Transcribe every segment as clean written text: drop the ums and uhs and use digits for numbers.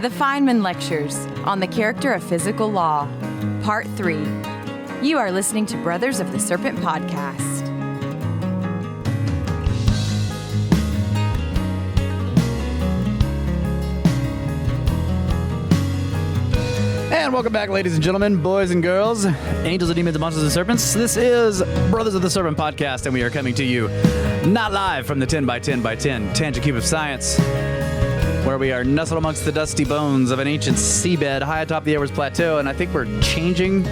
The Feynman Lectures on the Character of Physical Law, Part 3. You are listening to Brothers of the Serpent podcast. And welcome back, ladies and gentlemen, boys and girls, angels and demons, monsters and serpents. This is Brothers of the Serpent podcast, and we are coming to you not live from the 10 by 10 by 10 tangent cube of science, where we are nestled amongst the dusty bones of an ancient seabed high atop the Edwards Plateau, and I think we're changing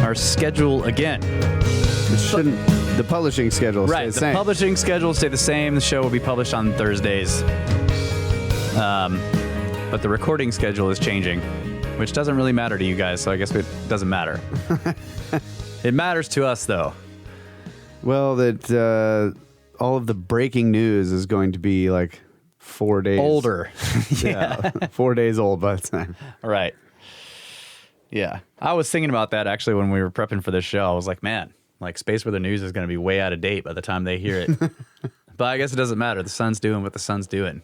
our schedule again. It shouldn't. The publishing schedule stay the same. The publishing schedule will stay the same. The show will be published on Thursdays. But the recording schedule is changing, which doesn't really matter to you guys, so I guess it doesn't matter. It matters to us, though. Well, that all of the breaking news is going to be like 4 days older. Yeah, 4 days old by the time. Right. Yeah. I was thinking about that actually when we were prepping for this show. I was like, man, like Space Weather News is going to be way out of date by the time they hear it. But I guess it doesn't matter. The sun's doing what the sun's doing.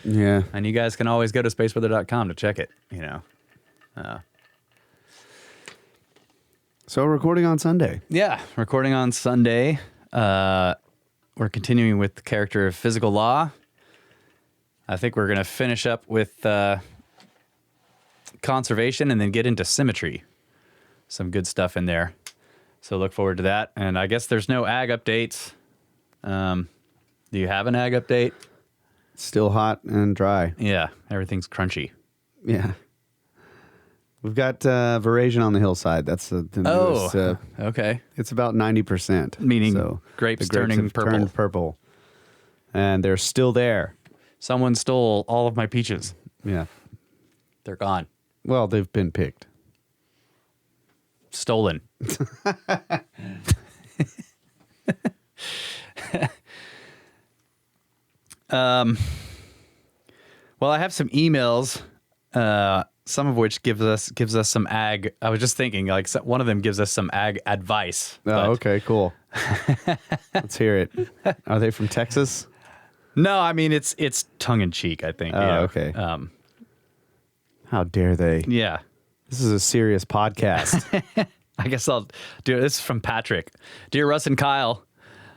Yeah. And you guys can always go to spaceweather.com to check it, you know. So recording on Sunday. Yeah, recording on Sunday. We're continuing with the character of physical law. I think we're going to finish up with conservation and then get into symmetry. Some good stuff in there. So look forward to that. And I guess there's no ag updates. Do you have an ag update? Still hot and dry. Yeah, everything's crunchy. Yeah. We've got Verasion on the hillside. That's the newest. Okay. It's about 90%. Meaning so grapes the grapes turning have purple. turned purple. And they're still there. Someone stole all of my peaches. Yeah. They're gone. Well, they've been picked. Stolen. Well, I have some emails, some of which gives us some ag. I was just thinking, like, one of them gives us some ag advice. Oh, okay, cool. Let's hear it. Are they from Texas? No, I mean it's tongue in cheek. I think. Oh, you know? okay. How dare they? Yeah. This is a serious podcast. I guess I'll do it. This is from Patrick. Dear Russ and Kyle,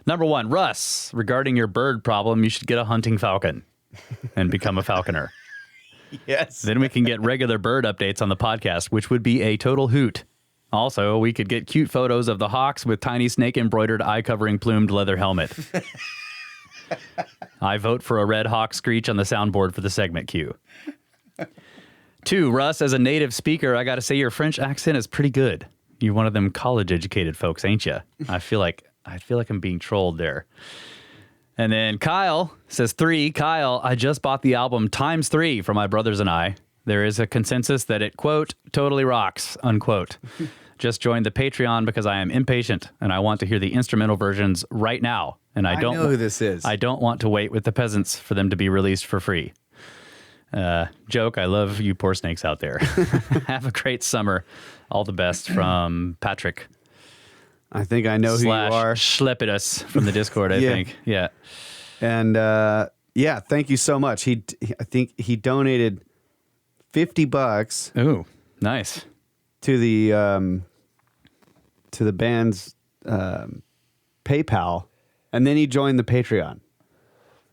number one, Russ, regarding your bird problem, you should get a hunting falcon and become a falconer. Yes. Then we can get regular bird updates on the podcast, which would be a total hoot. Also, we could get cute photos of the hawks with tiny snake embroidered eye covering plumed leather helmet. I vote for a red hawk screech on the soundboard for the segment cue. 2, Russ, as a native speaker, I got to say your French accent is pretty good. You're one of them college-educated folks, ain't you? I feel like I'm being trolled there. And then Kyle says 3, Kyle, I just bought the album ×3 for my brothers and I. There is a consensus that it, quote, totally rocks, unquote. Just joined the Patreon because I am impatient and I want to hear the instrumental versions right now. And I don't know who this is. I don't want to wait with the peasants for them to be released for free. Joke, I love you poor snakes out there. Have a great summer. All the best from Patrick. I think I know who you are. Schlepidus from the Discord, I think. Yeah. And yeah, thank you so much. I think he donated $50. Ooh, nice. To the band's PayPal, and then he joined the Patreon.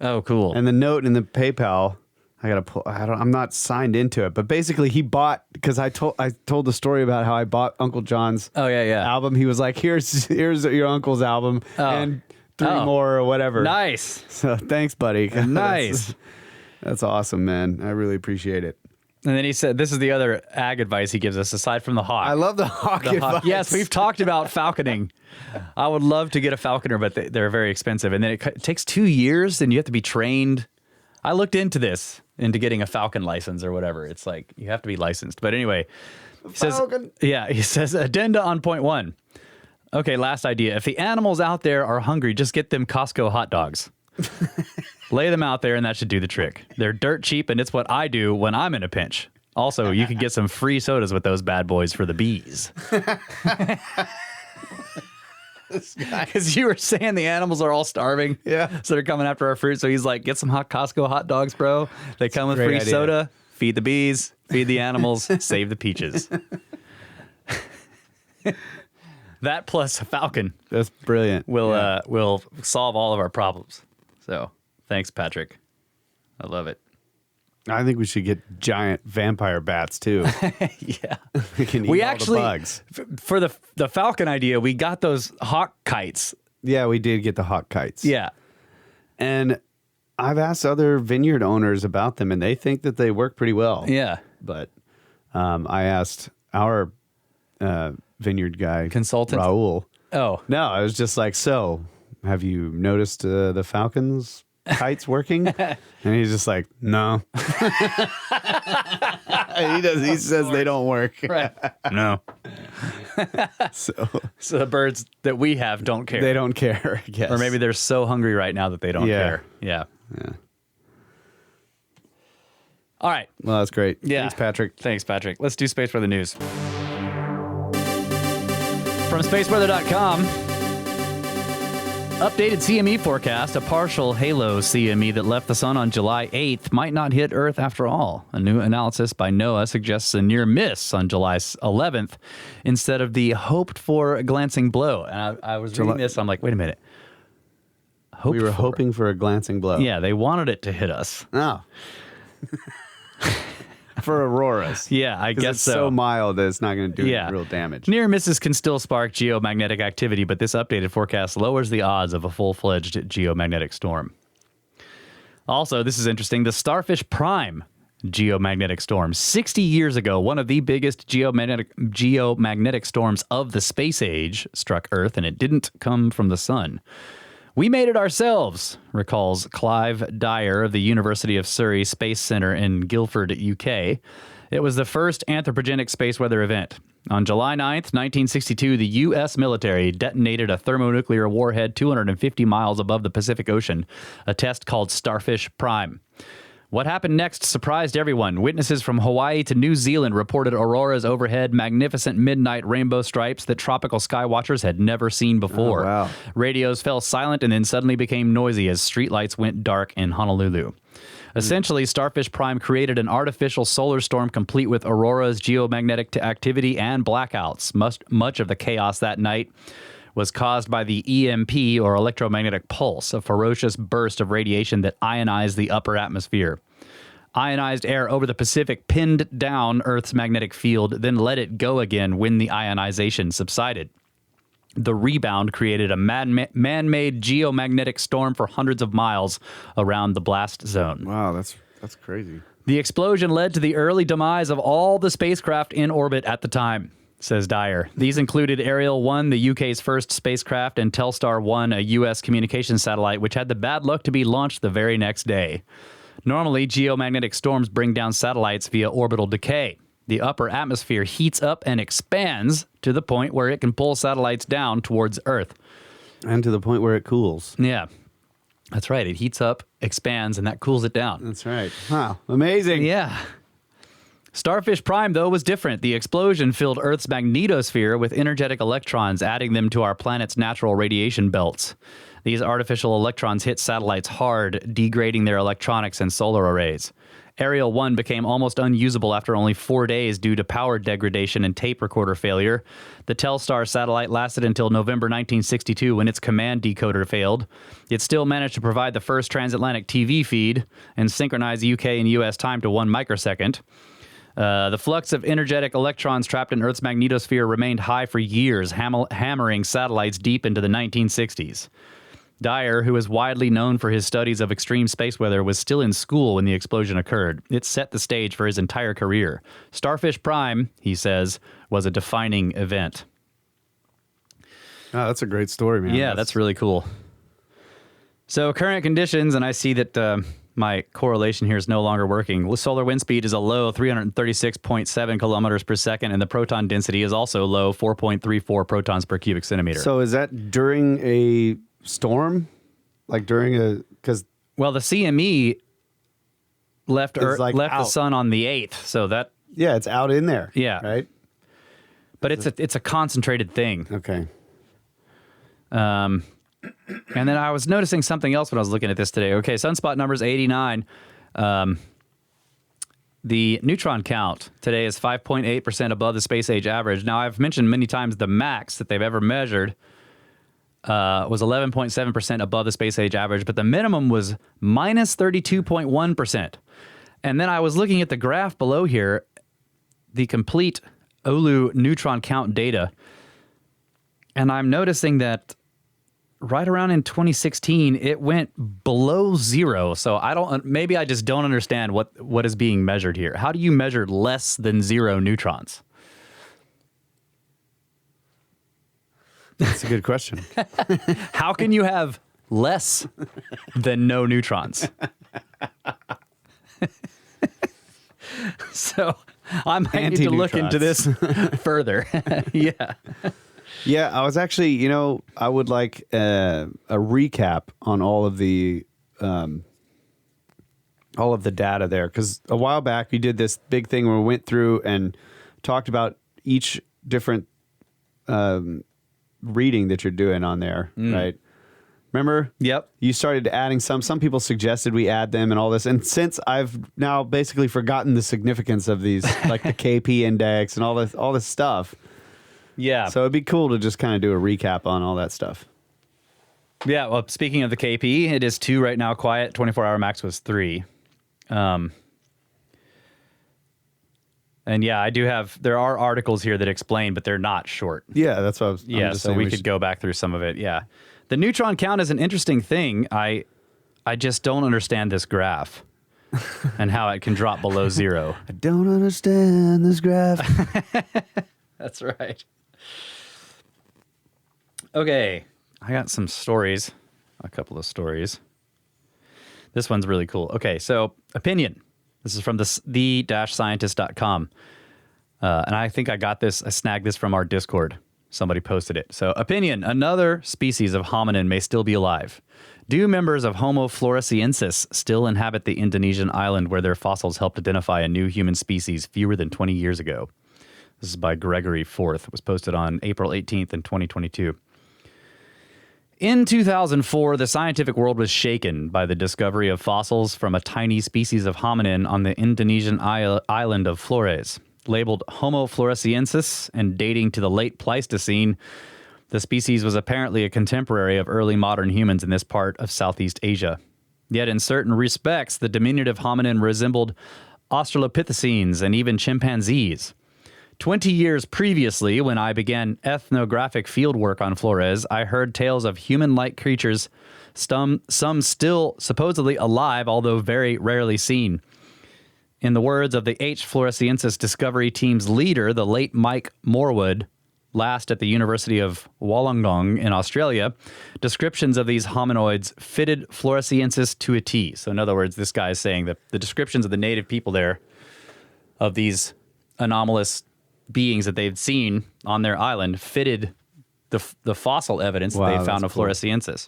Oh, cool. And the note in the PayPal, I'm not signed into it, but basically he bought, because I told the story about how I bought Uncle John's album. He was like, here's your uncle's album and 3 more or whatever. Nice. So thanks, buddy. Nice. That's awesome, man. I really appreciate it. And then he said, this is the other ag advice he gives us, aside from the hawk. I love the hawk advice. Yes, we've talked about falconing. I would love to get a falconer, but they're very expensive. And then it takes 2 years, and you have to be trained. I looked into getting a falcon license or whatever. It's like, you have to be licensed. But anyway, he says, addenda on point 1. Okay, last idea. If the animals out there are hungry, just get them Costco hot dogs. Lay them out there, and that should do the trick. They're dirt cheap, and it's what I do when I'm in a pinch. Also, you can get some free sodas with those bad boys for the bees. Because you were saying the animals are all starving. Yeah. So they're coming after our fruit. So he's like, get some Costco hot dogs, bro. They come with free idea. soda. Feed the bees, feed the animals, save the peaches. That plus a falcon. That's brilliant. Will solve all of our problems. So thanks, Patrick. I love it. I think we should get giant vampire bats too. Yeah. We can eat all the bugs. For the falcon idea, we got those hawk kites. Yeah, we did get the hawk kites. Yeah. And I've asked other vineyard owners about them, and they think that they work pretty well. Yeah. But I asked our vineyard guy, consultant, Raul. Oh. No, I was just like, so have you noticed the falcons kites working? And he's just like, no. He says they don't work. Right. No. So the birds that we have don't care. They don't care, I guess. Or maybe they're so hungry right now that they don't care. Yeah. All right. Well, that's great. Yeah. Thanks, Patrick. Let's do Space Weather News. From spaceweather.com, updated CME forecast, a partial halo CME that left the sun on July 8th might not hit Earth after all. A new analysis by NOAA suggests a near miss on July 11th instead of the hoped-for glancing blow. And I was reading this, I'm like, wait a minute. We were hoping for a glancing blow. Yeah, they wanted it to hit us. Oh. For auroras. Yeah, I guess it's so mild that it's not going to do real damage. Near misses can still spark geomagnetic activity, but this updated forecast lowers the odds of a full-fledged geomagnetic storm. Also, this is interesting, the Starfish Prime geomagnetic storm. 60 years ago, one of the biggest geomagnetic storms of the space age struck Earth, and it didn't come from the sun. We made it ourselves, recalls Clive Dyer of the University of Surrey Space Centre in Guildford, UK. It was the first anthropogenic space weather event. On July 9th, 1962, the U.S. military detonated a thermonuclear warhead 250 miles above the Pacific Ocean, a test called Starfish Prime. What happened next surprised everyone. Witnesses from Hawaii to New Zealand reported auroras overhead, magnificent midnight rainbow stripes that tropical sky watchers had never seen before. Oh, wow. Radios fell silent and then suddenly became noisy as streetlights went dark in Honolulu. Essentially, Starfish Prime created an artificial solar storm complete with auroras, geomagnetic activity, and blackouts. Much of the chaos that night was caused by the EMP, or electromagnetic pulse, a ferocious burst of radiation that ionized the upper atmosphere. Ionized air over the Pacific pinned down Earth's magnetic field, then let it go again when the ionization subsided. The rebound created a man-made geomagnetic storm for hundreds of miles around the blast zone. Wow, that's crazy. The explosion led to the early demise of all the spacecraft in orbit at the time, says Dyer. These included Ariel 1, the UK's first spacecraft, and Telstar 1, a US communications satellite, which had the bad luck to be launched the very next day. Normally, geomagnetic storms bring down satellites via orbital decay. The upper atmosphere heats up and expands to the point where it can pull satellites down towards Earth. And to the point where it cools. Yeah, that's right. It heats up, expands, and that cools it down. That's right. Wow, amazing. Yeah. Starfish Prime, though, was different. The explosion filled Earth's magnetosphere with energetic electrons, adding them to our planet's natural radiation belts. These artificial electrons hit satellites hard, degrading their electronics and solar arrays. Ariel 1 became almost unusable after only 4 days due to power degradation and tape recorder failure. The Telstar satellite lasted until November 1962 when its command decoder failed. It still managed to provide the first transatlantic TV feed and synchronize UK and US time to 1 microsecond. The flux of energetic electrons trapped in Earth's magnetosphere remained high for years, hammering satellites deep into the 1960s. Dyer, who is widely known for his studies of extreme space weather, was still in school when the explosion occurred. It set the stage for his entire career. Starfish Prime, he says, was a defining event. Oh, that's a great story, man. Yeah, that's really cool. So current conditions, and I see that my correlation here is no longer working. Solar wind speed is a low 336.7 kilometers per second, and the proton density is also low, 4.34 protons per cubic centimeter. So is that during a storm? Like during a... Well, the CME left the sun on the 8th, so that... Yeah, it's out in there. Yeah. Right? But it's a concentrated thing. Okay. And then I was noticing something else when I was looking at this today. Okay, sunspot number's 89. the neutron count today is 5.8% above the space-age average. Now, I've mentioned many times the max that they've ever measured was 11.7% above the space-age average, but the minimum was minus 32.1%. And then I was looking at the graph below here, the complete OLU neutron count data, and I'm noticing that right around in 2016, it went below zero. So maybe I just don't understand what is being measured here. How do you measure less than zero neutrons? That's a good question. How can you have less than no neutrons? So I might need to look into this further. Yeah. Yeah, I was actually, I would like a recap on all of the data there, because a while back we did this big thing where we went through and talked about each different reading that you're doing on there, right? Remember? Yep. You started adding some. Some people suggested we add them and all this. And since I've now basically forgotten the significance of these, like the KP index and all this stuff. Yeah. So it'd be cool to just kind of do a recap on all that stuff. Yeah. Well, speaking of the KP, it is 2 right now. Quiet 24-hour max was 3. And yeah, there are articles here that explain, but they're not short. Yeah, that's what I was. Yeah, so we could go back through some of it. Yeah. The neutron count is an interesting thing. I just don't understand this graph and how it can drop below zero. I don't understand this graph. That's right. Okay, I got some stories, a couple of stories. This one's really cool. Okay, so opinion. This is from the-scientist.com. And I think I snagged this from our Discord. Somebody posted it. So, opinion, another species of hominin may still be alive. Do members of Homo floresiensis still inhabit the Indonesian island where their fossils helped identify a new human species fewer than 20 years ago? This is by Gregory Forth. It was posted on April 18th in 2022. In 2004, the scientific world was shaken by the discovery of fossils from a tiny species of hominin on the Indonesian island of Flores. Labeled Homo floresiensis and dating to the late Pleistocene, the species was apparently a contemporary of early modern humans in this part of Southeast Asia. Yet in certain respects, the diminutive hominin resembled Australopithecines and even chimpanzees. 20 years previously, when I began ethnographic fieldwork on Flores, I heard tales of human-like creatures, some still supposedly alive, although very rarely seen. In the words of the H. floresiensis discovery team's leader, the late Mike Morwood, last at the University of Wollongong in Australia, descriptions of these hominoids fitted floresiensis to a T. So in other words, this guy is saying that the descriptions of the native people there, of these anomalous beings that they've seen on their island, fitted the fossil evidence that they found of floresiensis.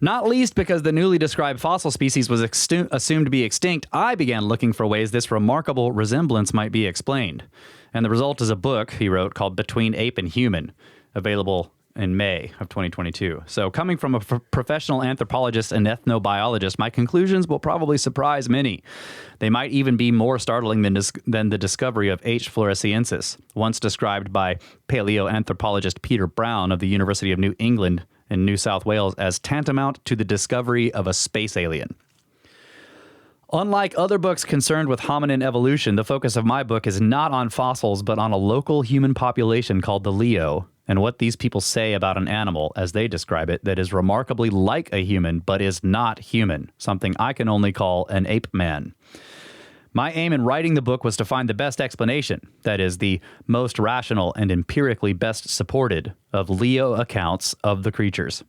Not least because the newly described fossil species was assumed to be extinct, I began looking for ways this remarkable resemblance might be explained. And the result is a book he wrote called Between Ape and Human, available in May of 2022. So coming from a professional anthropologist and ethnobiologist, my conclusions will probably surprise many. They might even be more startling than the discovery of H. floresiensis, once described by paleoanthropologist Peter Brown of the University of New England in New South Wales as tantamount to the discovery of a space alien. Unlike other books concerned with hominin evolution, the focus of my book is not on fossils, but on a local human population called the Leo, and what these people say about an animal, as they describe it, that is remarkably like a human, but is not human, something I can only call an ape man. My aim in writing the book was to find the best explanation, that is, the most rational and empirically best supported, of Leo accounts of the creatures.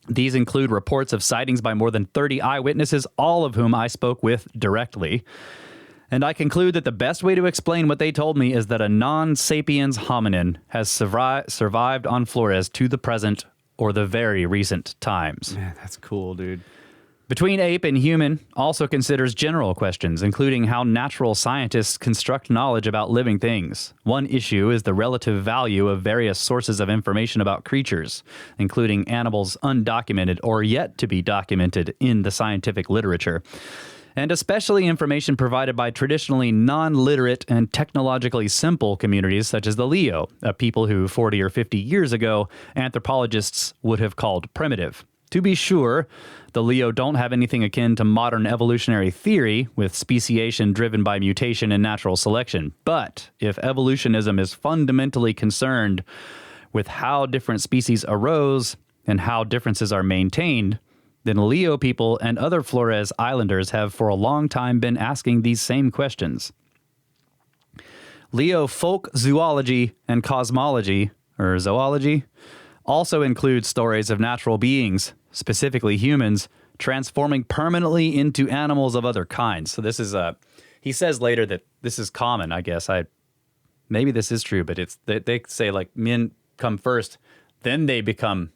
These include reports of sightings by more than 30 eyewitnesses, all of whom I spoke with directly. And I conclude that the best way to explain what they told me is that a non-sapiens hominin has survived on Flores to the present or the very recent times. Man, that's cool, dude. Between Ape and Human also considers general questions, including how natural scientists construct knowledge about living things. One issue is the relative value of various sources of information about creatures, including animals undocumented or yet to be documented in the scientific literature. and especially information provided by traditionally non-literate and technologically simple communities such as the Leo, a people who 40 or 50 years ago anthropologists would have called primitive. To be sure, the Leo don't have anything akin to modern evolutionary theory, with speciation driven by mutation and natural selection. But if evolutionism is fundamentally concerned with how different species arose and how differences are maintained, then Leo people and other Flores Islanders have for a long time been asking these same questions. Leo folk zoology and cosmology, or zoology, also includes stories of natural beings, specifically humans, transforming permanently into animals of other kinds. So this is he says later that this is common, I guess. Maybe this is true, but they say like men come first, then they can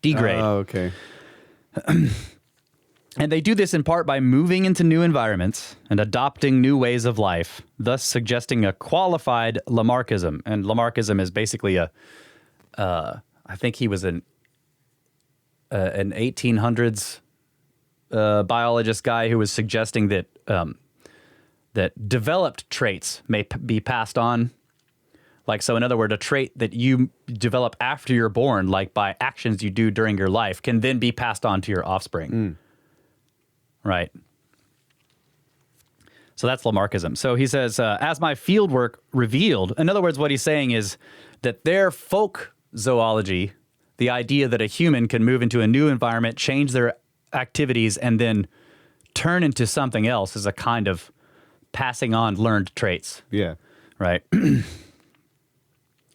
degrade. Oh, okay. And they do this in part by moving into new environments and adopting new ways of life, thus suggesting a qualified Lamarckism. And Lamarckism is basically I think he was an 1800s biologist guy who was suggesting that that developed traits may be passed on. Like, so in other words, a trait that you develop after you're born, like by actions you do during your life, can then be passed on to your offspring. Right. So that's Lamarckism. So he says, as my fieldwork revealed, in other words, what he's saying is that their folk zoology, the idea that a human can move into a new environment, change their activities, and then turn into something else, is a kind of passing on learned traits. Yeah. Right.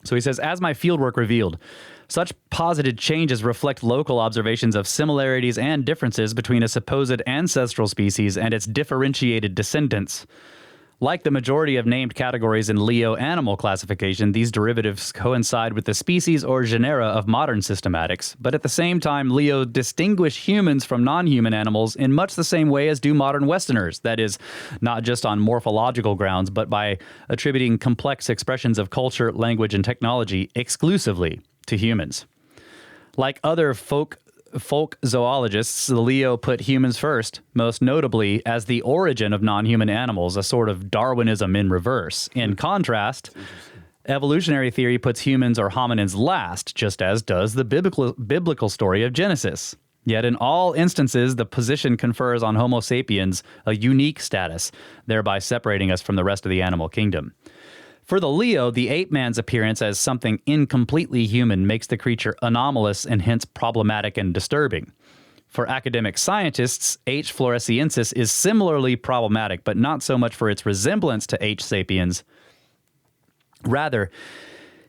So he says, as my fieldwork revealed, such posited changes reflect local observations of similarities and differences between a supposed ancestral species and its differentiated descendants. Like the majority of named categories in Leo animal classification, these derivatives coincide with the species or genera of modern systematics, but at the same time, Leo distinguish humans from non-human animals in much the same way as do modern Westerners, that is, not just on morphological grounds, but by attributing complex expressions of culture, language, and technology exclusively to humans. Like other folk zoologists, the Leo put humans first, most notably as the origin of non-human animals, a sort of Darwinism in reverse. In contrast, evolutionary theory puts humans or hominins last, just as does the biblical story of Genesis. Yet in all instances, the position confers on Homo sapiens a unique status, thereby separating us from the rest of the animal kingdom. For the Leo, the ape man's appearance as something incompletely human makes the creature anomalous and hence problematic and disturbing. For academic scientists, H. floresiensis is similarly problematic, but not so much for its resemblance to H. sapiens. Rather,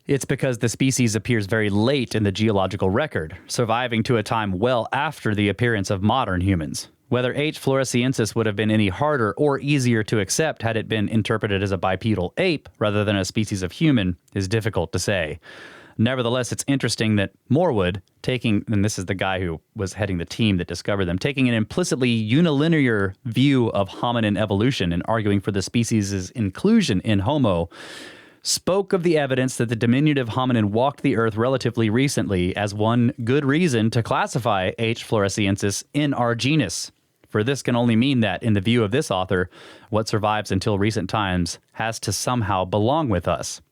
it's because the species appears very late in the geological record, surviving to a time well after the appearance of modern humans. Whether H. floresiensis would have been any harder or easier to accept had it been interpreted as a bipedal ape rather than a species of human is difficult to say. Nevertheless, it's interesting that Morwood, and this is the guy who was heading the team that discovered them, taking an implicitly unilinear view of hominin evolution and arguing for the species' inclusion in Homo, spoke of the evidence that the diminutive hominin walked the earth relatively recently as one good reason to classify H. floresiensis in our genus. For this can only mean that, in the view of this author, what survives until recent times has to somehow belong with us.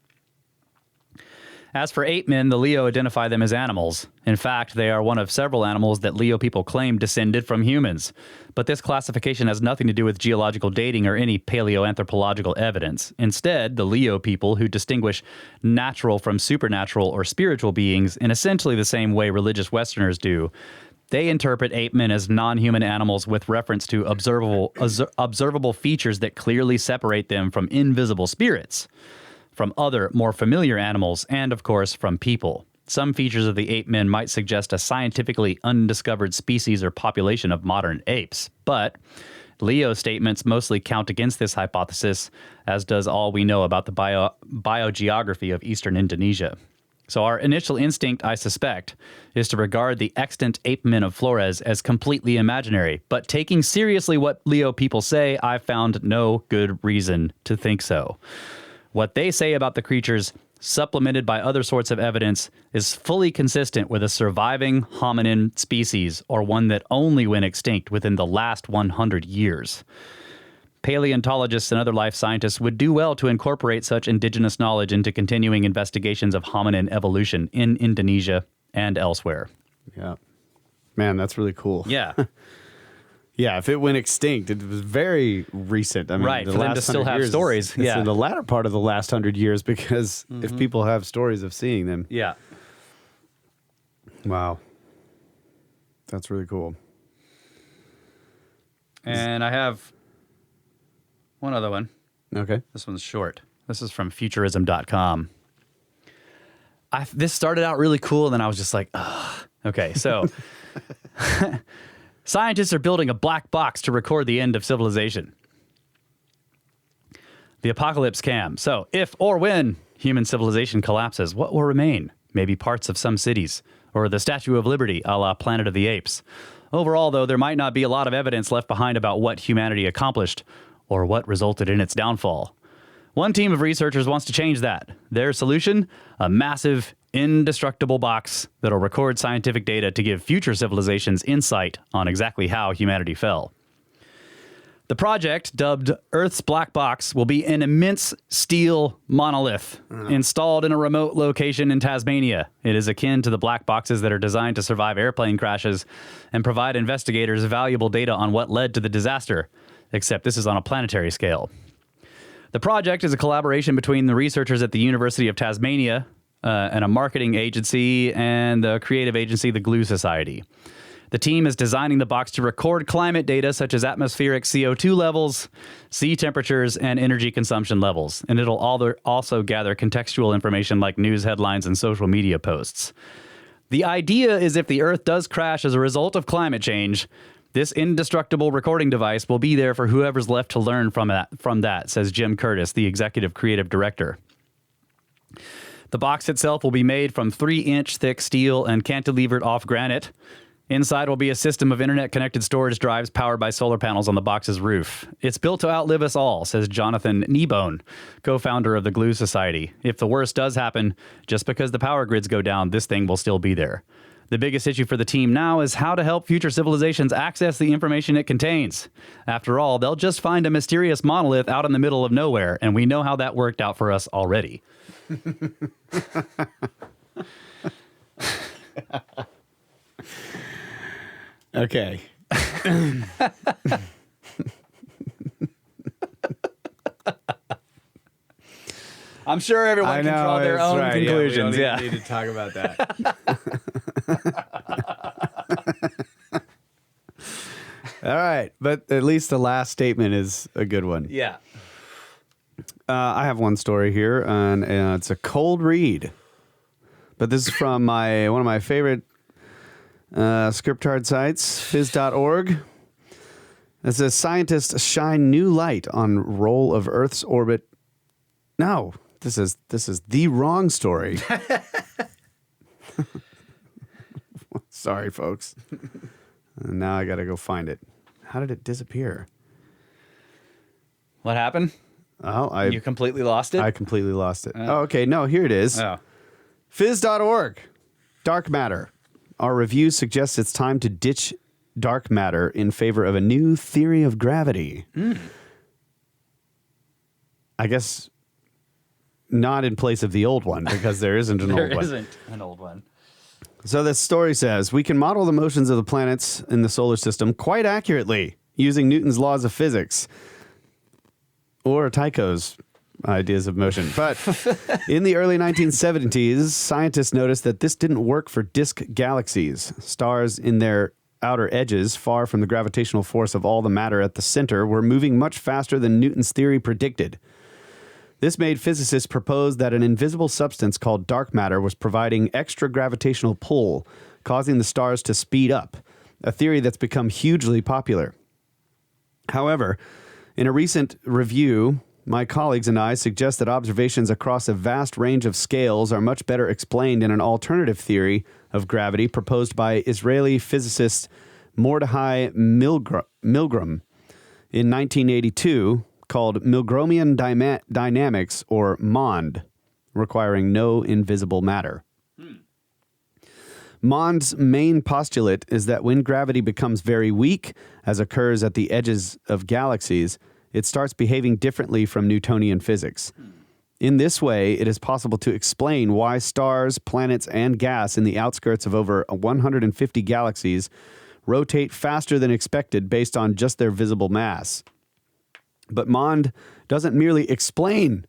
As for ape men, the Leo identify them as animals. In fact, they are one of several animals that Leo people claim descended from humans. But this classification has nothing to do with geological dating or any paleoanthropological evidence. Instead, the Leo people, who distinguish natural from supernatural or spiritual beings in essentially the same way religious Westerners do, they interpret ape men as non-human animals with reference to observable features that clearly separate them from invisible spirits, from other, more familiar animals, and, of course, from people. Some features of the ape men might suggest a scientifically undiscovered species or population of modern apes, but Leo's statements mostly count against this hypothesis, as does all we know about the biogeography of eastern Indonesia. So our initial instinct, I suspect, is to regard the extant ape men of Flores as completely imaginary, but taking seriously what Leo people say, I've found no good reason to think so. What they say about the creatures supplemented by other sorts of evidence, is fully consistent with a surviving hominin species, or one that only went extinct within the last 100 years. Paleontologists and other life scientists would do well to incorporate such indigenous knowledge into continuing investigations of hominin evolution in Indonesia and elsewhere. Yeah. Man, that's really cool. Yeah. Yeah, if it went extinct, it was very recent. I mean, right, the for them to last still 100 have years, stories. It's Yeah. in the latter part of the last 100 years, because if people have stories of seeing them. Yeah. Wow. That's really cool. And I have one other one. Okay. This one's short. This is from futurism.com. This started out really cool, and then I was just like, ugh. Okay, so scientists are building a black box to record the end of civilization. The apocalypse cam. So if or when human civilization collapses, what will remain? Maybe parts of some cities, or the Statue of Liberty, a la Planet of the Apes. Overall, though, there might not be a lot of evidence left behind about what humanity accomplished or what resulted in its downfall. One team of researchers wants to change that. Their solution? A massive, indestructible box that'll record scientific data to give future civilizations insight on exactly how humanity fell. The project, dubbed Earth's Black Box, will be an immense steel monolith installed in a remote location in Tasmania. It is akin to the black boxes that are designed to survive airplane crashes and provide investigators valuable data on what led to the disaster, except this is on a planetary scale. The project is a collaboration between the researchers at the University of Tasmania and a marketing agency and the creative agency, the Glue Society. The team is designing the box to record climate data such as atmospheric CO2 levels, sea temperatures, and energy consumption levels. And it'll also gather contextual information like news headlines and social media posts. The idea is if the Earth does crash as a result of climate change, this indestructible recording device will be there for whoever's left to learn from that, says Jim Curtis, the executive creative director. The box itself will be made from 3-inch thick steel and cantilevered off granite. Inside will be a system of internet-connected storage drives powered by solar panels on the box's roof. It's built to outlive us all, says Jonathan Kneebone, co-founder of the Glue Society. If the worst does happen, just because the power grids go down, this thing will still be there. The biggest issue for the team now is how to help future civilizations access the information it contains. After all, they'll just find a mysterious monolith out in the middle of nowhere, and we know how that worked out for us already. Okay. I'm sure everyone can draw their own conclusions. Yeah, we don't need to talk about that. All right, but at least the last statement is a good one. Yeah. I have one story here, and it's a cold read. But this is from one of my favorite scriptard sites, phys.org. It says, scientists shine new light on role of Earth's orbit. No, this is the wrong story. Sorry, folks. And now I got to go find it. How did it disappear? What happened? Oh, you completely lost it? I completely lost it. Oh, okay. No, here it is. Oh. Phys.org. Dark matter. Our review suggests it's time to ditch dark matter in favor of a new theory of gravity. I guess not in place of the old one, because there isn't an old one. There isn't an old one. So this story says, we can model the motions of the planets in the solar system quite accurately using Newton's laws of physics. Or Tycho's ideas of motion. But in the early 1970s, scientists noticed that this didn't work for disk galaxies. Stars in their outer edges, far from the gravitational force of all the matter at the center, were moving much faster than Newton's theory predicted. This made physicists propose that an invisible substance called dark matter was providing extra gravitational pull, causing the stars to speed up, a theory that's become hugely popular. However, in a recent review, my colleagues and I suggest that observations across a vast range of scales are much better explained in an alternative theory of gravity proposed by Israeli physicist Mordechai Milgram in 1982, called Milgramian dynamics, or MOND. requiring no invisible matter. Mond's main postulate is that when gravity becomes very weak, as occurs at the edges of galaxies, it starts behaving differently from Newtonian physics. In this way, it is possible to explain why stars, planets, and gas in the outskirts of over 150 galaxies rotate faster than expected based on just their visible mass. But Mond doesn't merely explain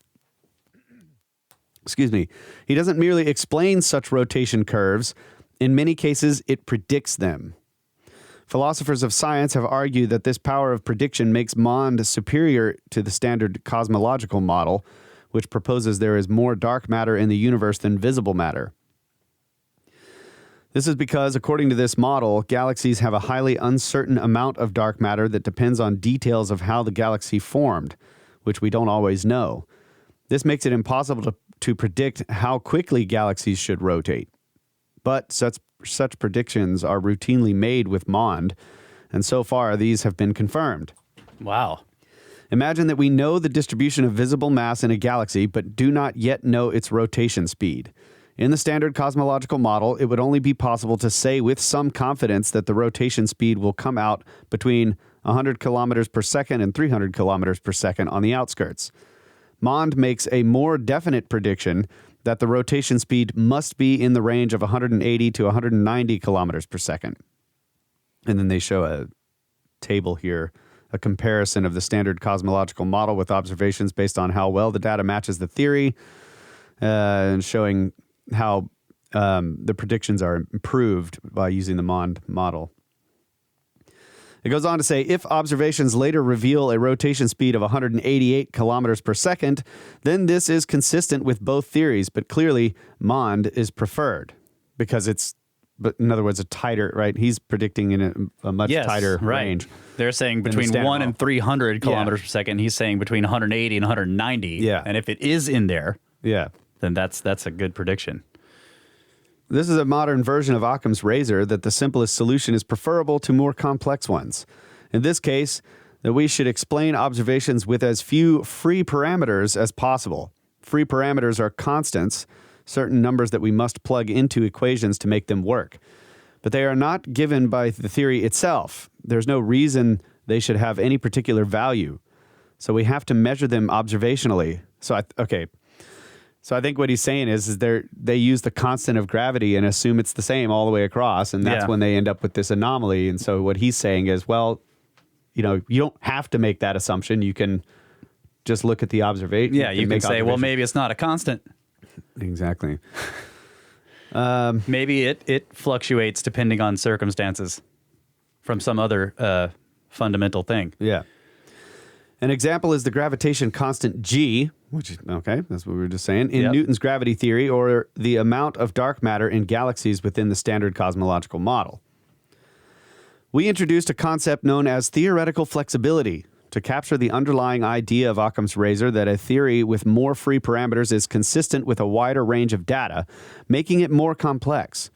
he doesn't merely explain such rotation curves. In many cases, it predicts them. Philosophers of science have argued that this power of prediction makes Mond superior to the standard cosmological model, which proposes there is more dark matter in the universe than visible matter. This is because, according to this model, galaxies have a highly uncertain amount of dark matter that depends on details of how the galaxy formed, which we don't always know. This makes it impossible to predict how quickly galaxies should rotate. But such predictions are routinely made with Mond, and so far these have been confirmed. Wow. Imagine that we know the distribution of visible mass in a galaxy, but do not yet know its rotation speed. In the standard cosmological model, it would only be possible to say with some confidence that the rotation speed will come out between 100 kilometers per second and 300 kilometers per second on the outskirts. Mond makes a more definite prediction that the rotation speed must be in the range of 180 to 190 kilometers per second. And then they show a table here, a comparison of the standard cosmological model with observations based on how well the data matches the theory, and showing how the predictions are improved by using the Mond model. It goes on to say, if observations later reveal a rotation speed of 188 kilometers per second, then this is consistent with both theories, but clearly Mond is preferred because it's, but in other words, a tighter, right? He's predicting in a much tighter range. They're saying between 1 and 300 kilometers per second. He's saying between 180 and 190. Yeah. And if it is in there, yeah, then that's a good prediction. This is a modern version of Occam's razor that the simplest solution is preferable to more complex ones. In this case, that we should explain observations with as few free parameters as possible. Free parameters are constants, certain numbers that we must plug into equations to make them work. But they are not given by the theory itself. There's no reason they should have any particular value. So we have to measure them observationally. So I think what he's saying is they use the constant of gravity and assume it's the same all the way across, and that's when they end up with this anomaly. And so what he's saying is, well, you don't have to make that assumption. You can just look at the observation. Yeah, you can say, well, maybe it's not a constant. Exactly. Maybe it fluctuates depending on circumstances from some other fundamental thing. Yeah. An example is the gravitation constant G, which, okay, that's what we were just saying, in Newton's gravity theory, or the amount of dark matter in galaxies within the standard cosmological model. We introduced a concept known as theoretical flexibility to capture the underlying idea of Occam's razor that a theory with more free parameters is consistent with a wider range of data, making it more complex.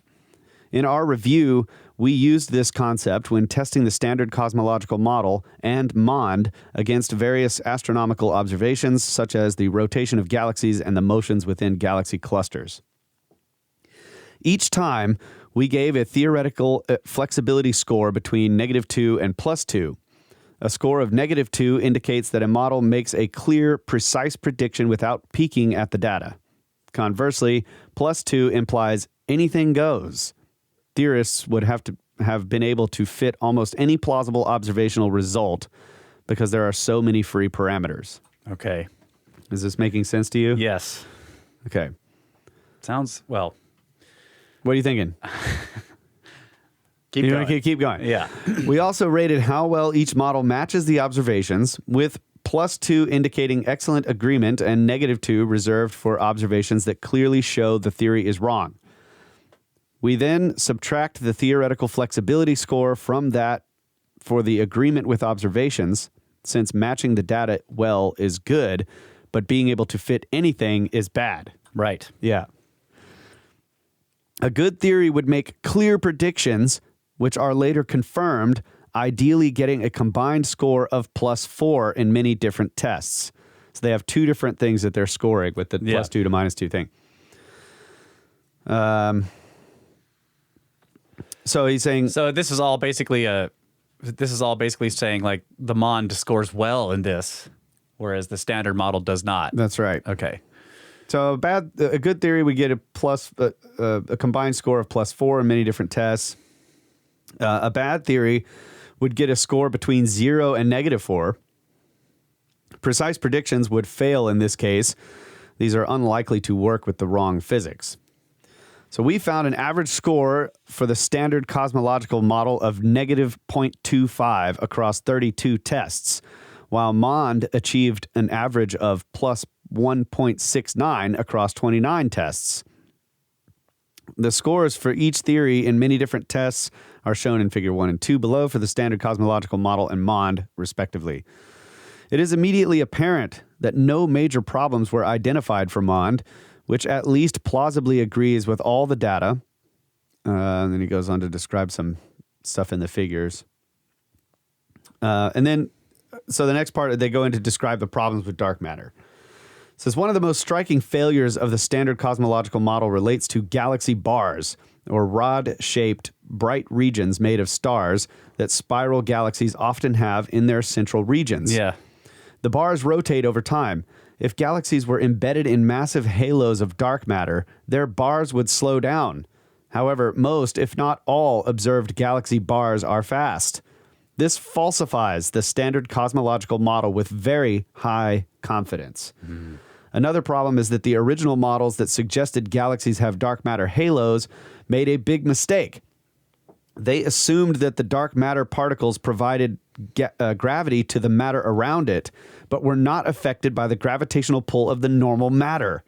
In our review, we used this concept when testing the standard cosmological model and Mond against various astronomical observations, such as the rotation of galaxies and the motions within galaxy clusters. Each time, we gave a theoretical flexibility score between -2 and +2. A score of -2 indicates that a model makes a clear, precise prediction without peeking at the data. Conversely, +2 implies anything goes. Theorists would have to have been able to fit almost any plausible observational result because there are so many free parameters. Okay. Is this making sense to you? Yes. Okay. Sounds, well. What are you thinking? Keep going. Keep going. Yeah. We also rated how well each model matches the observations, with +2 indicating excellent agreement and -2 reserved for observations that clearly show the theory is wrong. We then subtract the theoretical flexibility score from that for the agreement with observations, since matching the data well is good, but being able to fit anything is bad. Right. Yeah. A good theory would make clear predictions, which are later confirmed, ideally getting a combined score of +4 in many different tests. So they have two different things that they're scoring with the plus 2 to minus 2 thing. So he's saying. So this is all basically saying like the MOND scores well in this, whereas the standard model does not. That's right. Okay. So a good theory would get a combined score of +4 in many different tests. A bad theory would get a score between 0 and -4. Precise predictions would fail in this case. These are unlikely to work with the wrong physics. So we found an average score for the standard cosmological model of -0.25 across 32 tests, while MOND achieved an average of +1.69 across 29 tests. The scores for each theory in many different tests are shown in Figure 1 and 2 below for the standard cosmological model and MOND, respectively. It is immediately apparent that no major problems were identified for MOND, which at least plausibly agrees with all the data. And then he goes on to describe some stuff in the figures. So the next part, they go in to describe the problems with dark matter. It says one of the most striking failures of the standard cosmological model relates to galaxy bars, or rod-shaped bright regions made of stars that spiral galaxies often have in their central regions. Yeah. The bars rotate over time. If galaxies were embedded in massive halos of dark matter, their bars would slow down. However, most, if not all, observed galaxy bars are fast. This falsifies the standard cosmological model with very high confidence. Mm. Another problem is that the original models that suggested galaxies have dark matter halos made a big mistake. They assumed that the dark matter particles provided gravity to the matter around it, but were not affected by the gravitational pull of the normal matter.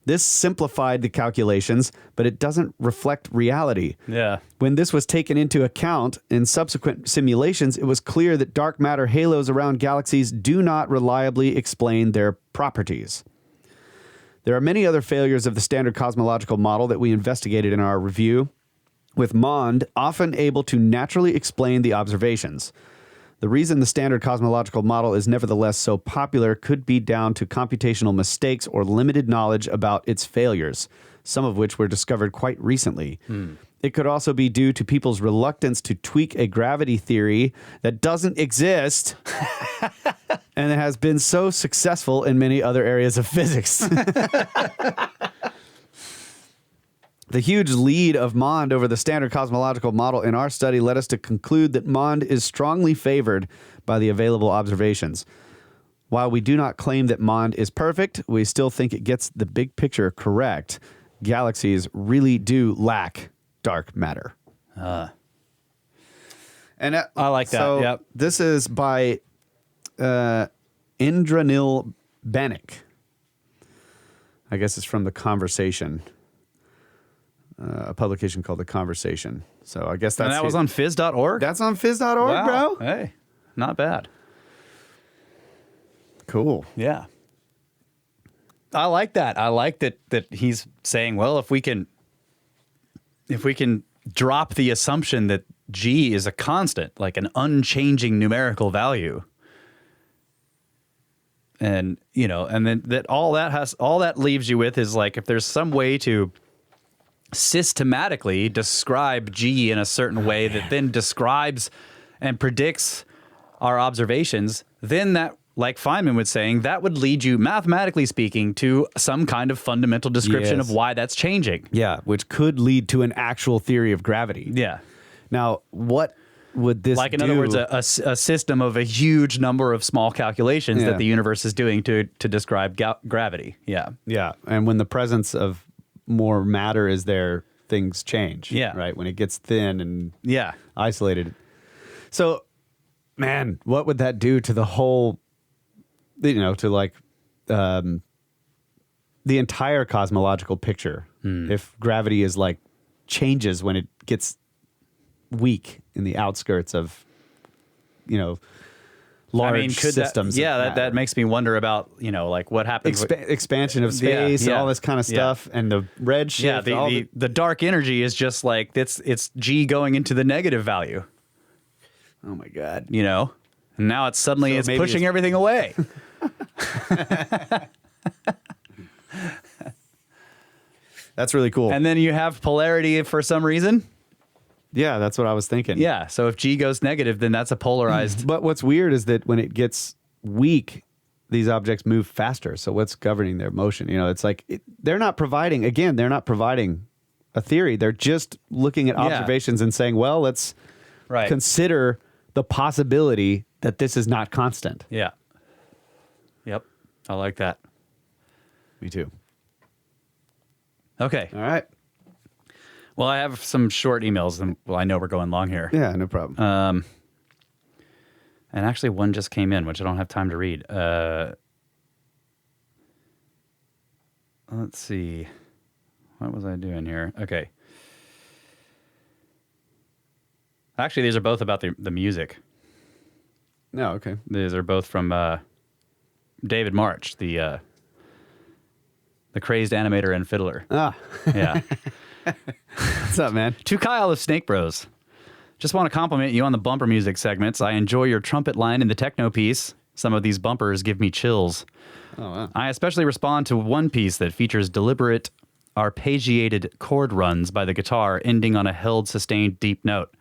This simplified the calculations, but it doesn't reflect reality. Yeah. When this was taken into account in subsequent simulations, it was clear that dark matter halos around galaxies do not reliably explain their properties. There are many other failures of the standard cosmological model that we investigated in our review, with MOND often able to naturally explain the observations. The reason the standard cosmological model is nevertheless so popular could be down to computational mistakes or limited knowledge about its failures, some of which were discovered quite recently. It could also be due to people's reluctance to tweak a gravity theory that doesn't exist and it has been so successful in many other areas of physics. The huge lead of MOND over the standard cosmological model in our study led us to conclude that MOND is strongly favored by the available observations. While we do not claim that MOND is perfect, we still think it gets the big picture correct. Galaxies really do lack dark matter. I like that. So yep. This is by Indranil Banik. I guess it's from The Conversation. A publication called The Conversation. So I guess And that was on phys.org? That's on phys.org, wow. bro. Hey, not bad. Cool. Yeah. I like that. I like that he's saying, well, if we can drop the assumption that G is a constant, like an unchanging numerical value, and and then that all that leaves you with is like, if there's some way to systematically describe G in a certain way that then describes and predicts our observations, then that, like Feynman was saying, that would lead you, mathematically speaking, to some kind of fundamental description of why that's changing. Yeah, which could lead to an actual theory of gravity. Yeah. Now, what would this like, in do? other words, a system of a huge number of small calculations that the universe is doing to describe gravity. Yeah. Yeah, and when the presence of more matter is there, things change. Yeah. Right? When it gets thin and Yeah. isolated. So, man, what would that do to the whole, to like the entire cosmological picture if gravity is like changes when it gets weak in the outskirts of, large systems. That makes me wonder about, like what happens expansion of space, all this kind of stuff, and the red shift. Yeah, the dark energy is just like it's G going into the negative value. Oh my God. And now it's suddenly pushing everything away. That's really cool. And then you have polarity for some reason. Yeah, that's what I was thinking. Yeah, so if G goes negative, then that's a polarized. But what's weird is that when it gets weak, these objects move faster. So what's governing their motion? It's like they're not providing a theory. They're just looking at observations and saying, well, let's consider the possibility that this is not constant. Yeah. Yep. I like that. Me too. Okay. All right. Well, I have some short emails, and I know we're going long here. Yeah, no problem. And actually, one just came in, which I don't have time to read. Let's see. What was I doing here? Okay. Actually, these are both about the music. No, okay. These are both from David March, the crazed animator and fiddler. Ah. Yeah. What's up, man? To Kyle of Snake Bros. Just want to compliment you on the bumper music segments. I enjoy your trumpet line in the techno piece. Some of these bumpers give me chills. Oh, wow. I especially respond to one piece that features deliberate arpeggiated chord runs by the guitar ending on a held sustained deep note.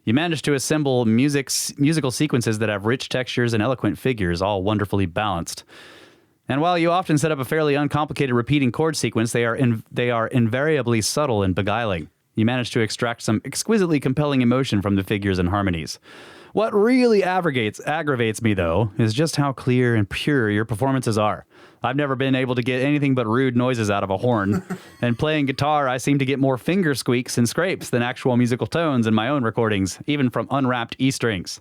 You manage to assemble musical sequences that have rich textures and eloquent figures, all wonderfully balanced. And while you often set up a fairly uncomplicated repeating chord sequence, they are invariably subtle and beguiling. You manage to extract some exquisitely compelling emotion from the figures and harmonies. What really aggravates me, though, is just how clear and pure your performances are. I've never been able to get anything but rude noises out of a horn. And playing guitar, I seem to get more finger squeaks and scrapes than actual musical tones in my own recordings, even from unwrapped E strings.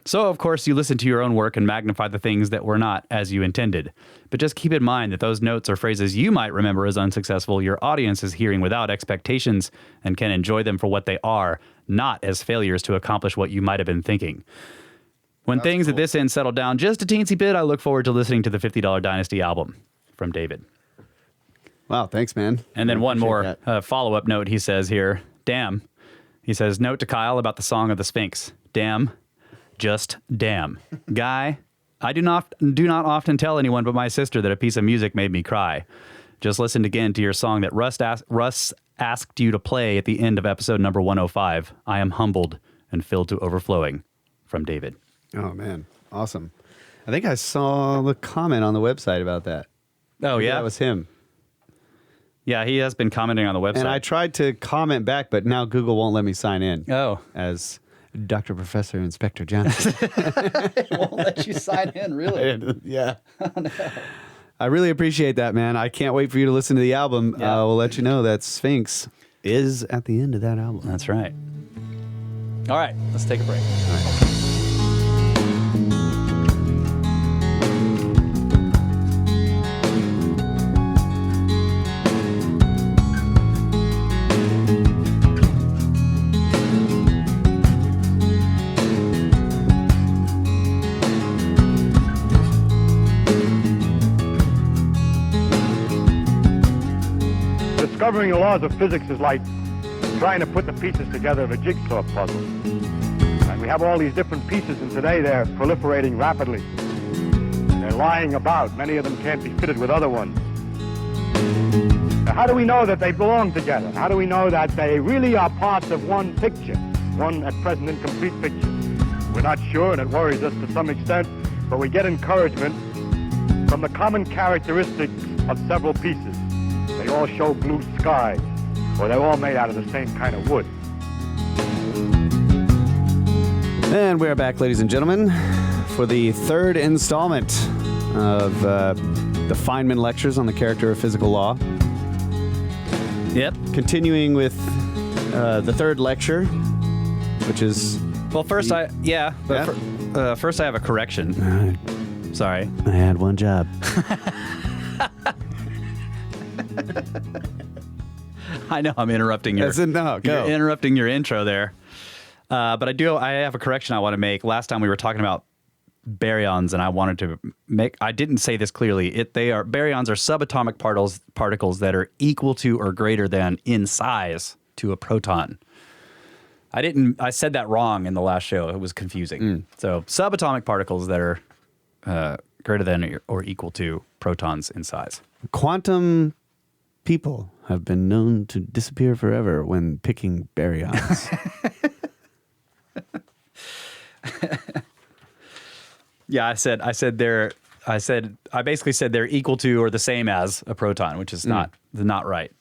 So, of course, you listen to your own work and magnify the things that were not as you intended. But just keep in mind that those notes or phrases you might remember as unsuccessful, your audience is hearing without expectations and can enjoy them for what they are, not as failures to accomplish what you might have been thinking. When things at this end settle down just a teensy bit, I look forward to listening to the $50 Dynasty album. From David. Wow, thanks, man. And then one more follow-up note he says here. Damn. He says, note to Kyle about the Song of the Sphinx. Damn. Just damn. Guy, I do not often tell anyone but my sister that a piece of music made me cry. Just listened again to your song that Russ asked you to play at the end of episode number 105. I am humbled and filled to overflowing. From David. Oh, man. Awesome. I think I saw the comment on the website about that. Oh, yeah? That was him. Yeah, he has been commenting on the website. And I tried to comment back, but now Google won't let me sign in. Oh. As Dr. Professor Inspector Johnson. It won't let you sign in, really? Yeah. Oh, no. I really appreciate that, man. I can't wait for you to listen to the album. Yeah. We'll let you know that Sphinx is at the end of that album. That's right. All right, let's take a break. All right. Discovering the laws of physics is like trying to put the pieces together of a jigsaw puzzle. And we have all these different pieces, and today they're proliferating rapidly. They're lying about. Many of them can't be fitted with other ones. Now, how do we know that they belong together? How do we know that they really are parts of one picture, one at present incomplete picture? We're not sure, and it worries us to some extent, but we get encouragement from the common characteristics of several pieces. They all show blue skies, or they're all made out of the same kind of wood. And we're back, ladies and gentlemen, for the third installment of the Feynman lectures on the character of physical law. Yep. Continuing with the third lecture, which is... Well, first first I have a correction. Sorry. I had one job. I know I'm interrupting your. No, go. You're interrupting your intro there. But I have a correction I want to make. Last time we were talking about baryons, and I wanted to make. I didn't say this clearly. Baryons are subatomic particles that are equal to or greater than in size to a proton. I said that wrong in the last show. It was confusing. So subatomic particles that are greater than or equal to protons in size. Quantum people have been known to disappear forever when picking baryons. Yeah, I basically said they're equal to or the same as a proton, which is not right.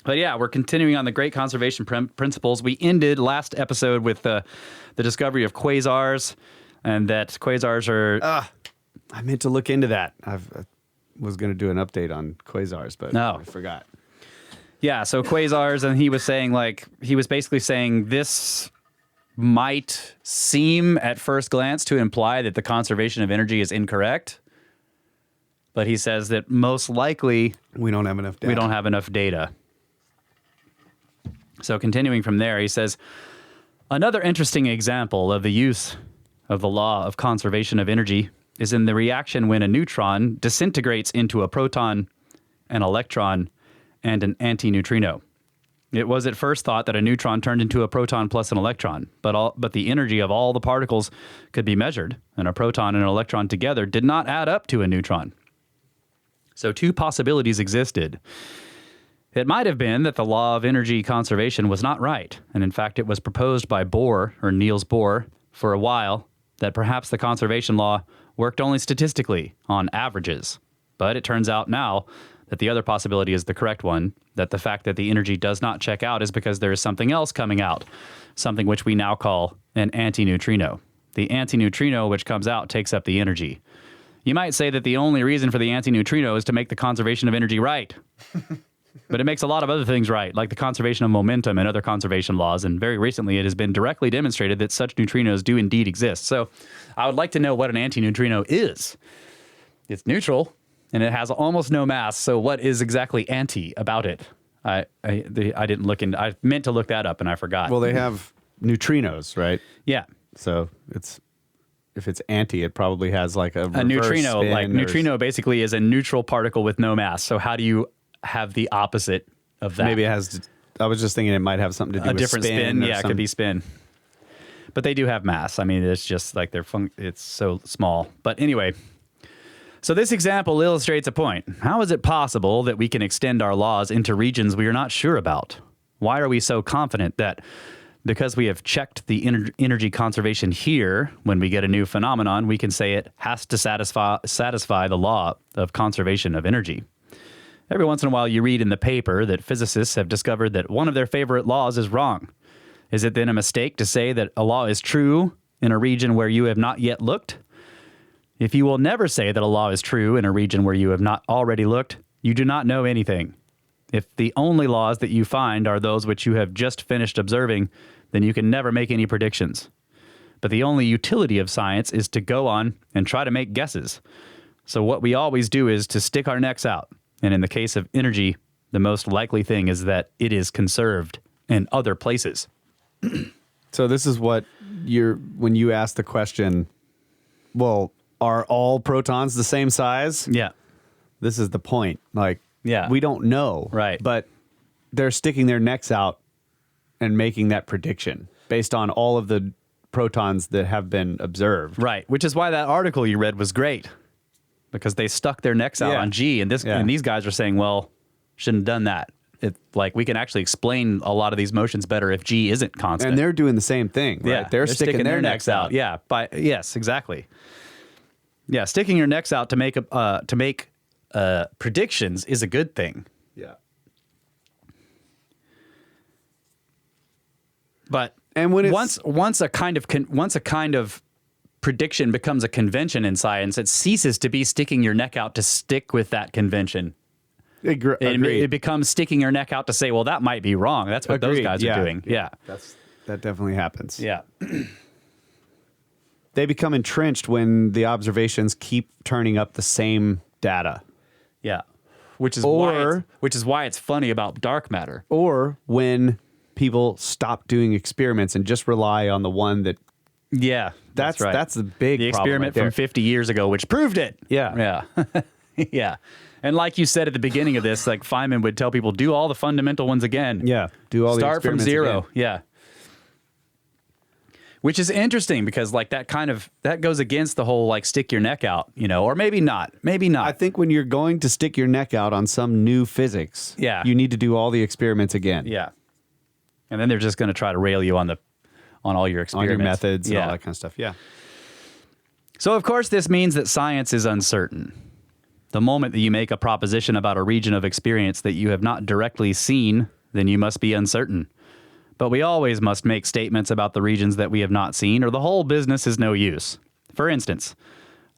But yeah, we're continuing on the great conservation principles. We ended last episode with the discovery of quasars, and that quasars are... I meant to look into that. I was going to do an update on quasars, but I forgot. Yeah, so quasars, and he was basically saying this might seem at first glance to imply that the conservation of energy is incorrect, but he says that most likely we don't have enough data. So continuing from there, he says, another interesting example of the use of the law of conservation of energy is in the reaction when a neutron disintegrates into a proton, an electron, and an anti-neutrino. It was at first thought that a neutron turned into a proton plus an electron, but the energy of all the particles could be measured, and a proton and an electron together did not add up to a neutron. So two possibilities existed. It might have been that the law of energy conservation was not right, and in fact it was proposed by Niels Bohr, for a while, that perhaps the conservation law worked only statistically, on averages. But it turns out now that the other possibility is the correct one, that the fact that the energy does not check out is because there is something else coming out, something which we now call an anti-neutrino. The anti-neutrino which comes out takes up the energy. You might say that the only reason for the anti-neutrino is to make the conservation of energy right. But it makes a lot of other things right, like the conservation of momentum and other conservation laws, and very recently it has been directly demonstrated that such neutrinos do indeed exist. So I would like to know what an anti-neutrino is. It's neutral, and it has almost no mass, so what is exactly anti about it? I didn't look in. I meant to look that up, and I forgot. Well, they have neutrinos, right? Yeah. So if it's anti, it probably has like a neutrino. Spin neutrino basically is a neutral particle with no mass. So how do you have the opposite of that? Maybe it has. I was just thinking it might have something to do with different spin. Yeah, it could be spin. But they do have mass. I mean, it's just like it's so small. But anyway, so this example illustrates a point. How is it possible that we can extend our laws into regions we are not sure about? Why are we so confident that because we have checked the energy conservation here, when we get a new phenomenon, we can say it has to satisfy the law of conservation of energy? Every once in a while you read in the paper that physicists have discovered that one of their favorite laws is wrong. Is it then a mistake to say that a law is true in a region where you have not yet looked? If you will never say that a law is true in a region where you have not already looked, you do not know anything. If the only laws that you find are those which you have just finished observing, then you can never make any predictions. But the only utility of science is to go on and try to make guesses. So what we always do is to stick our necks out. And in the case of energy, the most likely thing is that it is conserved in other places. So this is what when you ask the question, well, are all protons the same size? Yeah. This is the point. Like, yeah, we don't know. Right. But they're sticking their necks out and making that prediction based on all of the protons that have been observed. Right. Which is why that article you read was great. Because they stuck their necks out on G, and these guys are saying, well, shouldn't have done that. We can actually explain a lot of these motions better if G isn't constant. And they're doing the same thing, right? Yeah, they're sticking their necks out. Yeah, yes, exactly. Yeah, sticking your necks out to make predictions is a good thing. Yeah. But and when once a kind of prediction becomes a convention in science, it ceases to be sticking your neck out to stick with that convention. It becomes sticking your neck out to say, well, that might be wrong. That's what those guys are doing. Yeah. That definitely happens. Yeah. They become entrenched when the observations keep turning up the same data. Yeah. Which is why it's funny about dark matter. Or when people stop doing experiments and just rely on the one that... Yeah. That's right. That's the big the experiment from 50 years ago, which proved it. Yeah. Yeah. Yeah. And like you said at the beginning of this, like Feynman would tell people, do all the fundamental ones again. Yeah. Do all the experiments Start from zero. Again. Yeah. Which is interesting because like that goes against the whole like stick your neck out, or maybe not. I think when you're going to stick your neck out on some new physics, you need to do all the experiments again. Yeah. And then they're just going to try to rail you on all your experiments. On your methods and all that kind of stuff. Yeah. So of course this means that science is uncertain. The moment that you make a proposition about a region of experience that you have not directly seen, then you must be uncertain. But we always must make statements about the regions that we have not seen, or the whole business is no use. For instance,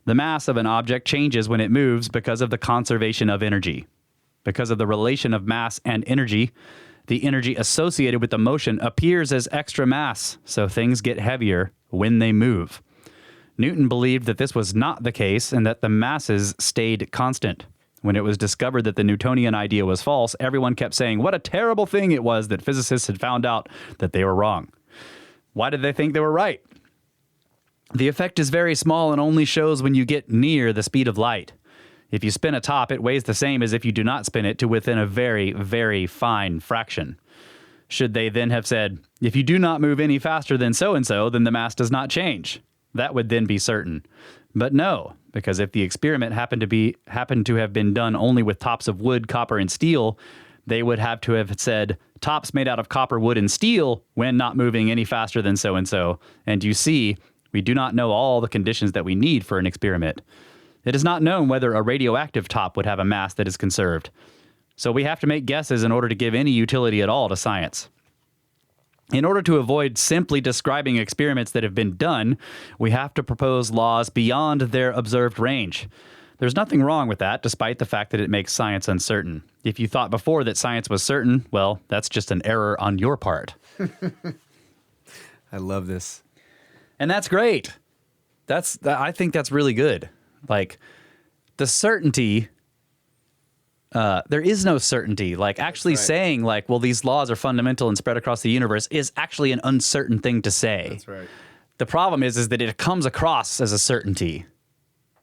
the mass of an object changes when it moves because of the conservation of energy. Because of the relation of mass and energy, the energy associated with the motion appears as extra mass, so things get heavier when they move. Newton believed that this was not the case and that the masses stayed constant. When it was discovered that the Newtonian idea was false, everyone kept saying what a terrible thing it was that physicists had found out that they were wrong. Why did they think they were right? The effect is very small and only shows when you get near the speed of light. If you spin a top, it weighs the same as if you do not spin it to within a very, very fine fraction. Should they then have said, if you do not move any faster than so-and-so, then the mass does not change? That would then be certain. But no, because if the experiment happened to have been done only with tops of wood, copper, and steel, they would have to have said tops made out of copper, wood, and steel when not moving any faster than so-and-so. And you see, we do not know all the conditions that we need for an experiment. It is not known whether a radioactive top would have a mass that is conserved. So we have to make guesses in order to give any utility at all to science. In order to avoid simply describing experiments that have been done, we have to propose laws beyond their observed range. There's nothing wrong with that, despite the fact that it makes science uncertain. If you thought before that science was certain, well, that's just an error on your part. I love this. And that's great. I think that's really good. Like, the certainty... there is no certainty. Like actually saying like, well, these laws are fundamental and spread across the universe is actually an uncertain thing to say. That's right. The problem is that it comes across as a certainty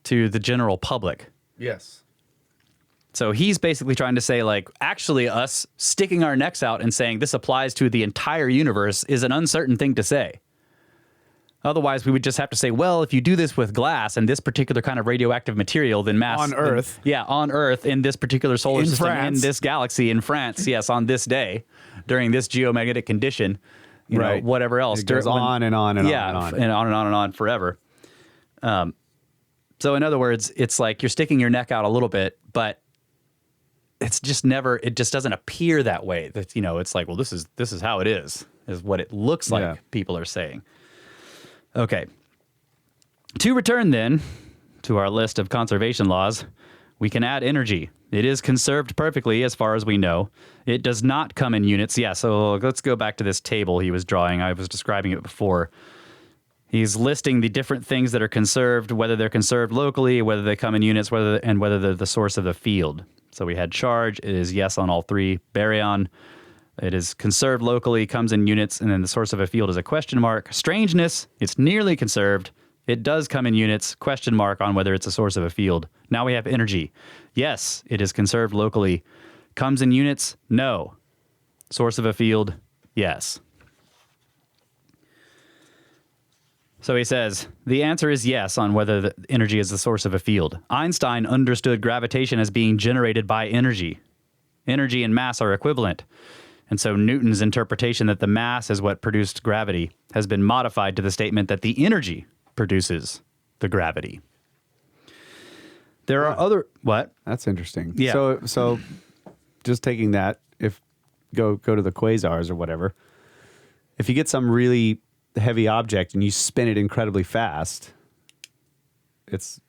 to the general public. Yes. So he's basically trying to say like, actually us sticking our necks out and saying this applies to the entire universe is an uncertain thing to say. Otherwise, we would just have to say, well, if you do this with glass and this particular kind of radioactive material, then mass... On Earth. On Earth, in this particular solar In system, France. in this galaxy, in France, yes, on this day, during this geomagnetic condition, you know, whatever else. It goes on and on and on and on. And on and on and on forever. So in other words, it's like you're sticking your neck out a little bit, but it's just never... It just doesn't appear that way. That, it's like, well, this is how it is what it looks like people are saying. Okay. To return then to our list of conservation laws, we can add energy. It is conserved perfectly as far as we know. It does not come in units. Yeah, so let's go back to this table he was drawing. I was describing it before. He's listing the different things that are conserved, whether they're conserved locally, whether they come in units, whether they're the source of the field. So we had charge. It is yes on all three. Baryon. It is conserved locally, comes in units, and then the source of a field is a question mark. Strangeness, it's nearly conserved. It does come in units, question mark on whether it's a source of a field. Now we have energy. Yes, it is conserved locally. Comes in units? No. Source of a field? Yes. So he says, the answer is yes on whether the energy is the source of a field. Einstein understood gravitation as being generated by energy. Energy and mass are equivalent. And so Newton's interpretation that the mass is what produced gravity has been modified to the statement that the energy produces the gravity. There are other... What? That's interesting. Yeah. So just taking that, if go to the quasars or whatever, if you get some really heavy object and you spin it incredibly fast, it's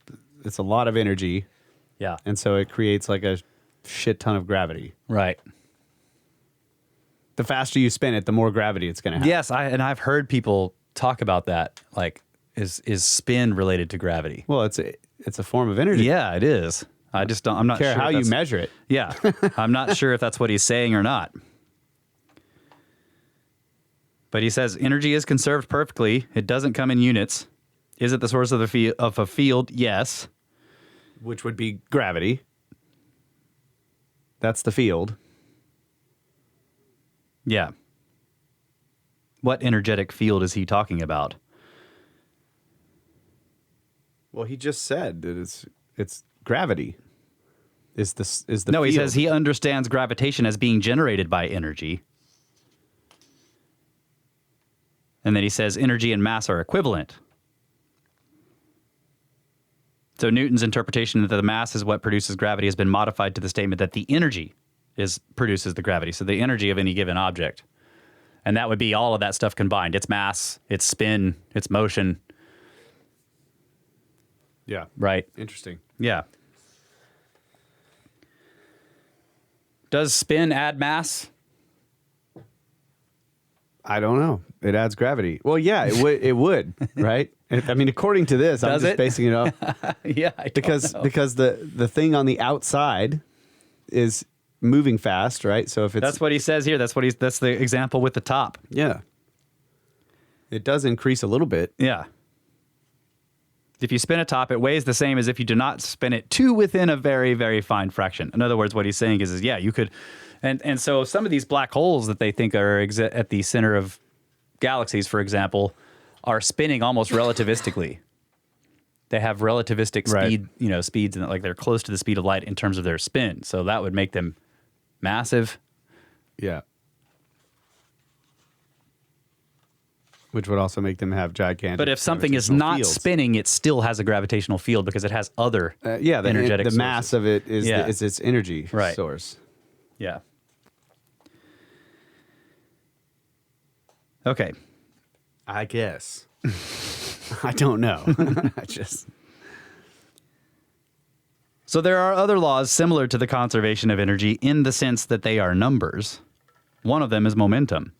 a lot of energy. Yeah. And so it creates like a shit ton of gravity. Right. The faster you spin it, the more gravity it's going to have. Yes, I've heard people talk about that. Like, is spin related to gravity? Well, it's a form of energy. Yeah, it is. I just don't. I'm not care sure how you measure it. Yeah, I'm not sure if that's what he's saying or not. But he says energy is conserved perfectly. It doesn't come in units. Is it the source of a field? Yes. Which would be gravity. That's the field. Yeah. What energetic field is he talking about? Well, he just said that it's gravity. Is the No, he field. says he understands gravitation as being generated by energy. And then he says energy and mass are equivalent. So Newton's interpretation that the mass is what produces gravity has been modified to the statement that the energy produces the gravity. So the energy of any given object. And that would be all of that stuff combined. Its mass, its spin, its motion. Yeah. Right. Interesting. Yeah. Does spin add mass? I don't know. It adds gravity. Well, yeah, it would, right? I mean, according to this, I'm just basing it off. Yeah, I because don't know. because the thing on the outside is moving fast, right? So if it's That's what he says here. That's the example with the top. yeah, it does increase a little bit. Yeah. If you spin a top, it weighs the same as if you do not spin it to within a very, very fine fraction. In other words, what he's saying is yeah, you could, and so some of these black holes that they think are at the center of galaxies, for example, are spinning almost relativistically. They have relativistic speed, speeds, and like they're close to the speed of light in terms of their spin. So that would make them massive. Yeah. Which would also make them have gigantic. But if something is not spinning, it still has a gravitational field because it has other energetic the mass of it is its energy source. Yeah. Okay. I guess. I don't know. So there are other laws similar to the conservation of energy in the sense that they are numbers. One of them is momentum.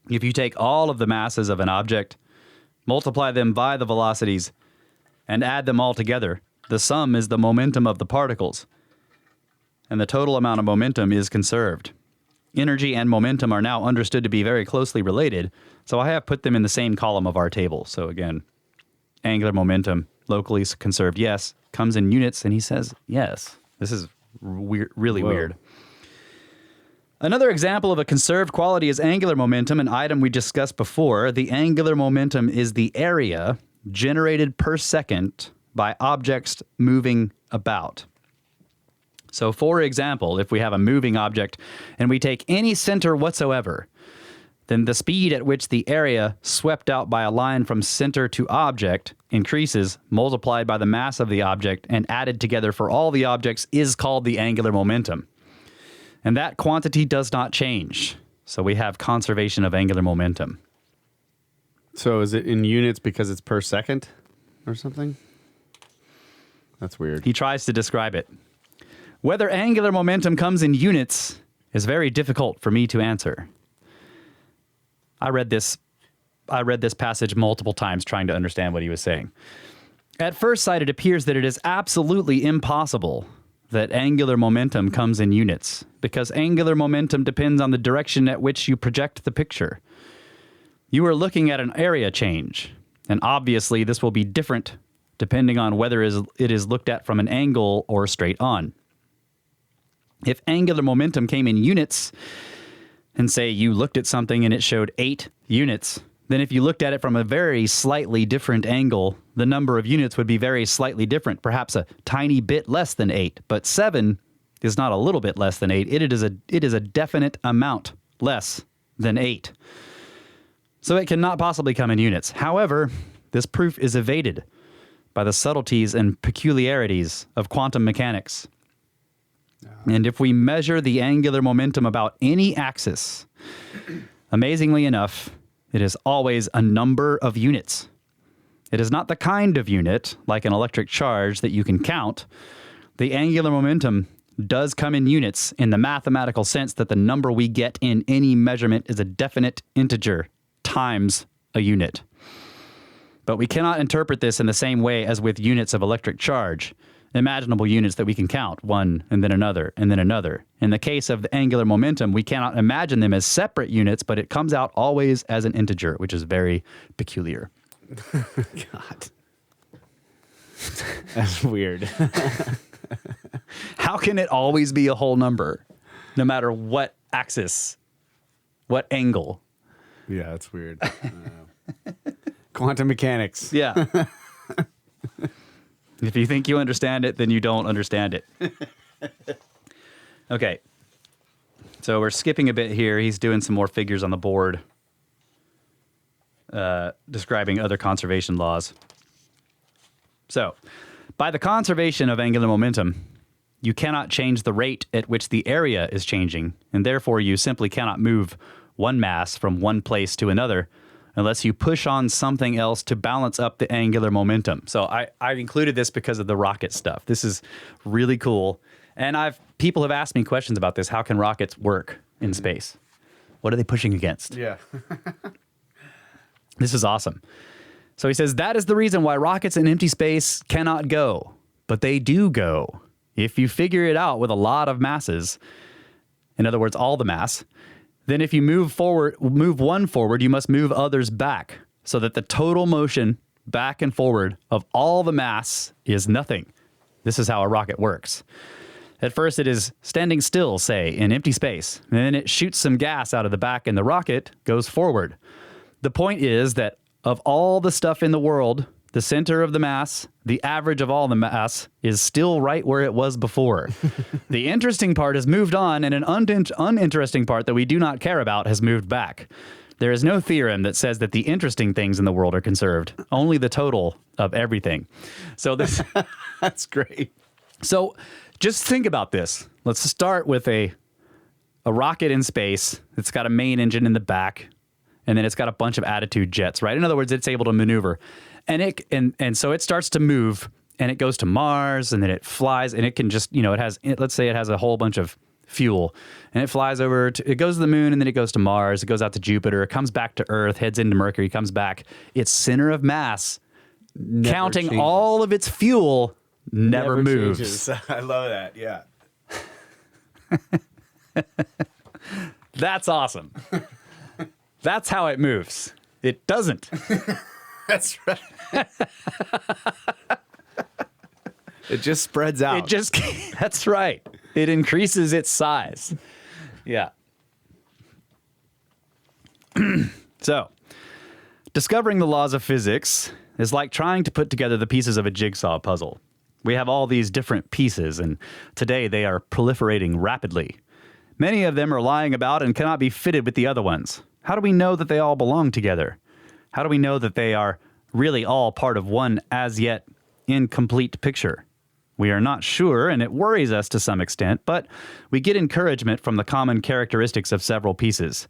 If you take all of the masses of an object, multiply them by the velocities, and add them all together, the sum is the momentum of the particles, and the total amount of momentum is conserved. Energy and momentum are now understood to be very closely related, so I have put them in the same column of our table. So again, angular momentum, locally conserved, yes, comes in units, and he says yes. This is really weird. Another example of a conserved quality is angular momentum, an item we discussed before. The angular momentum is the area generated per second by objects moving about. So, for example, if we have a moving object and we take any center whatsoever, then the speed at which the area swept out by a line from center to object increases, multiplied by the mass of the object, and added together for all the objects is called the angular momentum. And that quantity does not change. So we have conservation of angular momentum. So is it in units because it's per second or something? That's weird. He tries to describe it. Whether angular momentum comes in units is very difficult for me to answer. I read this passage multiple times trying to understand what he was saying. At first sight, it appears that it is absolutely impossible that angular momentum comes in units, because angular momentum depends on the direction at which you project the picture. You are looking at an area change, and obviously this will be different depending on whether it is looked at from an angle or straight on. If angular momentum came in units, and say you looked at something and it showed 8 units, then if you looked at it from a very slightly different angle, the number of units would be very slightly different, perhaps a tiny bit less than 8. But 7 is not a little bit less than 8. It is a definite amount less than 8. So it cannot possibly come in units. However, this proof is evaded by the subtleties and peculiarities of quantum mechanics. And if we measure the angular momentum about any axis, amazingly enough, it is always a number of units. It is not the kind of unit, like an electric charge, that you can count. The angular momentum does come in units in the mathematical sense that the number we get in any measurement is a definite integer times a unit. But we cannot interpret this in the same way as with units of electric charge. Imaginable units that we can count, one and then another and then another. In the case of the angular momentum, we cannot imagine them as separate units, but it comes out always as an integer, which is very peculiar. God. That's weird. How can it always be a whole number, no matter what axis, what angle? Yeah, that's weird. Quantum mechanics. Yeah. If you think you understand it, then you don't understand it. Okay. So we're skipping a bit here. He's doing some more figures on the board, describing other conservation laws. So, by the conservation of angular momentum, you cannot change the rate at which the area is changing, and therefore you simply cannot move one mass from one place to another unless you push on something else to balance up the angular momentum. So I've included this because of the rocket stuff. This is really cool. And people have asked me questions about this. How can rockets work in space? What are they pushing against? Yeah. This is awesome. So he says, that is the reason why rockets in empty space cannot go, but they do go. If you figure it out with a lot of masses, in other words, all the mass, then if you move one forward, you must move others back so that the total motion back and forward of all the mass is nothing. This is how a rocket works. At first, it is standing still, say, in empty space, and then it shoots some gas out of the back and the rocket goes forward. The point is that of all the stuff in the world, the center of the mass, the average of all the mass, is still right where it was before. The interesting part has moved on, and an uninteresting part that we do not care about has moved back. There is no theorem that says that the interesting things in the world are conserved, only the total of everything. So this That's great. So just think about this. Let's start with a rocket in space. It's got a main engine in the back, and then it's got a bunch of attitude jets, right? In other words, it's able to maneuver. And so it starts to move, and it goes to Mars, and then it flies, and it can just, let's say it has a whole bunch of fuel, and it flies it goes to the moon, and then it goes to Mars, it goes out to Jupiter, it comes back to Earth, heads into Mercury, comes back. Its center of mass, Never counting changes. all of its fuel, never moves. Changes. I love that, yeah. That's awesome. That's how it moves. It doesn't. That's right. It just spreads out. That's right. It increases its size. Yeah. So, discovering the laws of physics is like trying to put together the pieces of a jigsaw puzzle. We have all these different pieces, and today they are proliferating rapidly. Many of them are lying about and cannot be fitted with the other ones. How do we know that they all belong together? How do we know that they are really all part of one as yet incomplete picture? We are not sure, and it worries us to some extent, but we get encouragement from the common characteristics of several pieces.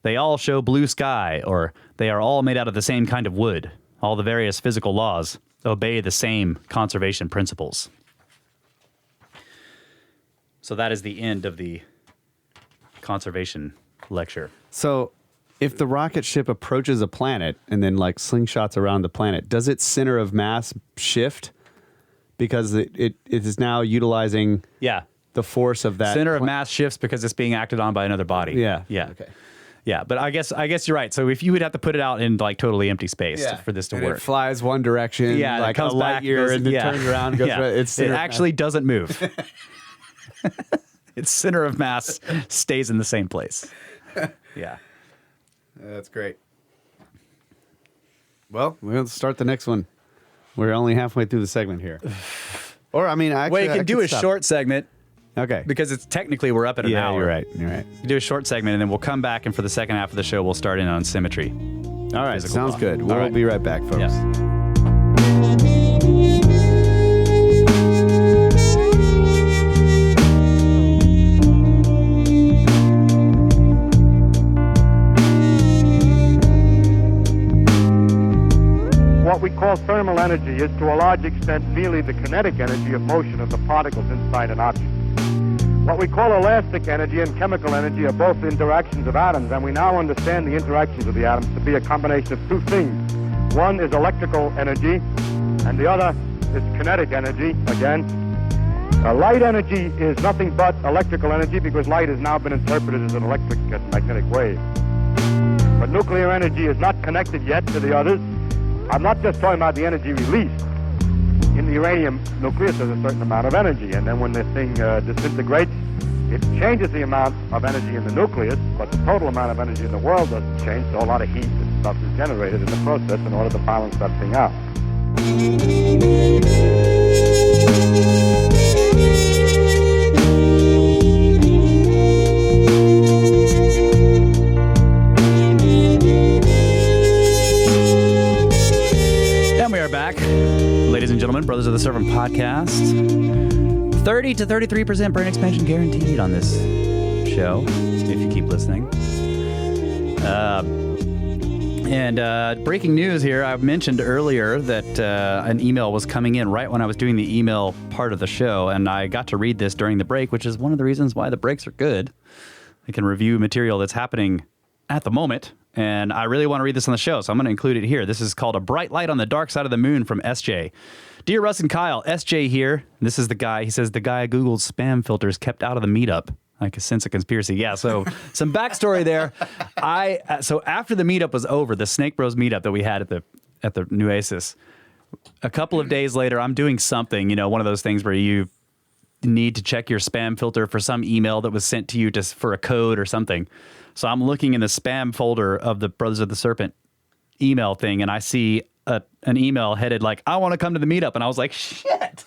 They all show blue sky, or they are all made out of the same kind of wood. All the various physical laws obey the same conservation principles. So that is the end of the conservation lecture. So if the rocket ship approaches a planet and then like slingshots around the planet, does its center of mass shift? Because it is now utilizing the force of that. Center of mass shifts because it's being acted on by another body. Yeah. Yeah. Okay. Yeah, but I guess you're right. So if you would have to put it out in like totally empty space for this to and work. It flies one direction, like it comes a light back, year, and then turns around. Goes right, it actually doesn't move. Its center of mass stays in the same place. Yeah. That's great. Well, we'll start the next one. We're only halfway through the segment here. Or, I mean, actually, you can do a short segment. Okay. Because it's technically we're up at an hour. You're right. You're right. Do a short segment, and then we'll come back, and for the second half of the show, we'll start in on symmetry. All right. Sounds law. good. We'll be right back, folks. Yes. What we call thermal energy is to a large extent merely the kinetic energy of motion of the particles inside an object. What we call elastic energy and chemical energy are both interactions of atoms, and we now understand the interactions of the atoms to be a combination of two things. One is electrical energy, and the other is kinetic energy, again. Light energy is nothing but electrical energy because light has now been interpreted as an electric and magnetic wave. But nuclear energy is not connected yet to the others. I'm not just talking about the energy released. In the uranium nucleus, there's a certain amount of energy, and then when this thing disintegrates, it changes the amount of energy in the nucleus, but the total amount of energy in the world doesn't change, so a lot of heat and stuff is generated in the process in order to balance that thing out. Brothers of the Serpent podcast. 30 to 33% brain expansion guaranteed on this show, if you keep listening. Breaking news here, I mentioned earlier that an email was coming in right when I was doing the email part of the show, and I got to read this during the break, which is one of the reasons why the breaks are good. I can review material that's happening at the moment, and I really want to read this on the show, so I'm going to include it here. This is called A Bright Light on the Dark Side of the Moon from SJ. Dear Russ and Kyle, SJ here. This is the guy. He says the guy Google's spam filters kept out of the meetup. I can sense a conspiracy. Yeah, so some backstory there. So after the meetup was over, the Snake Bros meetup that we had at the New Oasis, a couple of days later, I'm doing something, one of those things where you need to check your spam filter for some email that was sent to you just for a code or something. So I'm looking in the spam folder of the Brothers of the Serpent email thing, and I see an email headed like, I want to come to the meetup. And I was like, shit.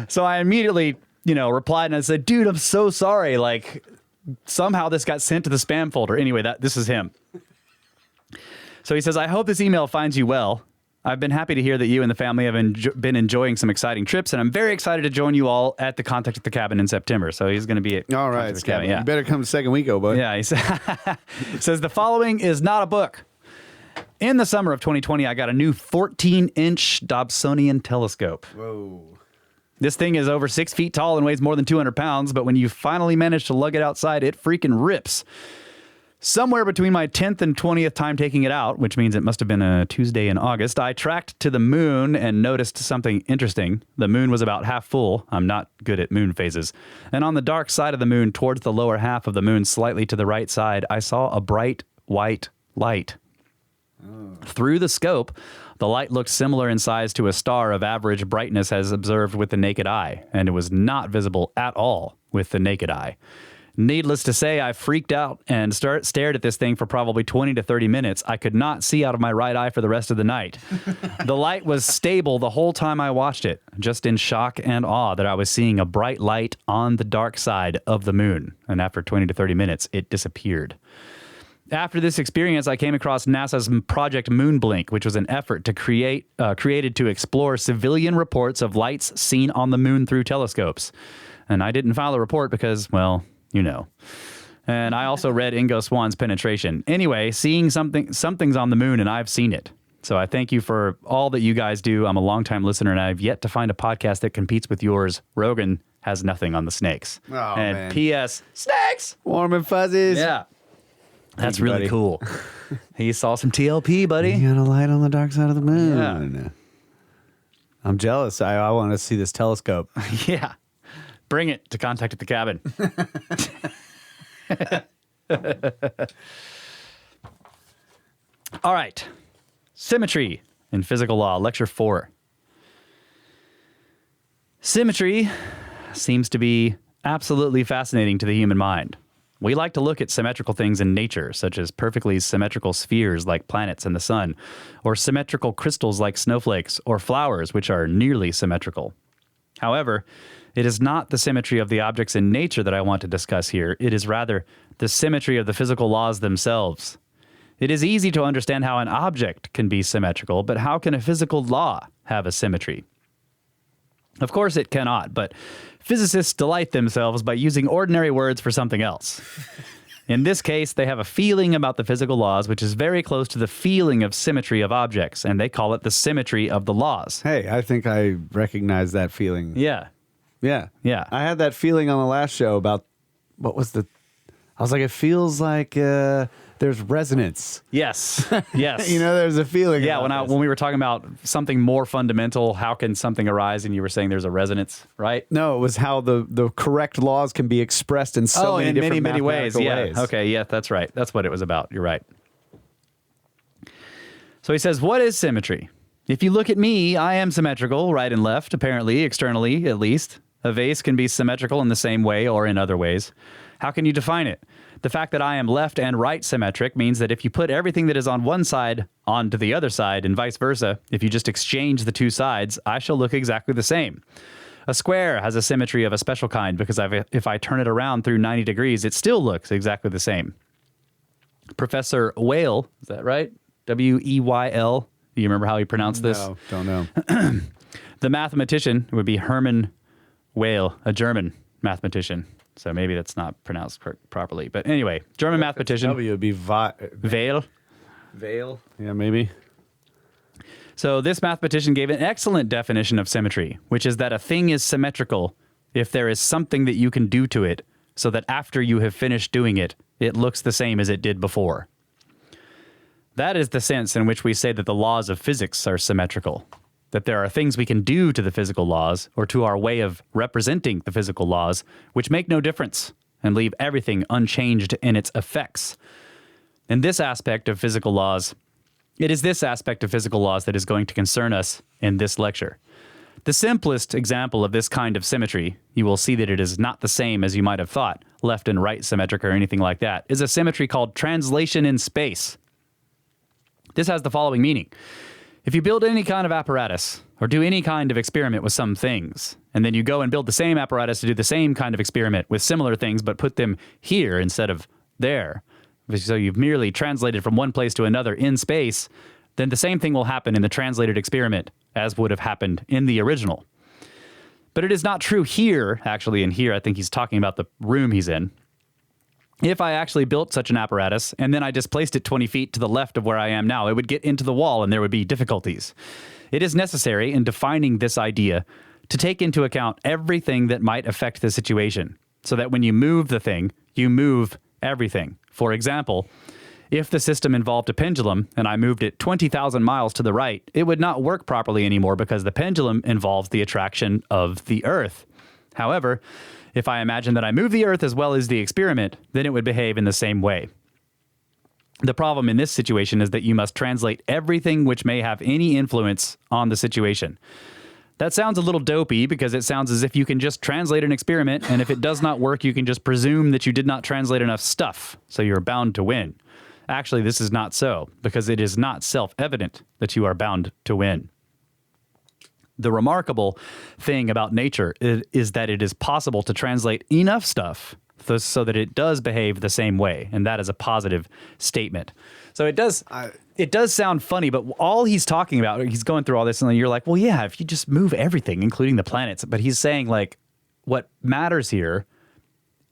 So I immediately, replied and I said, dude, I'm so sorry. Like, somehow this got sent to the spam folder. Anyway, this is him. So he says, I hope this email finds you well. I've been happy to hear that you and the family have been enjoying some exciting trips, and I'm very excited to join you all at the Contact at the Cabin in September. So he's going to be at all right, Contact at the Cabin. Yeah. You better come the second week, bud. Yeah, he says the following is not a book. In the summer of 2020, I got a new 14-inch Dobsonian telescope. Whoa. This thing is over 6 feet tall and weighs more than 200 pounds, but when you finally manage to lug it outside, it freaking rips. Somewhere between my 10th and 20th time taking it out, which means it must have been a Tuesday in August, I tracked to the moon and noticed something interesting. The moon was about half full. I'm not good at moon phases. And on the dark side of the moon, towards the lower half of the moon, slightly to the right side, I saw a bright white light. Through the scope, the light looked similar in size to a star of average brightness as observed with the naked eye, and it was not visible at all with the naked eye. Needless to say, I freaked out and stared at this thing for probably 20 to 30 minutes. I could not see out of my right eye for the rest of the night. The light was stable the whole time I watched it, just in shock and awe that I was seeing a bright light on the dark side of the moon. And after 20 to 30 minutes, it disappeared. After this experience, I came across NASA's Project Moonblink, which was an effort to created to explore civilian reports of lights seen on the moon through telescopes. And I didn't file a report because, well, And I also read Ingo Swann's Penetration. Anyway, seeing something's on the moon, and I've seen it. So I thank you for all that you guys do. I'm a longtime listener, and I've yet to find a podcast that competes with yours. Rogan has nothing on the snakes. Oh, and man. P.S. Snakes! Warm and fuzzies. Yeah. That's you, really buddy. cool. He saw some TLP, buddy. You got a light on the dark side of the moon. Yeah. I'm jealous. I want to see this telescope. Yeah. Bring it to Contact at the Cabin. All right. Symmetry in Physical Law, Lecture 4. Symmetry seems to be absolutely fascinating to the human mind. We like to look at symmetrical things in nature, such as perfectly symmetrical spheres like planets and the sun, or symmetrical crystals like snowflakes, or flowers which are nearly symmetrical. However, it is not the symmetry of the objects in nature that I want to discuss here. It is rather the symmetry of the physical laws themselves. It is easy to understand how an object can be symmetrical, but how can a physical law have a symmetry? Of course it cannot, but physicists delight themselves by using ordinary words for something else. In this case, they have a feeling about the physical laws, which is very close to the feeling of symmetry of objects, and they call it the symmetry of the laws. Hey, I think I recognize that feeling. Yeah. Yeah. Yeah. I had that feeling on the last show about I was like, it feels like there's resonance. Yes. Yes. There's a feeling. Yeah, when we were talking about something more fundamental, how can something arise, and you were saying there's a resonance, right? No, it was how the correct laws can be expressed in so many in different many ways. mathematical Yeah. ways. Okay, yeah, that's right. That's what it was about. You're right. So he says, what is symmetry? If you look at me, I am symmetrical, right and left, apparently, externally, at least. A vase can be symmetrical in the same way or in other ways. How can you define it? The fact that I am left and right symmetric means that if you put everything that is on one side onto the other side and vice versa, if you just exchange the two sides, I shall look exactly the same. A square has a symmetry of a special kind because if I turn it around through 90 degrees, it still looks exactly the same. Professor Weyl, is that right? W-E-Y-L. Do you remember how he pronounced this? No, don't know. The mathematician would be Hermann Weyl, a German mathematician. So maybe that's not pronounced properly. But anyway, German mathematician. W would be Weyl. Veil? Yeah, maybe. So this mathematician gave an excellent definition of symmetry, which is that a thing is symmetrical if there is something that you can do to it so that after you have finished doing it, it looks the same as it did before. That is the sense in which we say that the laws of physics are symmetrical, that there are things we can do to the physical laws or to our way of representing the physical laws which make no difference and leave everything unchanged in its effects. And this aspect of physical laws, it is this aspect of physical laws that is going to concern us in this lecture. The simplest example of this kind of symmetry, you will see that it is not the same as you might have thought, left and right symmetric or anything like that, is a symmetry called translation in space. This has the following meaning. If you build any kind of apparatus or do any kind of experiment with some things, and then you go and build the same apparatus to do the same kind of experiment with similar things, but put them here instead of there, so you've merely translated from one place to another in space, then the same thing will happen in the translated experiment as would have happened in the original. But it is not true here, actually, and here I think he's talking about the room he's in. If I actually built such an apparatus and then I displaced it 20 feet to the left of where I am now, it would get into the wall and there would be difficulties. It is necessary in defining this idea to take into account everything that might affect the situation, so that when you move the thing, you move everything. For example, if the system involved a pendulum and I moved it 20,000 miles to the right, it would not work properly anymore because the pendulum involves the attraction of the Earth. However, if I imagine that I move the Earth as well as the experiment, then it would behave in the same way. The problem in this situation is that you must translate everything which may have any influence on the situation. That sounds a little dopey because it sounds as if you can just translate an experiment, and if it does not work, you can just presume that you did not translate enough stuff, so you're bound to win. Actually, this is not so, because it is not self-evident that you are bound to win. The remarkable thing about nature is that it is possible to translate enough stuff so that it does behave the same way, and that is a positive statement. So it does sound funny, but all he's talking about, he's going through all this, and you're like, well, yeah, if you just move everything, including the planets. But he's saying, like, what matters here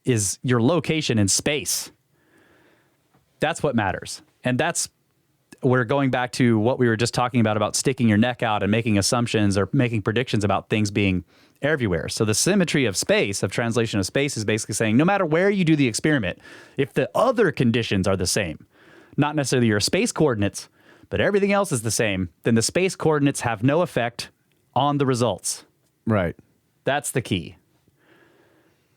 is your location in space. That's what matters. And we're going back to what we were just talking about sticking your neck out and making assumptions or making predictions about things being everywhere. So the symmetry of space, of translation of space, is basically saying no matter where you do the experiment, if the other conditions are the same, not necessarily your space coordinates, but everything else is the same, then the space coordinates have no effect on the results. Right. That's the key.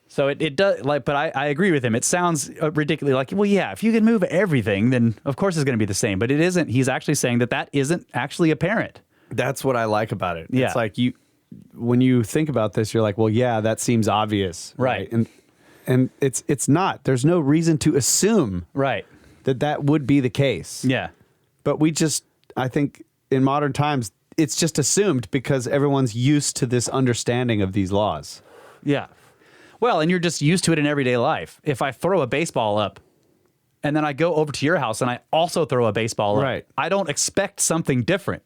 So it does, like, but I agree with him. It sounds ridiculous. Like, well, yeah, if you can move everything, then of course it's going to be the same. But it isn't. He's actually saying that isn't actually apparent. That's what I like about it. Yeah. It's like when you think about this, you're like, well, yeah, that seems obvious. Right. And it's not. There's no reason to assume right. that would be the case. Yeah. But I think in modern times, it's just assumed because everyone's used to this understanding of these laws. Yeah. Well, and you're just used to it in everyday life. If I throw a baseball up and then I go over to your house and I also throw a baseball up, right. I don't expect something different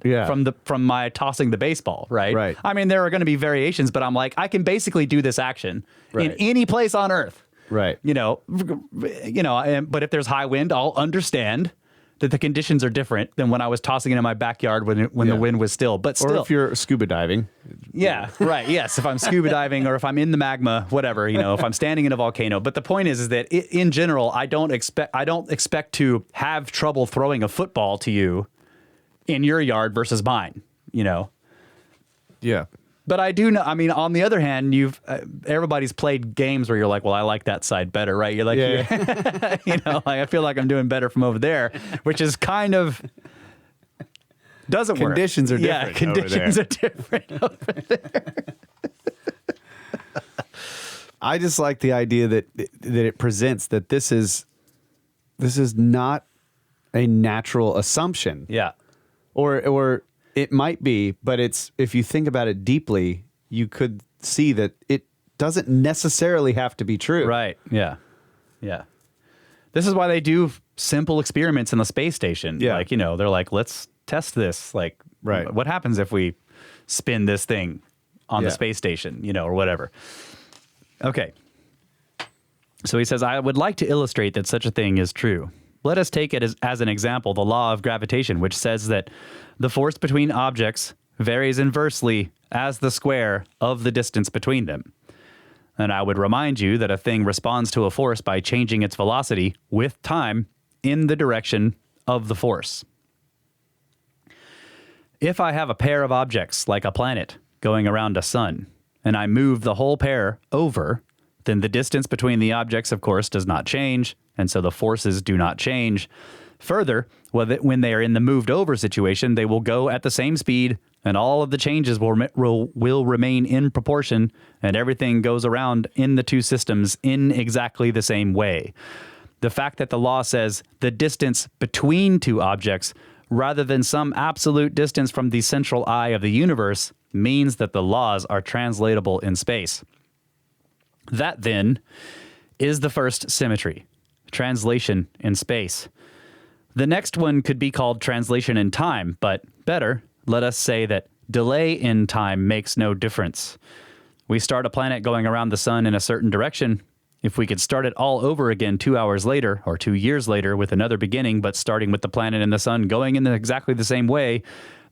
from my tossing the baseball, right? Right. I mean, there are going to be variations, but I'm like, I can basically do this action in any place on Earth. Right. But if there's high wind, I'll understand that the conditions are different than when I was tossing it in my backyard when the wind was still. But still, or if you're scuba diving. Yeah, right. Yes, if I'm scuba diving or if I'm in the magma, whatever, if I'm standing in a volcano. But the point is that in general, I don't expect to have trouble throwing a football to you in your yard versus mine. Yeah. But I do know. I mean, on the other hand, everybody's played games where you're like, well, I like that side better, right? You're like, like I feel like I'm doing better from over there, which is kind of doesn't work. Conditions are different. Yeah, conditions are different over there. I just like the idea that it presents that this is this is not a natural assumption. Yeah. Or it might be, but it's, if you think about it deeply, you could see that it doesn't necessarily have to be true. Right. Yeah. Yeah. This is why they do simple experiments in the space station. Yeah. Like, they're like, let's test this. Like, right. What happens if we spin this thing on the space station, or whatever. Okay. So he says, I would like to illustrate that such a thing is true. Let us take it as an example, the law of gravitation, which says that the force between objects varies inversely as the square of the distance between them. And I would remind you that a thing responds to a force by changing its velocity with time in the direction of the force. If I have a pair of objects, like a planet, going around a sun, and I move the whole pair over, then the distance between the objects, of course, does not change, and so the forces do not change. Further, when they are in the moved over situation, they will go at the same speed, and all of the changes will remain in proportion, and everything goes around in the two systems in exactly the same way. The fact that the law says the distance between two objects rather than some absolute distance from the central eye of the universe means that the laws are translatable in space. That, then, is the first symmetry, translation in space. The next one could be called translation in time, but better, let us say that delay in time makes no difference. We start a planet going around the sun in a certain direction. If we could start it all over again 2 hours later or 2 years later with another beginning, but starting with the planet and the sun going in exactly the same way,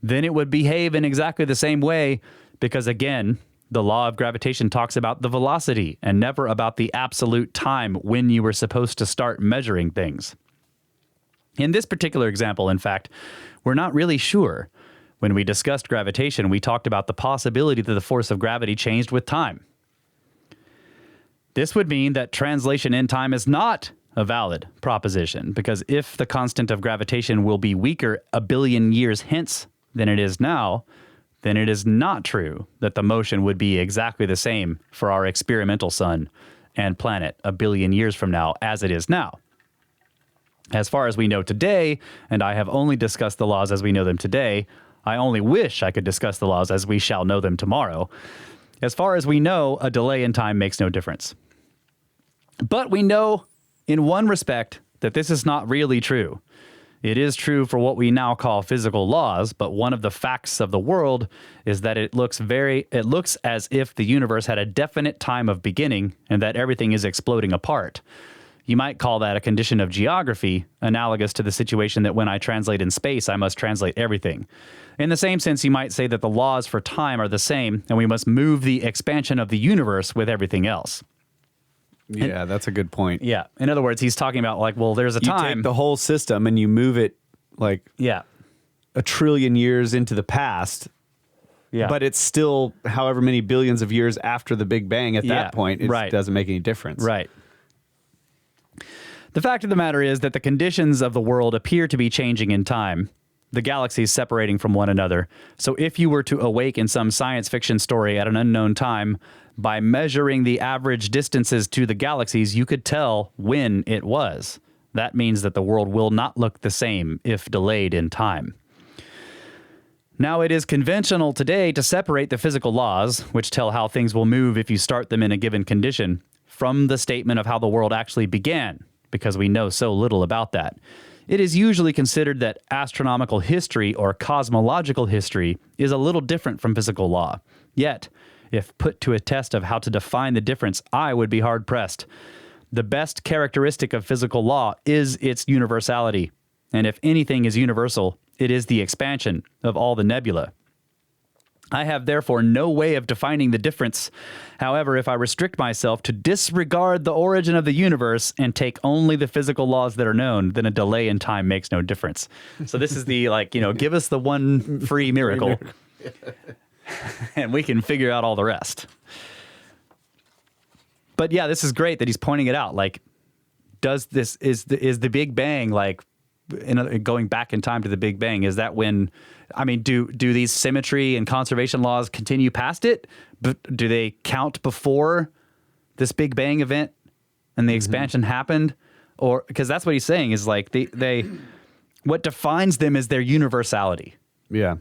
then it would behave in exactly the same way because, again, the law of gravitation talks about the velocity and never about the absolute time when you were supposed to start measuring things. In this particular example, in fact, we're not really sure. When we discussed gravitation, we talked about the possibility that the force of gravity changed with time. This would mean that translation in time is not a valid proposition, because if the constant of gravitation will be weaker a billion years hence than it is now, then it is not true that the motion would be exactly the same for our experimental sun and planet a billion years from now as it is now. As far as we know today, and I have only discussed the laws as we know them today, I only wish I could discuss the laws as we shall know them tomorrow. As far as we know, a delay in time makes no difference. But we know, in one respect, that this is not really true. It is true for what we now call physical laws, but one of the facts of the world is that it looks as if the universe had a definite time of beginning and that everything is exploding apart. You might call that a condition of geography, analogous to the situation that when I translate in space, I must translate everything. In the same sense, you might say that the laws for time are the same, and we must move the expansion of the universe with everything else. Yeah, that's a good point. Yeah. In other words, he's talking about there's a time. You take the whole system and you move it a trillion years into the past. Yeah. But it's still however many billions of years after the Big Bang. At that point, it doesn't make any difference. Right. The fact of the matter is that the conditions of the world appear to be changing in time, the galaxies separating from one another. So if you were to awake in some science fiction story at an unknown time, by measuring the average distances to the galaxies, you could tell when it was. That means that the world will not look the same if delayed in time. Now, it is conventional today to separate the physical laws, which tell how things will move if you start them in a given condition, from the statement of how the world actually began, because we know so little about that. It is usually considered that astronomical history or cosmological history is a little different from physical law. Yet, if put to a test of how to define the difference, I would be hard-pressed. The best characteristic of physical law is its universality, and if anything is universal, it is the expansion of all the nebula. I have therefore no way of defining the difference. However, if I restrict myself to disregard the origin of the universe and take only the physical laws that are known, then a delay in time makes no difference. So this is the, give us the one free miracle, and we can figure out all the rest. But yeah, this is great that he's pointing it out. Is the Big Bang, going back in time to the Big Bang, is that when, do these symmetry and conservation laws continue past it? But do they count before this Big Bang event and the expansion happened? or because that's what he's saying is like they what defines them is their universality. Yeah.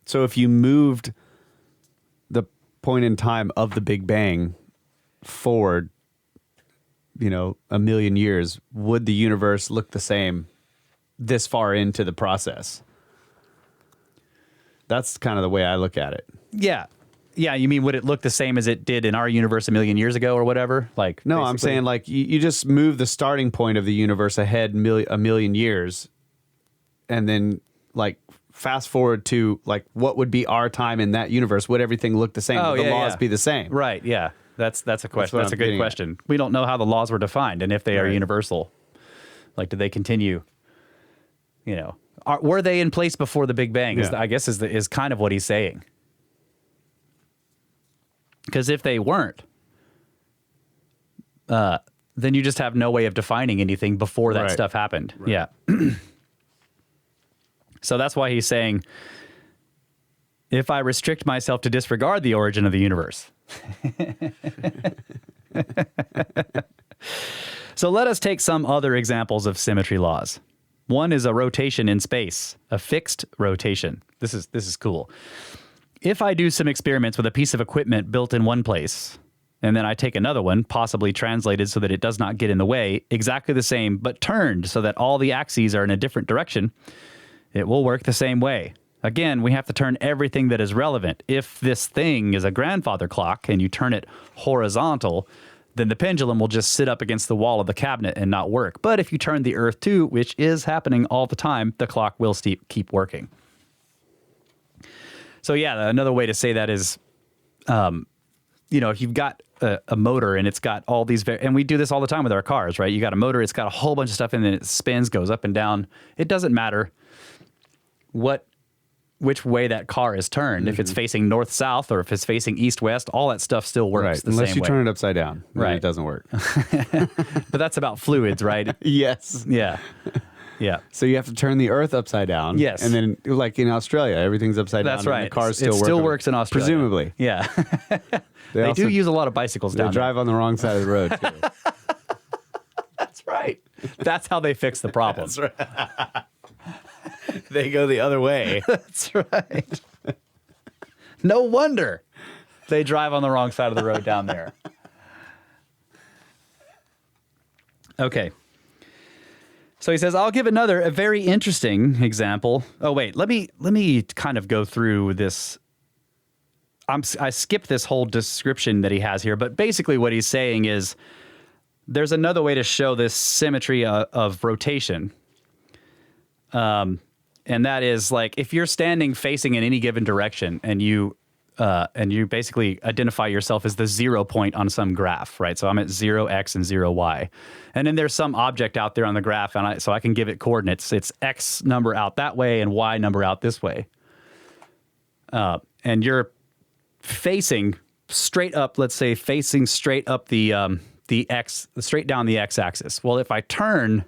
So if you moved the point in time of the Big Bang forward, a million years, would the universe look the same this far into the process? That's kind of the way I look at it. Yeah. Yeah, you mean would it look the same as it did in our universe a million years ago or whatever? Like, no, I'm saying like you just move the starting point of the universe ahead a million years, and then like fast forward to like what would be our time in that universe. Would everything look the same? Would the laws be the same? Right. Yeah. That's a question. That's a good question. We don't know how the laws were defined and if they are universal. Like, did they continue? Were they in place before the Big Bang? I guess is kind of what he's saying. Because if they weren't, then you just have no way of defining anything before that stuff happened. Right. Yeah. So that's why he's saying, if I restrict myself to disregard the origin of the universe. So let us take some other examples of symmetry laws. One is a rotation in space, a fixed rotation. This is cool. If I do some experiments with a piece of equipment built in one place, and then I take another one, possibly translated so that it does not get in the way, exactly the same, but turned so that all the axes are in a different direction, it will work the same way. Again, we have to turn everything that is relevant. If this thing is a grandfather clock and you turn it horizontal, then the pendulum will just sit up against the wall of the cabinet and not work. But if you turn the Earth too, which is happening all the time, the clock will keep working. So yeah, another way to say that is, if you've got a motor and it's got all these, and we do this all the time with our cars, right? You got a motor, it's got a whole bunch of stuff in it, it spins, goes up and down. It doesn't matter which way that car is turned. If it's facing north-south or if it's facing east-west, all that stuff still works the same way. Unless you turn it upside down. Right. It doesn't work. But that's about fluids, right? Yes. Yeah. Yeah. So you have to turn the Earth upside down. Yes. And then, like in Australia, everything's upside down. That's right. And the cars it still works in Australia. Presumably. Yeah. They do use a lot of bicycles down there. They drive on the wrong side of the road, too. That's right. That's how they fix the problem. That's right. They go the other way. That's right. No wonder they drive on the wrong side of the road down there. Okay. So he says, I'll give a very interesting example. Oh, wait, let me kind of go through this. I skipped this whole description that he has here, but basically what he's saying is there's another way to show this symmetry of rotation. And that is like if you're standing facing in any given direction and you basically identify yourself as the 0 point on some graph, right? So I'm at 0x and 0y. And then there's some object out there on the graph, and so I can give it coordinates. It's x number out that way and y number out this way. And you're facing straight up, let's say facing straight up straight down the x-axis. Well, if I turn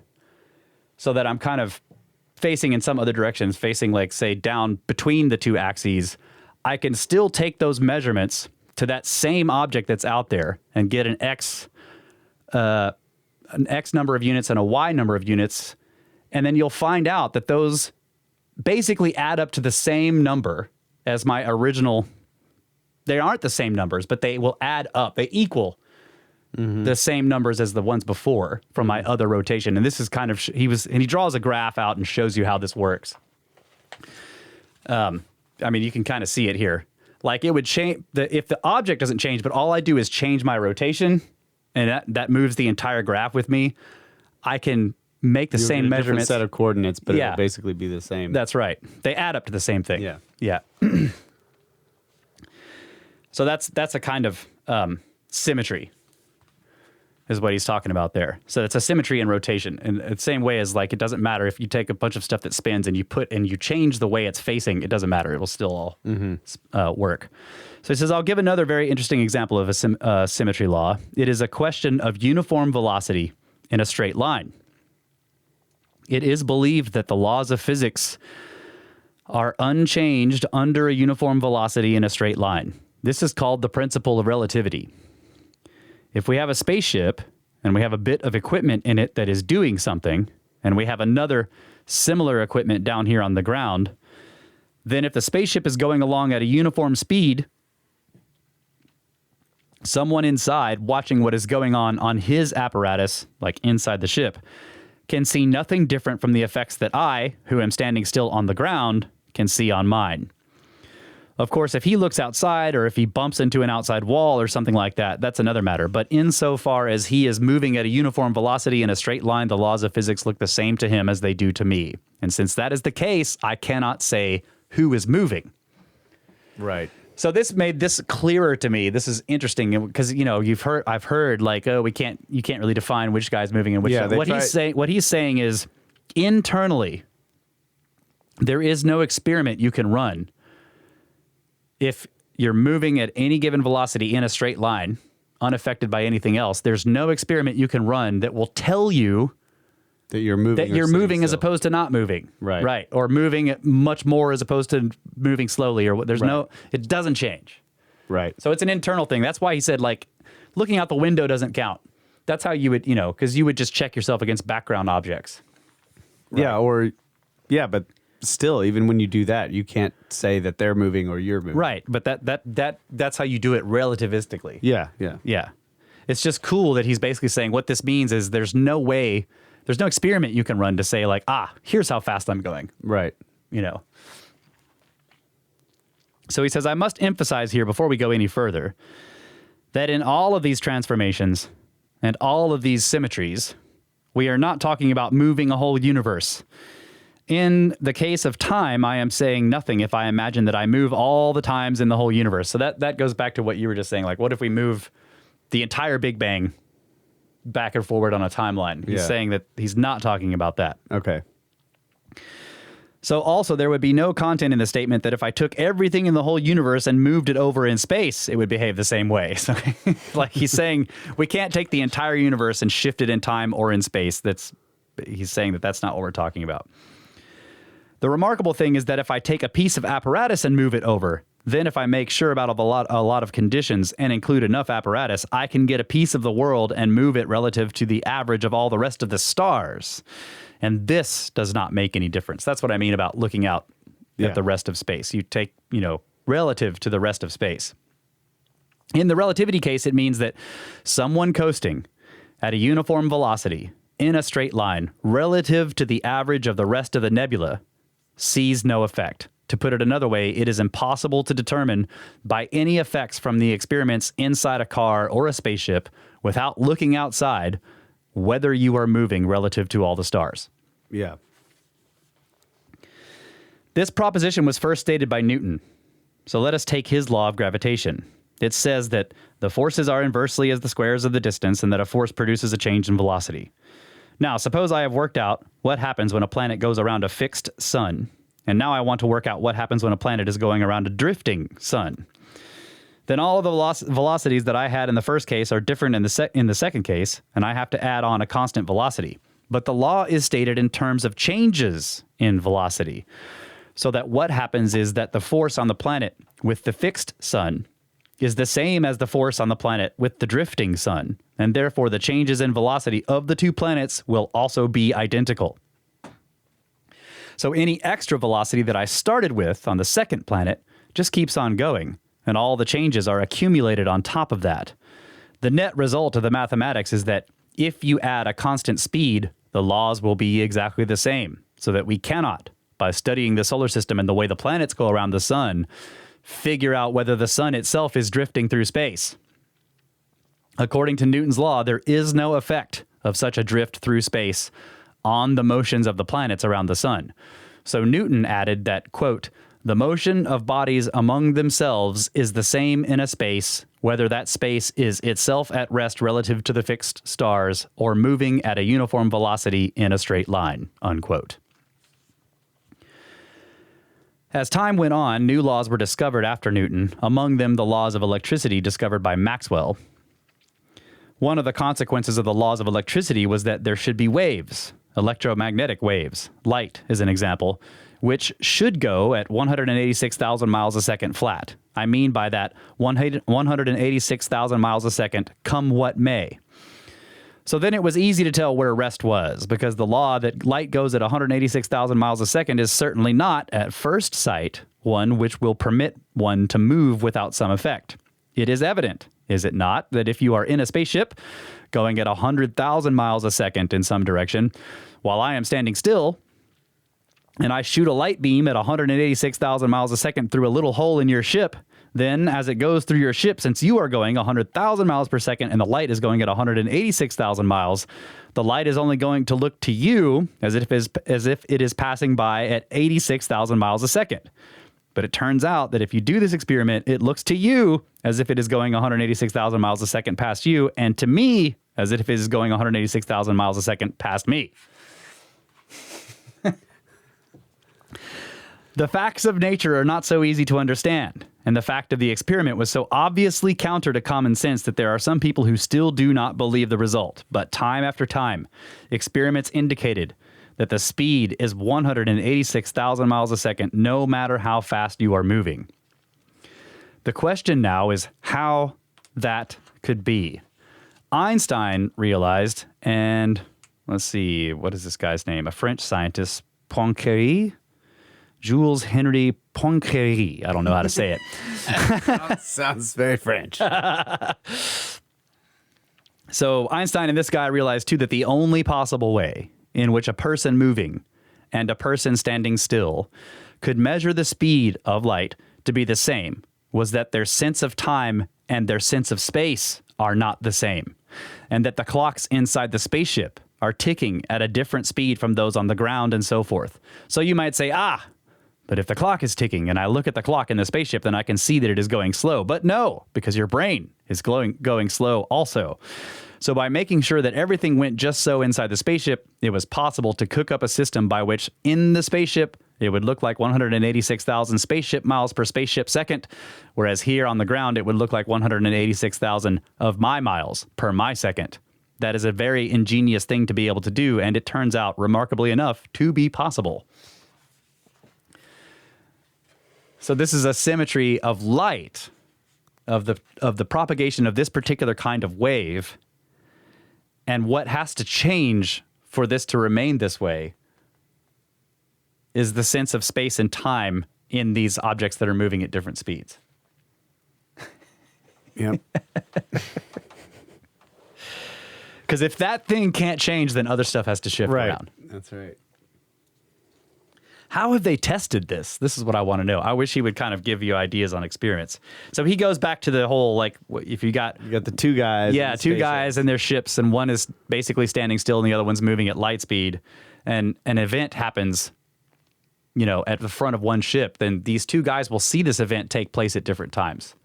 so that I'm kind of facing in some other directions, facing like, say, down between the two axes, I can still take those measurements to that same object that's out there and get an x number of units and a y number of units, and then you'll find out that those basically add up to the same number as my original. They aren't the same numbers, but they will add up. They equal the same numbers as the ones before from my other rotation. And this is kind of, he draws a graph out and shows you how this works. I mean, you can kind of see it here. Like it would change, if the object doesn't change, but all I do is change my rotation, and that moves the entire graph with me, I can make the same measurements. Different set of coordinates, but it'll basically be the same. That's right. They add up to the same thing. Yeah. Yeah. So that's a kind of symmetry is what he's talking about there. So it's a symmetry in rotation. And the same way as like, it doesn't matter if you take a bunch of stuff that spins and you change the way it's facing, it doesn't matter. It will still all work. So he says, I'll give another very interesting example of a symmetry law. It is a question of uniform velocity in a straight line. It is believed that the laws of physics are unchanged under a uniform velocity in a straight line. This is called the Principle of Relativity. If we have a spaceship and we have a bit of equipment in it that is doing something, and we have another similar equipment down here on the ground, then if the spaceship is going along at a uniform speed, someone inside watching what is going on his apparatus, like inside the ship, can see nothing different from the effects that I, who am standing still on the ground, can see on mine. Of course, if he looks outside or if he bumps into an outside wall or something like that, that's another matter. But insofar as he is moving at a uniform velocity in a straight line, the laws of physics look the same to him as they do to me. And since that is the case, I cannot say who is moving. Right. So this made this clearer to me. This is interesting because, you know, I've heard like, oh, you can't really define which guy's moving and which. Yeah, what he's saying is internally, there is no experiment you can run if you're moving at any given velocity in a straight line, unaffected by anything else. There's no experiment you can run that will tell you that you're moving as opposed to not moving. Right. Or moving much more as opposed to moving slowly, or it doesn't change. Right. So it's an internal thing. That's why he said, like, looking out the window doesn't count. That's how you would, because you would just check yourself against background objects. Right. But still, even when you do that, you can't say that they're moving or you're moving. Right. But that's how you do it relativistically. Yeah. It's just cool that he's basically saying what this means is there's no experiment you can run to say like, here's how fast I'm going. Right. So he says, I must emphasize here before we go any further that in all of these transformations and all of these symmetries, we are not talking about moving a whole universe. In the case of time, I am saying nothing if I imagine that I move all the times in the whole universe. So that goes back to what you were just saying. Like, what if we move the entire Big Bang back and forward on a timeline? He's saying that he's not talking about that. Okay. So also, there would be no content in the statement that if I took everything in the whole universe and moved it over in space, it would behave the same way. So, like he's saying, we can't take the entire universe and shift it in time or in space. He's saying that that's not what we're talking about. The remarkable thing is that if I take a piece of apparatus and move it over, then if I make sure about a lot of conditions and include enough apparatus, I can get a piece of the world and move it relative to the average of all the rest of the stars. And this does not make any difference. That's what I mean about looking out at the rest of space. You take, relative to the rest of space. In the relativity case, it means that someone coasting at a uniform velocity in a straight line relative to the average of the rest of the nebula sees no effect. To put it another way, it is impossible to determine by any effects from the experiments inside a car or a spaceship without looking outside whether you are moving relative to all the stars. Yeah. This proposition was first stated by Newton. So let us take his law of gravitation. It says that the forces are inversely as the squares of the distance and that a force produces a change in velocity. Now, suppose I have worked out what happens when a planet goes around a fixed sun. And now I want to work out what happens when a planet is going around a drifting sun. Then all of the velocities that I had in the first case are different in the second case, and I have to add on a constant velocity. But the law is stated in terms of changes in velocity. So that what happens is that the force on the planet with the fixed sun is the same as the force on the planet with the drifting sun. And therefore, the changes in velocity of the two planets will also be identical. So any extra velocity that I started with on the second planet just keeps on going, and all the changes are accumulated on top of that. The net result of the mathematics is that if you add a constant speed, the laws will be exactly the same, so that we cannot, by studying the solar system and the way the planets go around the sun, figure out whether the sun itself is drifting through space. According to Newton's law, there is no effect of such a drift through space on the motions of the planets around the sun. So Newton added that, quote, the motion of bodies among themselves is the same in a space, whether that space is itself at rest relative to the fixed stars or moving at a uniform velocity in a straight line, unquote. As time went on, new laws were discovered after Newton, among them the laws of electricity discovered by Maxwell. One of the consequences of the laws of electricity was that there should be waves, electromagnetic waves. Light is an example, which should go at 186,000 miles a second flat. I mean by that 186,000 miles a second, come what may. So then it was easy to tell where rest was, because the law that light goes at 186,000 miles a second is certainly not, at first sight, one which will permit one to move without some effect. It is evident, is it not, that if you are in a spaceship going at 100,000 miles a second in some direction, while I am standing still, and I shoot a light beam at 186,000 miles a second through a little hole in your ship, then as it goes through your ship, since you are going 100,000 miles per second and the light is going at 186,000 miles, the light is only going to look to you as if it is passing by at 86,000 miles a second. But it turns out that if you do this experiment, it looks to you as if it is going 186,000 miles a second past you, and to me as if it is going 186,000 miles a second past me. The facts of nature are not so easy to understand, and the fact of the experiment was so obviously counter to common sense that there are some people who still do not believe the result. But time after time, experiments indicated that the speed is 186,000 miles a second, no matter how fast you are moving. The question now is how that could be. Einstein realized, and let's see, what is this guy's name? A French scientist, Poincaré? Jules Henry Poincaré. I don't know how to say it. Sounds very French. So Einstein and this guy realized, too, that the only possible way in which a person moving and a person standing still could measure the speed of light to be the same was that their sense of time and their sense of space are not the same, and that the clocks inside the spaceship are ticking at a different speed from those on the ground and so forth. So you might say, but if the clock is ticking and I look at the clock in the spaceship, then I can see that it is going slow. But no, because your brain is going slow also. So by making sure that everything went just so inside the spaceship, it was possible to cook up a system by which in the spaceship, it would look like 186,000 spaceship miles per spaceship second, whereas here on the ground, it would look like 186,000 of my miles per my second. That is a very ingenious thing to be able to do, and it turns out, remarkably enough, to be possible. So this is a symmetry of light, of the propagation of this particular kind of wave. And what has to change for this to remain this way is the sense of space and time in these objects that are moving at different speeds. Yep. Because if that thing can't change, then other stuff has to shift around. That's right. How have they tested this? This is what I want to know. I wish he would kind of give you ideas on experiments. So he goes back to the whole, like, if you got the two guys. Yeah, two guys in their ships, and one is basically standing still and the other one's moving at light speed. And an event happens, at the front of one ship. Then these two guys will see this event take place at different times.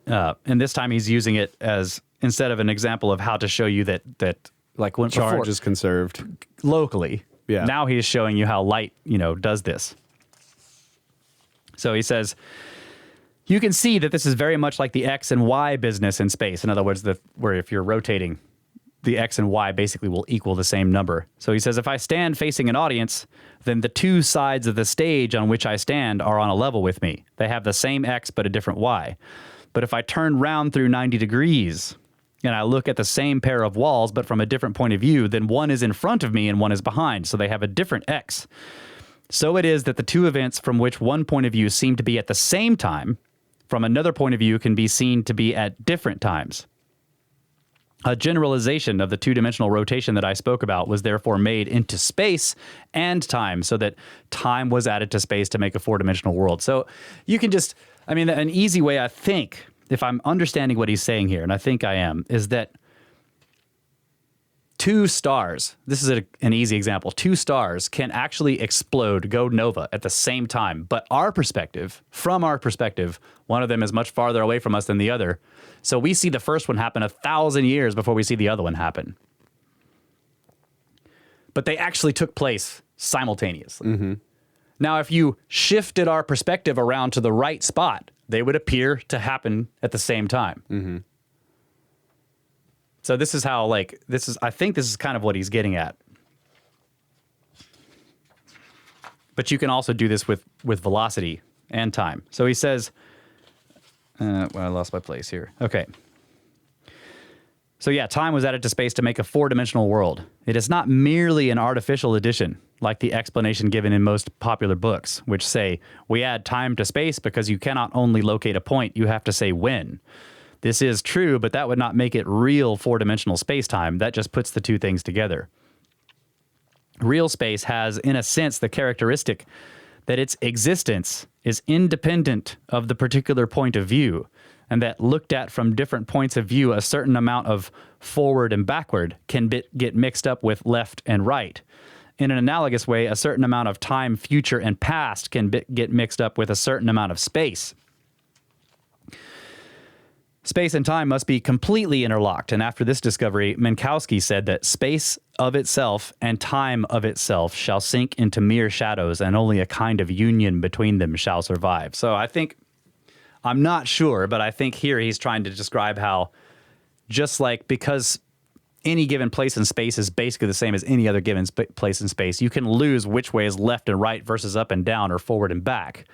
And this time he's using it as, instead of an example of how to show you that like when charge is conserved locally. Yeah. Now he is showing you how light, does this. So he says, you can see that this is very much like the X and Y business in space. In other words, where if you're rotating, the X and Y basically will equal the same number. So he says, if I stand facing an audience, then the two sides of the stage on which I stand are on a level with me. They have the same X but a different Y. But if I turn round through 90 degrees and I look at the same pair of walls, but from a different point of view, then one is in front of me and one is behind, so they have a different X. So it is that the two events from which one point of view seem to be at the same time, from another point of view can be seen to be at different times. A generalization of the two-dimensional rotation that I spoke about was therefore made into space and time, so that time was added to space to make a four-dimensional world. So you can just, an easy way, I think, if I'm understanding what he's saying here, and I think I am, is that two stars, this is an easy example, two stars can actually explode, go nova at the same time. But from our perspective, one of them is much farther away from us than the other. So we see the first one happen 1,000 years before we see the other one happen. But they actually took place simultaneously. Mm-hmm. Now, if you shifted our perspective around to the right spot, they would appear to happen at the same time. Mm-hmm. So this is how, I think this is kind of what he's getting at. But you can also do this with velocity and time. So he says, I lost my place here. Okay. So yeah, time was added to space to make a four-dimensional world. It is not merely an artificial addition, like the explanation given in most popular books, which say, we add time to space because you cannot only locate a point, you have to say when. This is true, but that would not make it real four-dimensional space-time. That just puts the two things together. Real space has, in a sense, the characteristic that its existence is independent of the particular point of view, and that looked at from different points of view, a certain amount of forward and backward can get mixed up with left and right. In an analogous way, a certain amount of time, future, and past can get mixed up with a certain amount of space. Space and time must be completely interlocked, and after this discovery, Minkowski said that space of itself and time of itself shall sink into mere shadows, and only a kind of union between them shall survive. So I think, I'm not sure, but I think here he's trying to describe how, just like because any given place in space is basically the same as any other given place in space, you can lose which way is left and right versus up and down or forward and back.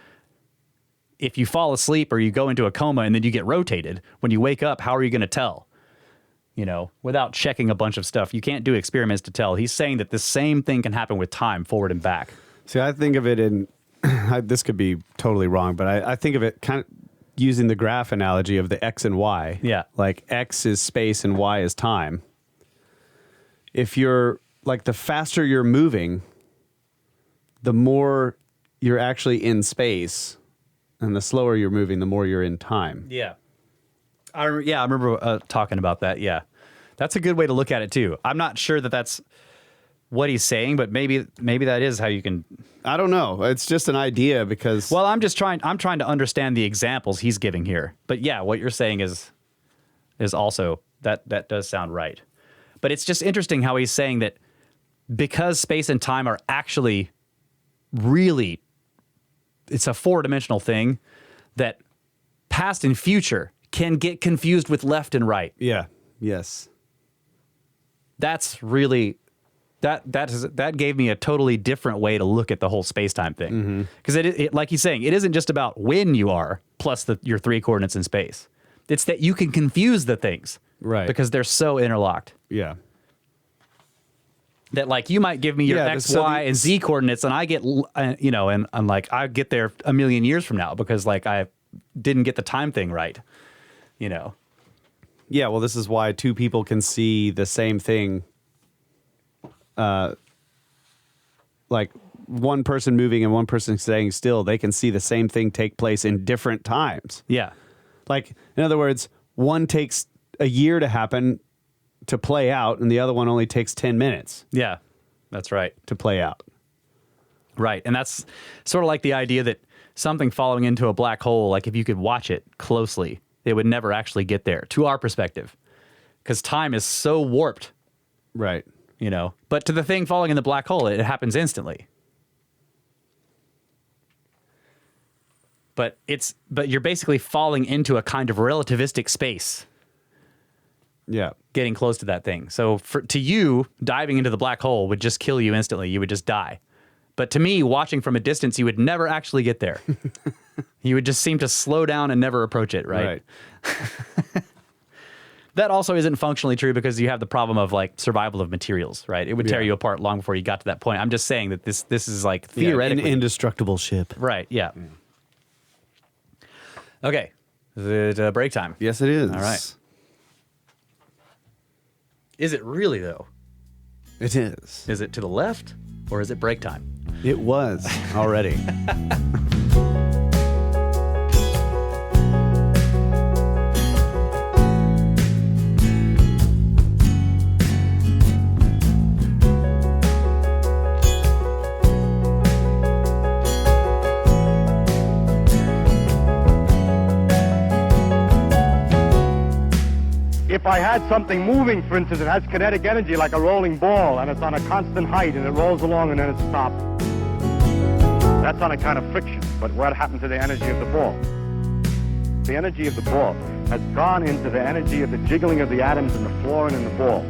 If you fall asleep or you go into a coma and then you get rotated, when you wake up, how are you going to tell? You know, without checking a bunch of stuff. You can't do experiments to tell. He's saying that the same thing can happen with time, forward and back. See, I think of it in, this could be totally wrong, but I think of it kind of using the graph analogy of the X and Y. Yeah. Like X is space and Y is time. If you're, like, the faster you're moving, the more you're actually in space, and the slower you're moving, the more you're in time. Yeah. I remember talking about that. Yeah. That's a good way to look at it too. I'm not sure that that's what he's saying, but maybe that is how you can. I don't know. It's just an idea because. Well, I'm trying to understand the examples he's giving here. But yeah, what you're saying is also that does sound right. But it's just interesting how he's saying that because space and time are actually really, it's a four-dimensional thing, that past and future can get confused with left and right. Yeah. Yes. That's really, that gave me a totally different way to look at the whole space-time thing. Because it, like he's saying, it isn't just about when you are plus your three coordinates in space. It's that you can confuse the things. Right. Because they're so interlocked. Yeah. That, like, you might give me your X, Y, and Z coordinates, and I get, and I'm like, I get there a million years from now because, like, I didn't get the time thing right, you know. Yeah, well, this is why two people can see the same thing, like one person moving and one person staying still. They can see the same thing take place in different times. Yeah. Like, in other words, one takes a year to happen, to play out, and the other one only takes 10 minutes. Yeah, that's right. To play out. Right, and that's sort of like the idea that something falling into a black hole, like if you could watch it closely, it would never actually get there, to our perspective, because time is so warped. Right. You know, but to the thing falling in the black hole, it happens instantly. But you're basically falling into a kind of relativistic space. Yeah. Getting close to that thing. So to you, diving into the black hole would just kill you instantly. You would just die. But to me, watching from a distance, you would never actually get there. You would just seem to slow down and never approach it, right? Right. That also isn't functionally true because you have the problem of, like, survival of materials, right? It would tear you apart long before you got to that point. I'm just saying that this is, like, theoretically. An indestructible ship. Right, yeah. Okay. Is it break time? Yes, it is. All right. Is it really, though? It is. Is it to the left, or is it break time? It was already. If I had something moving, for instance, it has kinetic energy like a rolling ball, and it's on a constant height, and it rolls along and then it stops. That's on a kind of friction. But what happened to the energy of the ball? The energy of the ball has gone into the energy of the jiggling of the atoms in the floor and in the ball.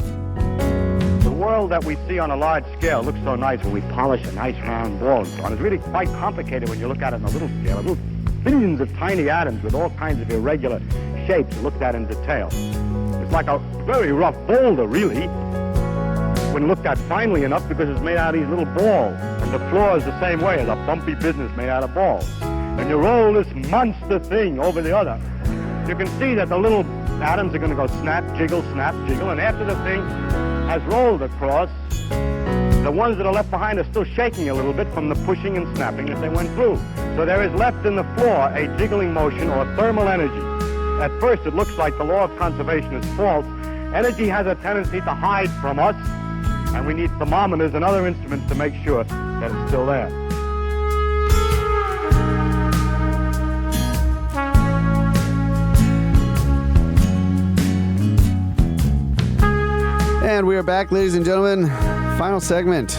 The world that we see on a large scale looks so nice when we polish a nice round ball and so on. It's really quite complicated when you look at it on a little scale. Little billions of tiny atoms with all kinds of irregular shapes looked at in detail. like a very rough boulder, really, when looked at finely enough, because it's made out of these little balls. And the floor is the same way, it's a bumpy business made out of balls. And you roll this monster thing over the other, you can see that the little atoms are going to go snap, jiggle, and after the thing has rolled across, the ones that are left behind are still shaking a little bit from the pushing and snapping that they went through. So there is left in the floor a jiggling motion or thermal energy. At first it looks like the law of conservation is false. Energy has a tendency to hide from us, and we need thermometers and other instruments to make sure that it's still there. And we are back, ladies and gentlemen. Final segment.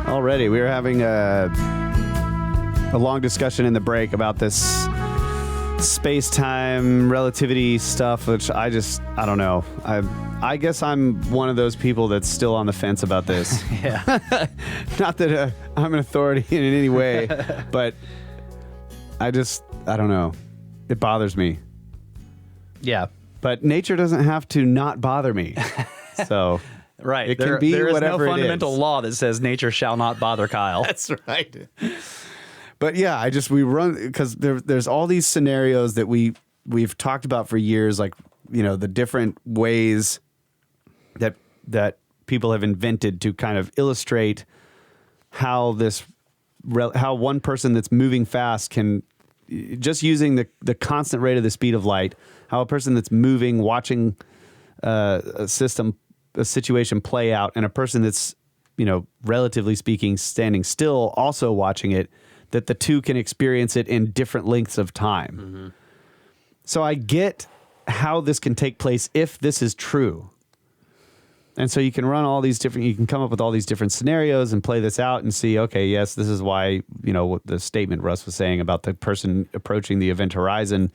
Already, we were having a long discussion in the break about this space-time relativity stuff, which I don't know. I guess I'm one of those people that's still on the fence about this. Yeah. Not that I'm an authority in any way, but I don't know. It bothers me. Yeah. But nature doesn't have to not bother me. So right. It can be there whatever is no it fundamental is. law that says nature shall not bother Kyle. That's right. But yeah, we run because there's all these scenarios that we've talked about for years, like, you know, the different ways that people have invented to kind of illustrate how how one person that's moving fast can, just using the constant rate of the speed of light, how a person that's moving, watching a situation play out, and a person that's, you know, relatively speaking, standing still, also watching it, that the two can experience it in different lengths of time. Mm-hmm. So I get how this can take place if this is true. And so you can you can come up with all these different scenarios and play this out and see, okay, yes, this is why, you know, what the statement Russ was saying about the person approaching the event horizon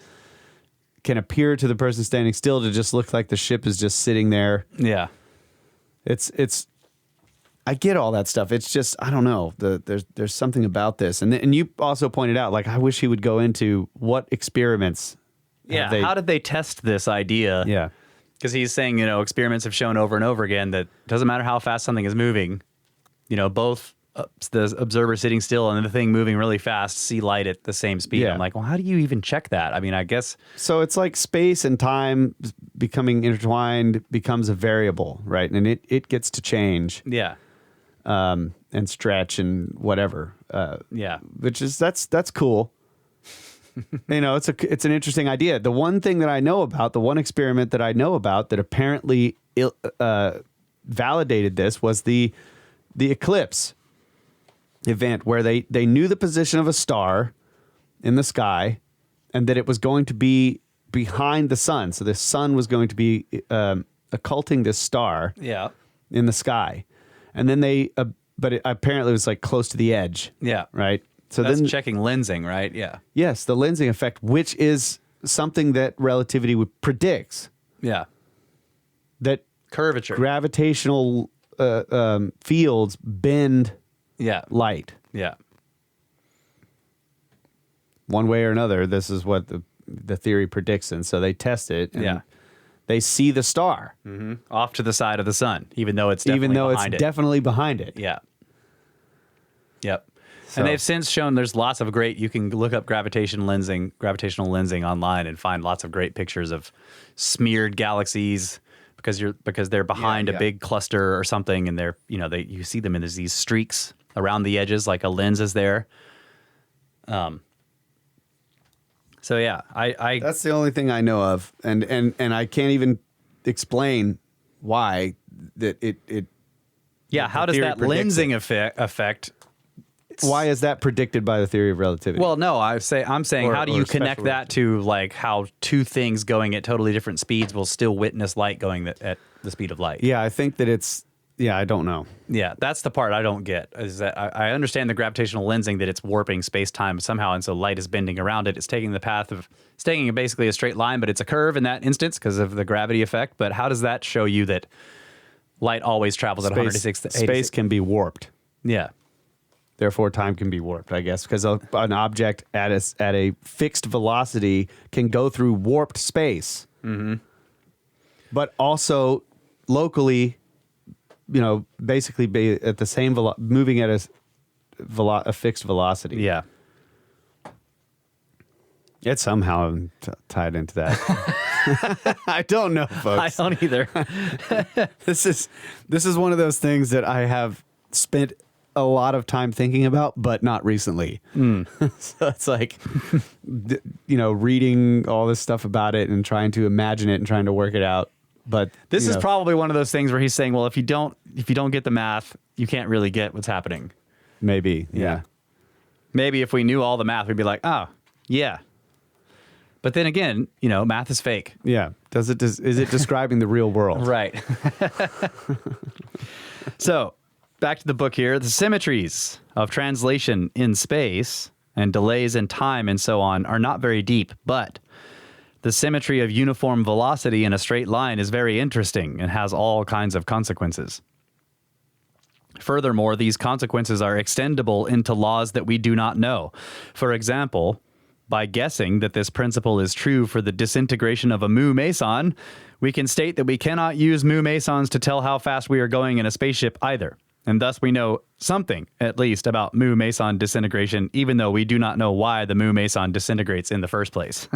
can appear to the person standing still to just look like the ship is just sitting there. Yeah. I get all that stuff. It's just, I don't know. There's something about this. And you also pointed out, like, I wish he would go into what experiments. Yeah. How did they test this idea? Yeah. Because he's saying, you know, experiments have shown over and over again that it doesn't matter how fast something is moving, you know, both the observer sitting still and the thing moving really fast see light at the same speed. Yeah. I'm like, well, how do you even check that? I mean, I guess. So it's like space and time becoming intertwined becomes a variable, right? And it gets to change. Yeah. And stretch and whatever. Yeah. Which is, that's cool. You know, it's an interesting idea. The one thing that I know about, the one experiment that I know about that apparently validated this was the eclipse event, where they knew the position of a star in the sky and that it was going to be behind the sun. So the sun was going to be occulting this star in the sky. And then but it apparently was like close to the edge. Yeah. Right. So that's then checking lensing, right? Yeah. Yes, the lensing effect, which is something that relativity predicts. Yeah. That curvature, gravitational fields bend light. Yeah. One way or another, this is what the theory predicts, and so they test it. And they see the star off to the side of the sun, even though it's definitely behind it. Yeah. Yep. So. And they've since shown there's lots of great. You can look up gravitational lensing online and find lots of great pictures of smeared galaxies because they're behind a big cluster or something, and you see them in these streaks around the edges, like a lens is there. So yeah, I that's the only thing I know of, and I can't even explain why that it. Yeah, how does that lensing effect? Why is that predicted by the theory of relativity? Well, no, I'm saying how do you connect that to like how two things going at totally different speeds will still witness light going at the speed of light? Yeah, I think that I don't know. Yeah, that's the part I don't get. Is that I understand the gravitational lensing, that it's warping space-time somehow, and so light is bending around it. It's taking basically a straight line, but it's a curve in that instance because of the gravity effect. But how does that show you that light always travels at 186? Space can be warped. Yeah. Therefore, time can be warped, I guess, because an object at a fixed velocity can go through warped space. Mm-hmm. but also locally, basically be at the same moving at a fixed velocity. Yeah. It's somehow tied into that. I don't know, folks. I don't either. This is one of those things that I have spent a lot of time thinking about, but not recently. So it's like, reading all this stuff about it and trying to imagine it and trying to work it out. But this is probably one of those things where he's saying, well, if you don't get the math, you can't really get what's happening. Maybe. Yeah. Maybe if we knew all the math, we'd be like, oh, yeah. But then again, math is fake. Yeah. Is it describing the real world? Right. So, back to the book here. The symmetries of translation in space and delays in time and so on are not very deep, but the symmetry of uniform velocity in a straight line is very interesting and has all kinds of consequences. Furthermore, these consequences are extendable into laws that we do not know. For example, by guessing that this principle is true for the disintegration of a mu meson, we can state that we cannot use mu mesons to tell how fast we are going in a spaceship either. And thus we know something, at least, about mu meson disintegration, even though we do not know why the mu meson disintegrates in the first place.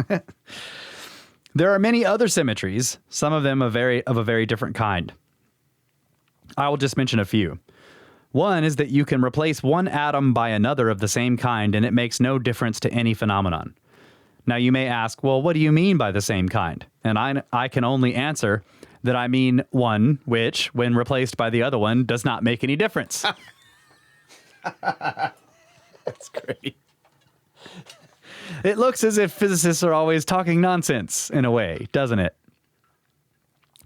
There are many other symmetries, some of them of a very different kind. I will just mention a few. One is that you can replace one atom by another of the same kind, and it makes no difference to any phenomenon. Now you may ask, well, what do you mean by the same kind? And I can only answer that I mean one which, when replaced by the other one, does not make any difference. That's great. It looks as if physicists are always talking nonsense, in a way, doesn't it?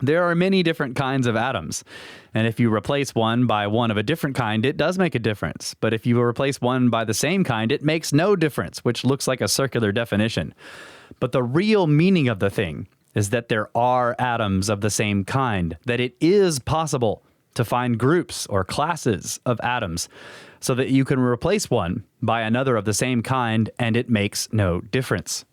There are many different kinds of atoms, and if you replace one by one of a different kind, it does make a difference. But if you replace one by the same kind, it makes no difference, which looks like a circular definition. But the real meaning of the thing is that there are atoms of the same kind, that it is possible to find groups or classes of atoms so that you can replace one by another of the same kind, and it makes no difference.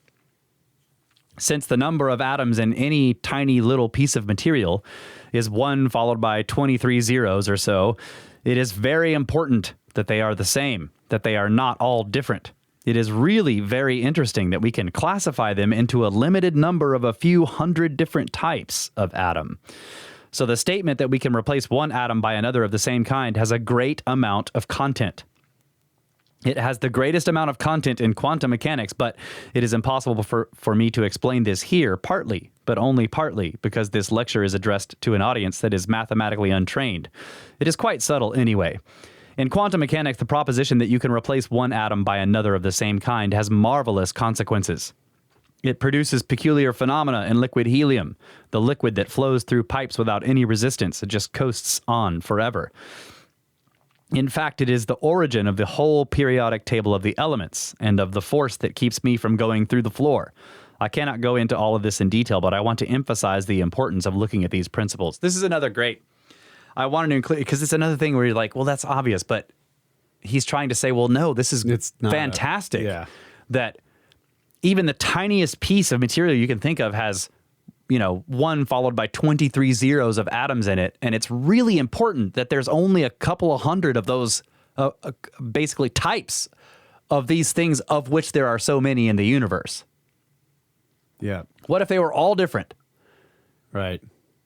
Since the number of atoms in any tiny little piece of material is 1 followed by 23 zeros or so, it is very important that they are the same, that they are not all different. It is really very interesting that we can classify them into a limited number of a few hundred different types of atom. So the statement that we can replace one atom by another of the same kind has a great amount of content. It has the greatest amount of content in quantum mechanics, but it is impossible for me to explain this here, partly, but only partly, because this lecture is addressed to an audience that is mathematically untrained. It is quite subtle anyway. In quantum mechanics, the proposition that you can replace one atom by another of the same kind has marvelous consequences. It produces peculiar phenomena in liquid helium, the liquid that flows through pipes without any resistance. It just coasts on forever. In fact, it is the origin of the whole periodic table of the elements and of the force that keeps me from going through the floor. I cannot go into all of this in detail, but I want to emphasize the importance of looking at these principles. This is another great, I wanted to include, because it's another thing where you're like, well, that's obvious, but he's trying to say, well, no, this is fantastic. That even the tiniest piece of material you can think of has, 1 followed by 23 zeros of atoms in it. And it's really important that there's only a couple of hundred of those basically types of these things, of which there are so many in the universe. Yeah. What if they were all different? Right.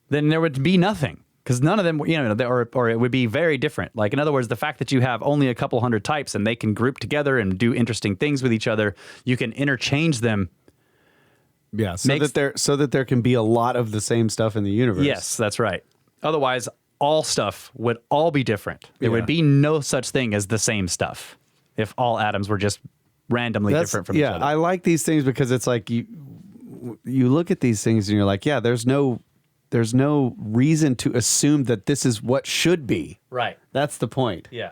Then there would be nothing, because none of them, or it would be very different. Like, in other words, the fact that you have only a couple hundred types and they can group together and do interesting things with each other, you can interchange them. Yeah, so that there can be a lot of the same stuff in the universe. Yes, that's right. Otherwise, all stuff would all be different. There would be no such thing as the same stuff if all atoms were just randomly different from each other. Yeah, I like these things because it's like you look at these things and you're like, yeah, there's no reason to assume that this is what should be. Right. That's the point. Yeah.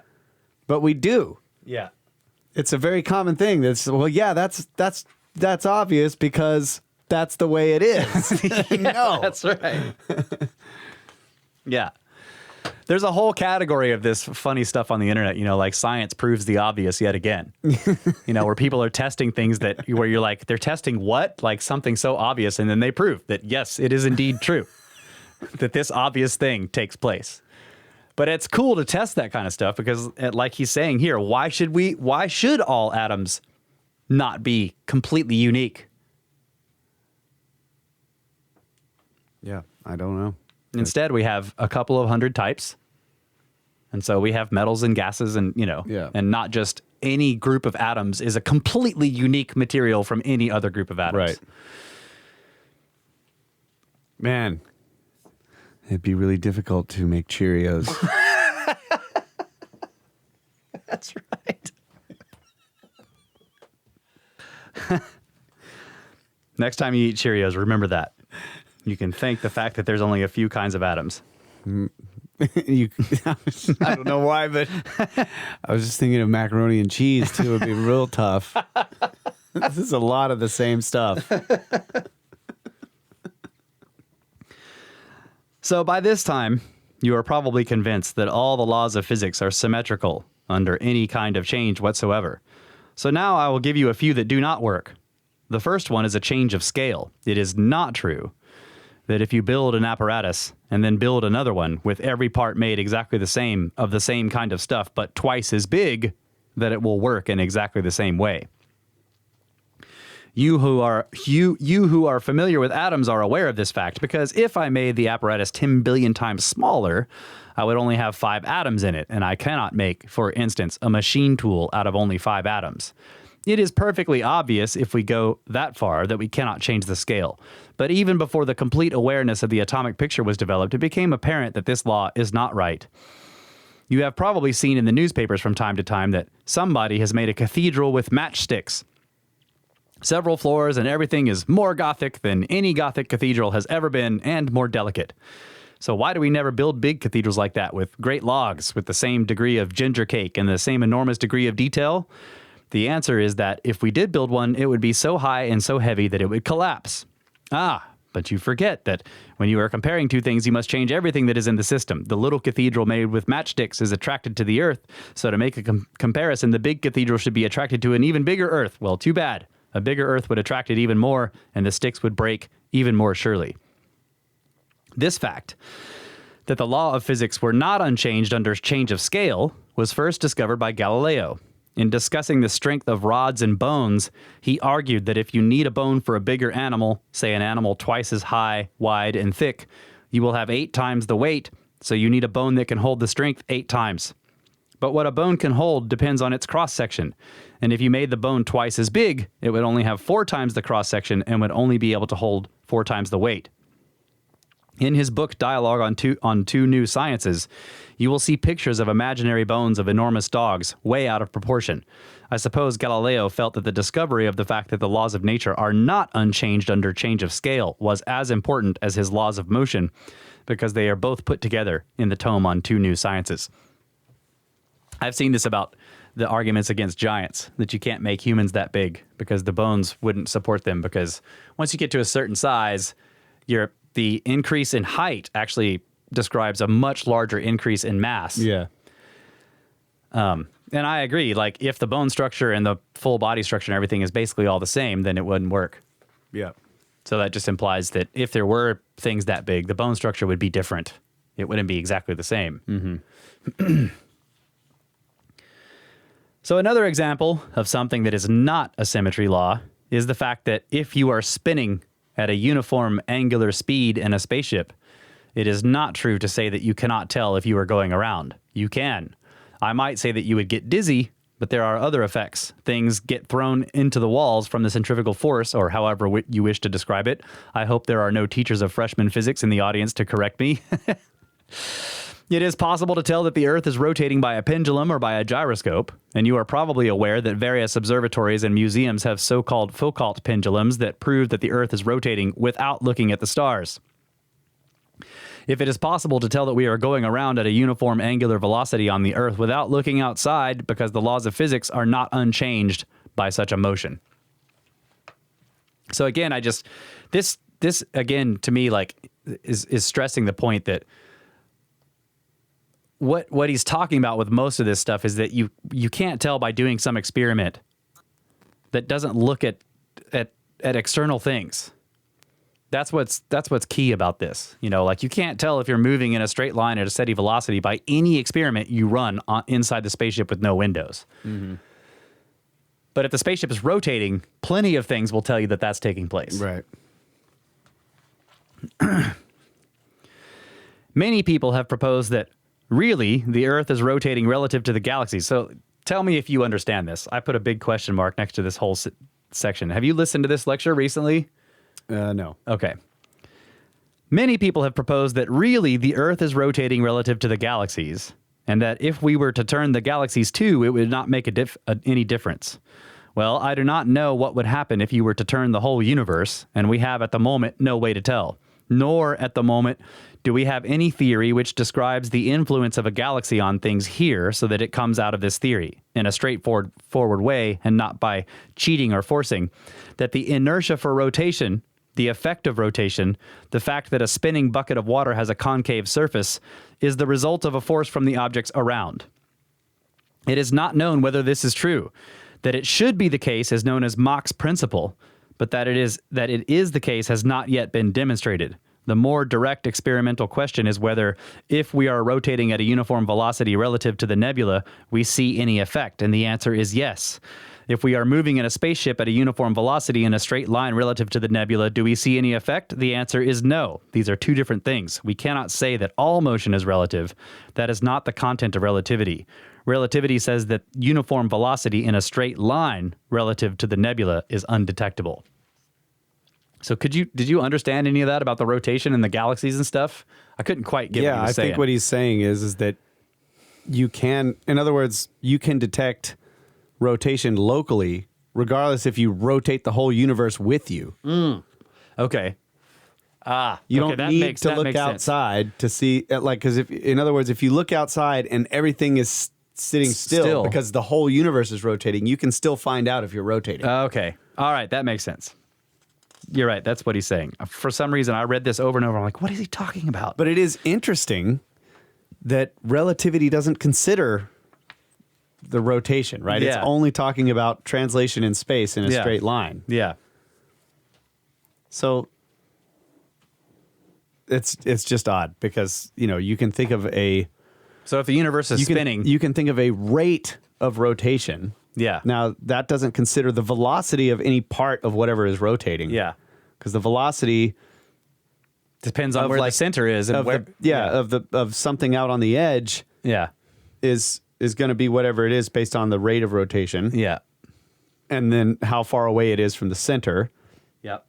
But we do. Yeah. It's a very common thing. That's obvious because that's the way it is. No. That's right. Yeah. There's a whole category of this funny stuff on the internet, like science proves the obvious yet again. Where people are testing things where you're like, they're testing what? Like something so obvious, and then they prove that, yes, it is indeed true. that this obvious thing takes place. But it's cool to test that kind of stuff because, like he's saying here, why should all atoms not be completely unique? Yeah, I don't know. Instead, we have a couple of hundred types. And so we have metals and gases and, and not just any group of atoms is a completely unique material from any other group of atoms. Right. Man, it'd be really difficult to make Cheerios. That's right. Next time you eat Cheerios, remember that. You can thank the fact that there's only a few kinds of atoms. I don't know why, but I was just thinking of macaroni and cheese, too. It would be real tough. This is a lot of the same stuff. So by this time, you are probably convinced that all the laws of physics are symmetrical under any kind of change whatsoever. So now I will give you a few that do not work. The first one is a change of scale. It is not true that if you build an apparatus and then build another one with every part made exactly the same, of the same kind of stuff, but twice as big, that it will work in exactly the same way. You who are familiar with atoms are aware of this fact, because if I made the apparatus 10 billion times smaller, I would only have 5 atoms in it, and I cannot make, for instance, a machine tool out of only 5 atoms. It is perfectly obvious, if we go that far, that we cannot change the scale. But even before the complete awareness of the atomic picture was developed, it became apparent that this law is not right. You have probably seen in the newspapers from time to time that somebody has made a cathedral with matchsticks. Several floors, and everything is more Gothic than any Gothic cathedral has ever been, and more delicate. So why do we never build big cathedrals like that with great logs, with the same degree of ginger cake and the same enormous degree of detail? The answer is that if we did build one, it would be so high and so heavy that it would collapse. But you forget that when you are comparing two things, you must change everything that is in the system. The little cathedral made with matchsticks is attracted to the Earth, so to make a comparison, the big cathedral should be attracted to an even bigger Earth. Well, too bad. A bigger Earth would attract it even more, and the sticks would break even more surely. This fact, that the law of physics were not unchanged under change of scale, was first discovered by Galileo. In discussing the strength of rods and bones, he argued that if you need a bone for a bigger animal, say an animal twice as high, wide, and thick, you will have 8 times the weight, so you need a bone that can hold the strength 8 times. But what a bone can hold depends on its cross-section, and if you made the bone twice as big, it would only have 4 times the cross-section and would only be able to hold 4 times the weight. In his book Dialogue on Two New Sciences, you will see pictures of imaginary bones of enormous dogs, way out of proportion. I suppose Galileo felt that the discovery of the fact that the laws of nature are not unchanged under change of scale was as important as his laws of motion, because they are both put together in the tome on Two New Sciences. I've seen this about the arguments against giants, that you can't make humans that big because the bones wouldn't support them, because once you get to a certain size, the increase in height actually describes a much larger increase in mass. Yeah. And I agree, like, if the bone structure and the full body structure and everything is basically all the same, then it wouldn't work. Yeah. So that just implies that if there were things that big, the bone structure would be different. It wouldn't be exactly the same. Mm-hmm. So another example of something that is not a symmetry law is the fact that if you are spinning at a uniform angular speed in a spaceship, it is not true to say that you cannot tell if you are going around. You can. I might say that you would get dizzy, but there are other effects. Things get thrown into the walls from the centrifugal force, or however you wish to describe it. I hope there are no teachers of freshman physics in the audience to correct me. It is possible to tell that the Earth is rotating by a pendulum or by a gyroscope, and you are probably aware that various observatories and museums have so-called Foucault pendulums that prove that the Earth is rotating without looking at the stars. If it is possible to tell that we are going around at a uniform angular velocity on the Earth without looking outside, because the laws of physics are not unchanged by such a motion. So again, this again to me, like, is stressing the point that what he's talking about with most of this stuff is that you can't tell by doing some experiment that doesn't look at external things, That's what's key about this. You know, like you can't tell if you're moving in a straight line at a steady velocity by any experiment you run inside the spaceship with no windows. Mm-hmm. But if the spaceship is rotating, plenty of things will tell you that that's taking place. Right. Many people have proposed that really the Earth is rotating relative to the galaxy. So tell me if you understand this. I put a big question mark next to this whole section. Have you listened to this lecture recently? No. Okay. Many people have proposed that really the Earth is rotating relative to the galaxies, and that if we were to turn the galaxies too, it would not make any difference. Well, I do not know what would happen if you were to turn the whole universe, and we have at the moment no way to tell. Nor at the moment do we have any theory which describes the influence of a galaxy on things here so that it comes out of this theory in a straightforward way and not by cheating or forcing. That the inertia for rotation, the effect of rotation, the fact that a spinning bucket of water has a concave surface, is the result of a force from the objects around. It is not known whether this is true. That it should be the case is known as Mach's principle, but that it is the case has not yet been demonstrated. The more direct experimental question is whether, if we are rotating at a uniform velocity relative to the nebula, we see any effect, and the answer is yes. If we are moving in a spaceship at a uniform velocity in a straight line relative to the nebula, do we see any effect? The answer is no. These are two different things. We cannot say that all motion is relative. That is not the content of relativity. Relativity says that uniform velocity in a straight line relative to the nebula is undetectable. So did you understand any of that about the rotation and the galaxies and stuff? I couldn't quite get what he was saying. I think what he's saying is that you can, in other words, you can detect rotation locally, regardless if you rotate the whole universe with you. Okay. You don't need to look outside to see, like, because in other words, if you look outside and everything is sitting still because the whole universe is rotating, you can still find out if you're rotating. Okay. All right. That makes sense. You're right. That's what he's saying. For some reason, I read this over and over. I'm like, what is he talking about? But it is interesting that relativity doesn't consider the rotation, right? Yeah. It's only talking about translation in space in a straight line. Yeah. So it's just odd because, you know, you can think of So if the universe is spinning, you can think of a rate of rotation. Yeah. Now, that doesn't consider the velocity of any part of whatever is rotating. Yeah. Because the velocity depends on where the center is and where of something out on the edge is going to be whatever it is based on the rate of rotation. Yeah. And then how far away it is from the center. Yep.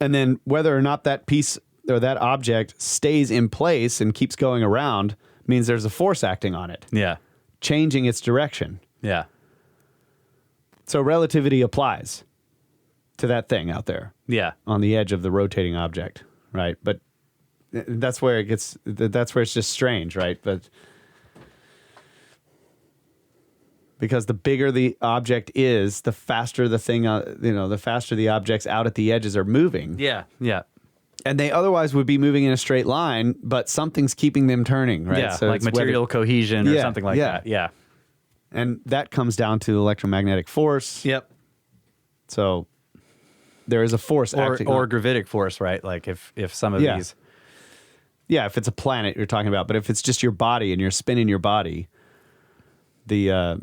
And then whether or not that piece or that object stays in place and keeps going around means there's a force acting on it. Yeah. Changing its direction. Yeah. So relativity applies to that thing out there. Yeah. On the edge of the rotating object, right? But that's where it's just strange, right? But because the bigger the object is, the faster the thing, the faster the objects out at the edges are moving. Yeah. Yeah. And they otherwise would be moving in a straight line, but something's keeping them turning, right? Yeah, so like material cohesion or something like that. Yeah. And that comes down to electromagnetic force. Yep. So there is a force acting or gravitic force, right? Like if some of these. Yeah, if it's a planet you're talking about, but if it's just your body and you're spinning your body, your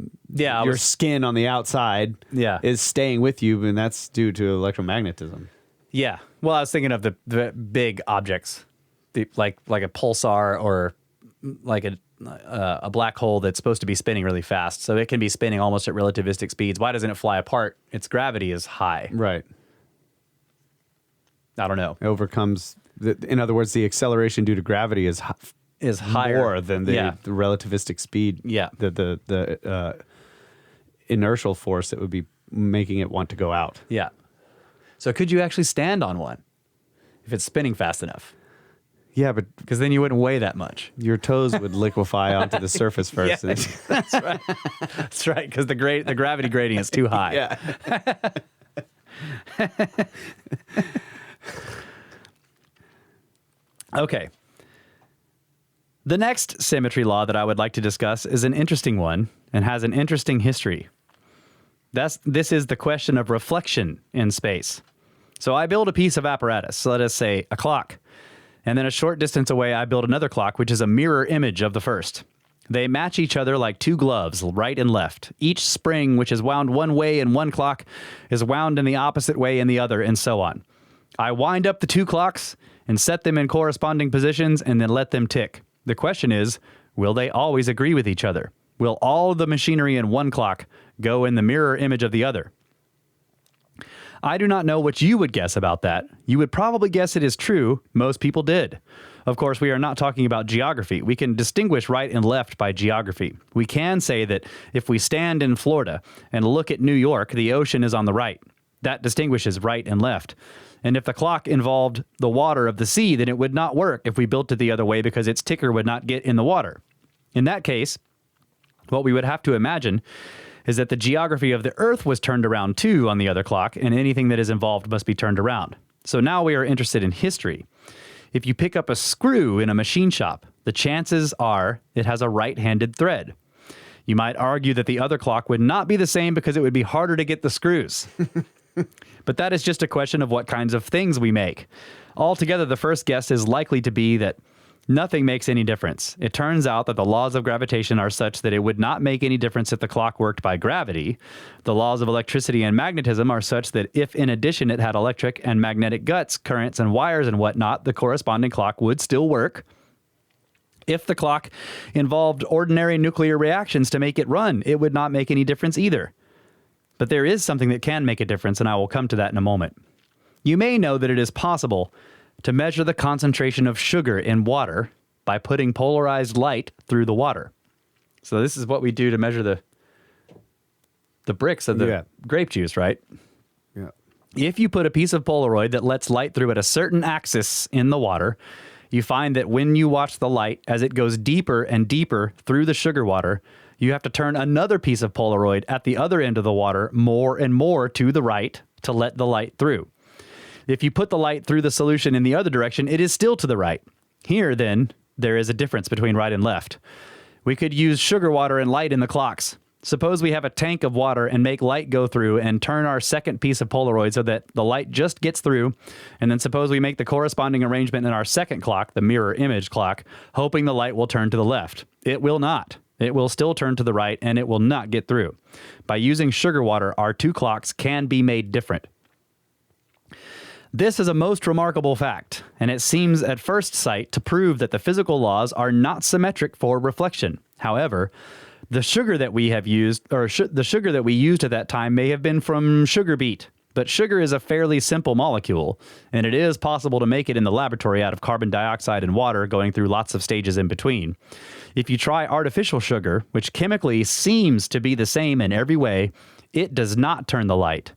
skin on the outside is staying with you, and that's due to electromagnetism. Yeah. Well, I was thinking of the big objects, like a pulsar or like a black hole that's supposed to be spinning really fast. So it can be spinning almost at relativistic speeds. Why doesn't it fly apart? Its gravity is high. Right. I don't know. It overcomes, in other words, the acceleration due to gravity is higher more than the relativistic speed. Yeah. The inertial force that would be making it want to go out. Yeah. So could you actually stand on one if it's spinning fast enough? Yeah, but because then you wouldn't weigh that much. Your toes would liquefy onto the surface first. Yeah, that's right. That's right, because the gravity gradient is too high. Yeah. Okay. The next symmetry law that I would like to discuss is an interesting one and has an interesting history. This is the question of reflection in space. So I build a piece of apparatus, let us say a clock, and then a short distance away I build another clock, which is a mirror image of the first. They match each other like two gloves, right and left. Each spring, which is wound one way in one clock, is wound in the opposite way in the other, and so on. I wind up the two clocks and set them in corresponding positions and then let them tick. The question is, will they always agree with each other? Will all of the machinery in one clock go in the mirror image of the other? I do not know what you would guess about that. You would probably guess it is true. Most people did. Of course, we are not talking about geography. We can distinguish right and left by geography. We can say that if we stand in Florida and look at New York, the ocean is on the right. That distinguishes right and left. And if the clock involved the water of the sea, then it would not work if we built it the other way because its ticker would not get in the water. In that case, what we would have to imagine is that the geography of the Earth was turned around too on the other clock, and anything that is involved must be turned around. So now we are interested in history. If you pick up a screw in a machine shop, the chances are it has a right-handed thread. You might argue that the other clock would not be the same because it would be harder to get the screws. But that is just a question of what kinds of things we make. Altogether, the first guess is likely to be that nothing makes any difference. It turns out that the laws of gravitation are such that it would not make any difference if the clock worked by gravity. The laws of electricity and magnetism are such that if in addition it had electric and magnetic guts, currents and wires and whatnot, the corresponding clock would still work. If the clock involved ordinary nuclear reactions to make it run, it would not make any difference either. But there is something that can make a difference, and I will come to that in a moment. You may know that it is possible to measure the concentration of sugar in water by putting polarized light through the water. So this is what we do to measure the bricks of the grape juice, right? Yeah. If you put a piece of Polaroid that lets light through at a certain axis in the water, you find that when you watch the light as it goes deeper and deeper through the sugar water, you have to turn another piece of Polaroid at the other end of the water more and more to the right to let the light through. If you put the light through the solution in the other direction, it is still to the right. Here, then, there is a difference between right and left. We could use sugar water and light in the clocks. Suppose we have a tank of water and make light go through and turn our second piece of Polaroid so that the light just gets through. And then suppose we make the corresponding arrangement in our second clock, the mirror image clock, hoping the light will turn to the left. It will not. It will still turn to the right and it will not get through. By using sugar water, our two clocks can be made different. This is a most remarkable fact, and it seems at first sight to prove that the physical laws are not symmetric for reflection. However, the sugar that we have used, the sugar that we used at that time may have been from sugar beet, but sugar is a fairly simple molecule, and it is possible to make it in the laboratory out of carbon dioxide and water going through lots of stages in between. If you try artificial sugar, which chemically seems to be the same in every way, it does not turn the light.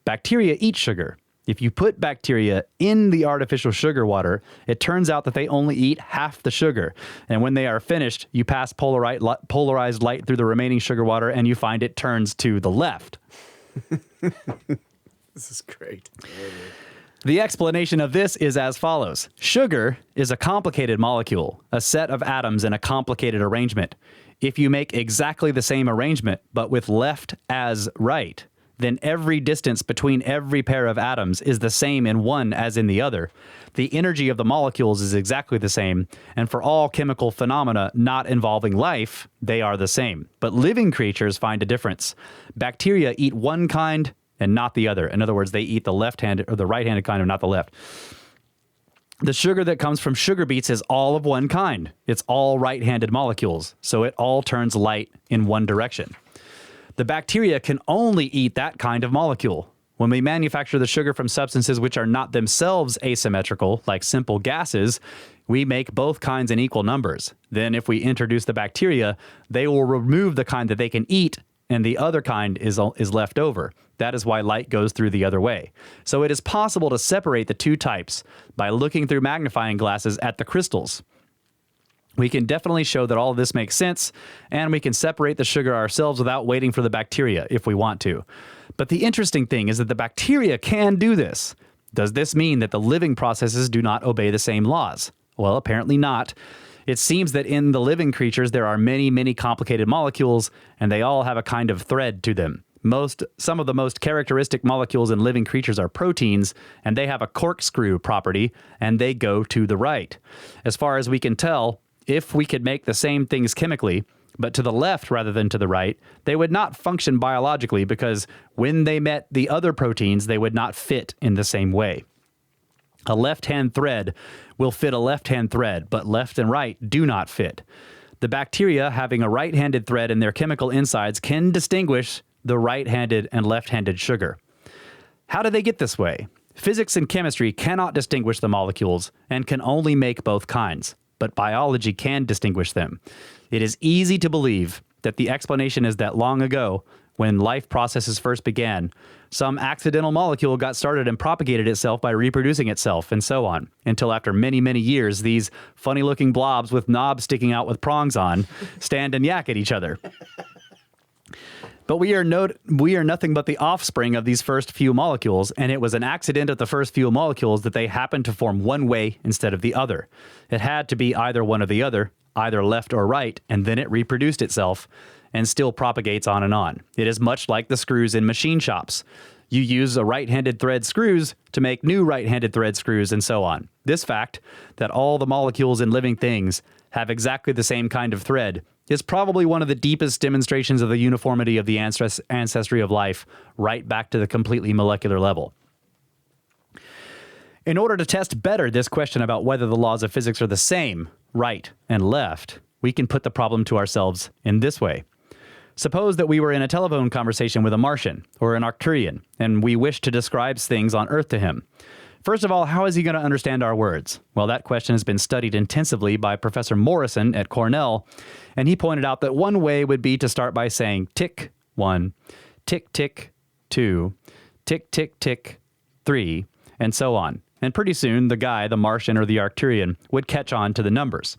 Bacteria eat sugar. If you put bacteria in the artificial sugar water, it turns out that they only eat half the sugar. And when they are finished, you pass polarized light through the remaining sugar water and you find it turns to the left. This is great. The explanation of this is as follows. Sugar is a complicated molecule, a set of atoms in a complicated arrangement. If you make exactly the same arrangement, but with left as right, then every distance between every pair of atoms is the same in one as in the other. The energy of the molecules is exactly the same, and for all chemical phenomena not involving life, they are the same. But living creatures find a difference. Bacteria eat one kind and not the other. In other words, they eat the left-handed or the right-handed kind and not the left. The sugar that comes from sugar beets is all of one kind. It's all right-handed molecules, so it all turns light in one direction. The bacteria can only eat that kind of molecule. When we manufacture the sugar from substances which are not themselves asymmetrical, like simple gases, we make both kinds in equal numbers. Then if we introduce the bacteria, they will remove the kind that they can eat, and the other kind is left over. That is why light goes through the other way. So it is possible to separate the two types by looking through magnifying glasses at the crystals. We can definitely show that all of this makes sense, and we can separate the sugar ourselves without waiting for the bacteria if we want to. But the interesting thing is that the bacteria can do this. Does this mean that the living processes do not obey the same laws? Well, apparently not. It seems that in the living creatures there are many, many complicated molecules, and they all have a kind of thread to them. Some of the most characteristic molecules in living creatures are proteins, and they have a corkscrew property, and they go to the right. As far as we can tell, if we could make the same things chemically, but to the left rather than to the right, they would not function biologically because when they met the other proteins, they would not fit in the same way. A left-hand thread will fit a left-hand thread, but left and right do not fit. The bacteria having a right-handed thread in their chemical insides can distinguish the right-handed and left-handed sugar. How do they get this way? Physics and chemistry cannot distinguish the molecules and can only make both kinds, but biology can distinguish them. It is easy to believe that the explanation is that long ago, when life processes first began, some accidental molecule got started and propagated itself by reproducing itself, and so on, until after many, many years, these funny-looking blobs with knobs sticking out with prongs on stand and yak at each other. But we are nothing but the offspring of these first few molecules, and it was an accident of the first few molecules that they happened to form one way instead of the other. It had to be either one or the other, either left or right, and then it reproduced itself and still propagates on and on. It is much like the screws in machine shops. You use a right-handed thread screws to make new right-handed thread screws and so on. This fact, that all the molecules in living things have exactly the same kind of thread, is probably one of the deepest demonstrations of the uniformity of the ancestry of life, right back to the completely molecular level. In order to test better this question about whether the laws of physics are the same, right and left, we can put the problem to ourselves in this way. Suppose that we were in a telephone conversation with a Martian or an Arcturian, and we wish to describe things on Earth to him. First of all, how is he going to understand our words? Well, that question has been studied intensively by Professor Morrison at Cornell, and he pointed out that one way would be to start by saying tick 1, tick tick 2, tick tick tick 3, and so on. And pretty soon, the Martian or the Arcturian, would catch on to the numbers.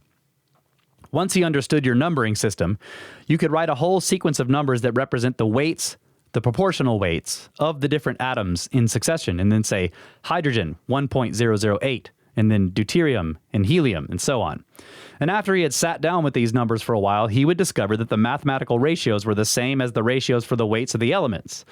Once he understood your numbering system, you could write a whole sequence of numbers that represent the weights, the proportional weights of the different atoms in succession, and then say hydrogen 1.008, and then deuterium and helium, and so on. And after he had sat down with these numbers for a while, he would discover that the mathematical ratios were the same as the ratios for the weights of the elements,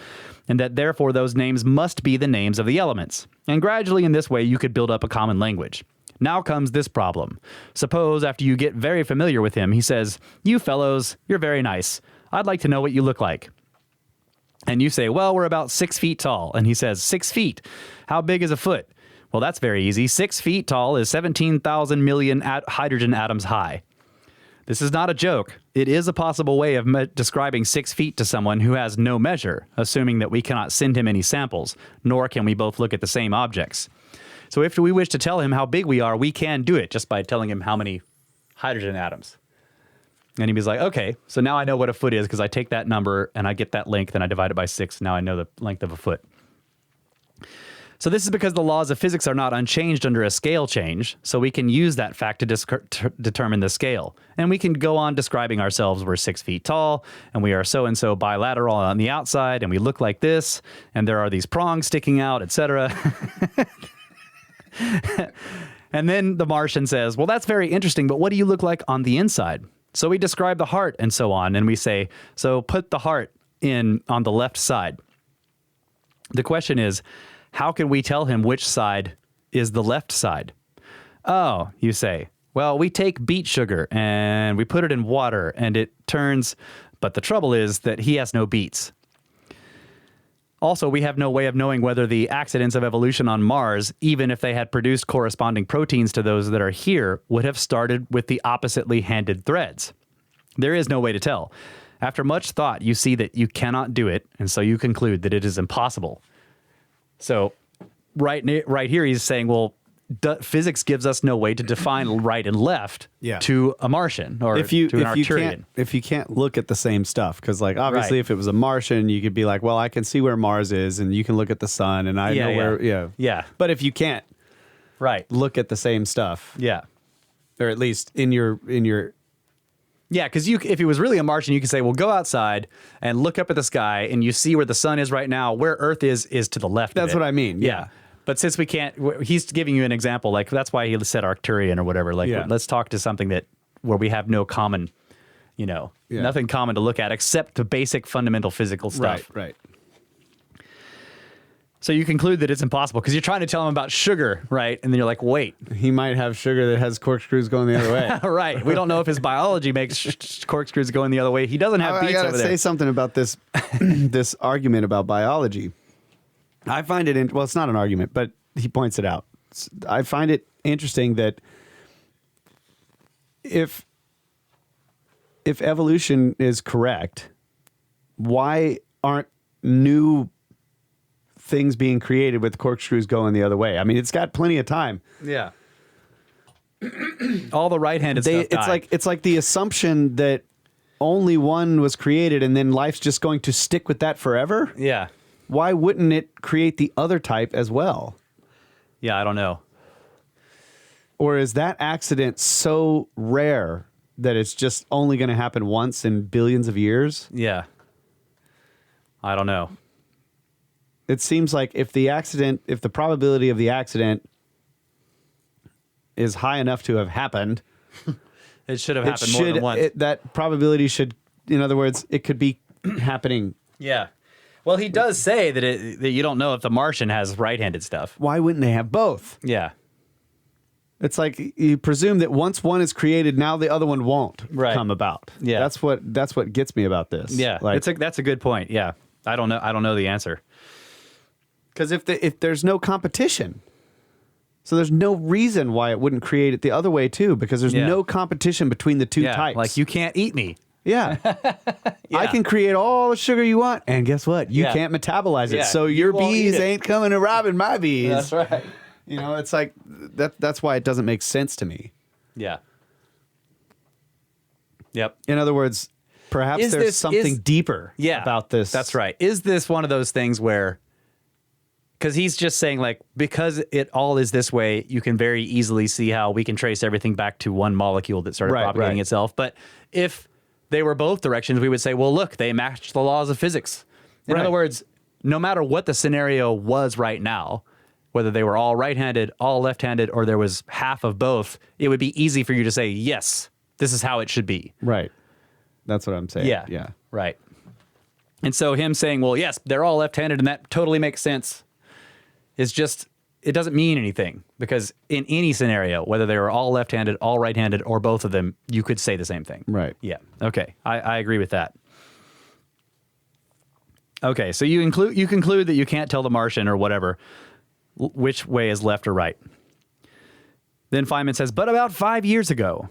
and that therefore those names must be the names of the elements. And gradually in this way, you could build up a common language. Now comes this problem. Suppose after you get very familiar with him, he says, "You fellows, you're very nice. I'd like to know what you look like." And you say, "Well, we're about 6 feet tall." And he says, 6 feet. How big is a foot? Well, that's very easy. 6 feet tall is 17,000 million hydrogen atoms high. This is not a joke. It is a possible way of describing 6 feet to someone who has no measure, assuming that we cannot send him any samples, nor can we both look at the same objects. So if we wish to tell him how big we are, we can do it just by telling him how many hydrogen atoms. And he'd be like, okay, so now I know what a foot is because I take that number and I get that length and I divide it by 6. Now I know the length of a foot. So this is because the laws of physics are not unchanged under a scale change, so we can use that fact to determine the scale. And we can go on describing ourselves. We're 6 feet tall, and we are so-and-so bilateral on the outside, and we look like this, and there are these prongs sticking out, etc. And then the Martian says, well, that's very interesting, but what do you look like on the inside? So we describe the heart and so on, and we say, so put the heart in on the left side. The question is, how can we tell him which side is the left side? Oh, you say, well, we take beet sugar and we put it in water and it turns, but the trouble is that he has no beets. Also, we have no way of knowing whether the accidents of evolution on Mars, even if they had produced corresponding proteins to those that are here, would have started with the oppositely handed threads. There is no way to tell. After much thought, you see that you cannot do it, and so you conclude that it is impossible. So right here, he's saying, well, physics gives us no way to define right and left to a Martian or to an Arcturian. If you can't look at the same stuff, because like obviously if it was a Martian, you could be like, well, I can see where Mars is and you can look at the sun and I know where, But if you can't look at the same stuff, or at least in your yeah, because if it was really a Martian, you could say, well, go outside and look up at the sky and you see where the sun is right now. Where Earth is to the left. That's what I mean. Yeah. But since we can't, he's giving you an example. Like that's why he said Arcturian or whatever. Like let's talk to something where we have no common, nothing common to look at except the basic fundamental physical stuff. Right. So you conclude that it's impossible because you're trying to tell him about sugar, right? And then you're like, wait. He might have sugar that has corkscrews going the other way. Right. We don't know if his biology makes corkscrews going the other way. He doesn't have beats over there. I got to say something about this this argument about biology. I find it, well, it's not an argument, but he points it out. I find it interesting that if evolution is correct, why aren't new things being created with corkscrews going the other way? I mean, it's got plenty of time. Yeah. All the right-handed stuff died. It's like the assumption that only one was created and then life's just going to stick with that forever. Yeah. Why wouldn't it create the other type as well? Yeah, I don't know. Or is that accident so rare that it's just only going to happen once in billions of years? Yeah. I don't know. It seems like if the probability of the accident is high enough to have happened, it should have happened more than once. That probability should, in other words, it could be happening. Yeah. Well, he does say that you don't know if the Martian has right-handed stuff. Why wouldn't they have both? Yeah. It's like you presume that once one is created, now the other one won't come about. Yeah. That's what gets me about this. Yeah. That's a good point. Yeah. I don't know the answer. Because if there's no competition, so there's no reason why it wouldn't create it the other way too, because there's no competition between the two types. Like you can't eat me. Yeah. I can create all the sugar you want, and guess what? You can't metabolize it, so your bees ain't coming to robbing my bees. That's right. It's like that's why it doesn't make sense to me. Yeah. Yep. In other words, perhaps there's something deeper about this. That's right. Is this one of those things where, because he's just saying, like, because it all is this way, you can very easily see how we can trace everything back to one molecule that started propagating itself. But if they were both directions, we would say, well, look, they match the laws of physics. In other words, no matter what the scenario was right now, whether they were all right-handed, all left-handed, or there was half of both, it would be easy for you to say, yes, this is how it should be. Right. That's what I'm saying. Yeah. Right. And so him saying, well, yes, they're all left-handed, and that totally makes sense, is just, it doesn't mean anything, because in any scenario, whether they were all left-handed, all right-handed, or both of them, you could say the same thing. Right. Yeah. Okay. I agree with that. Okay. So you conclude that you can't tell the Martian or whatever which way is left or right. Then Feynman says, but about 5 years ago.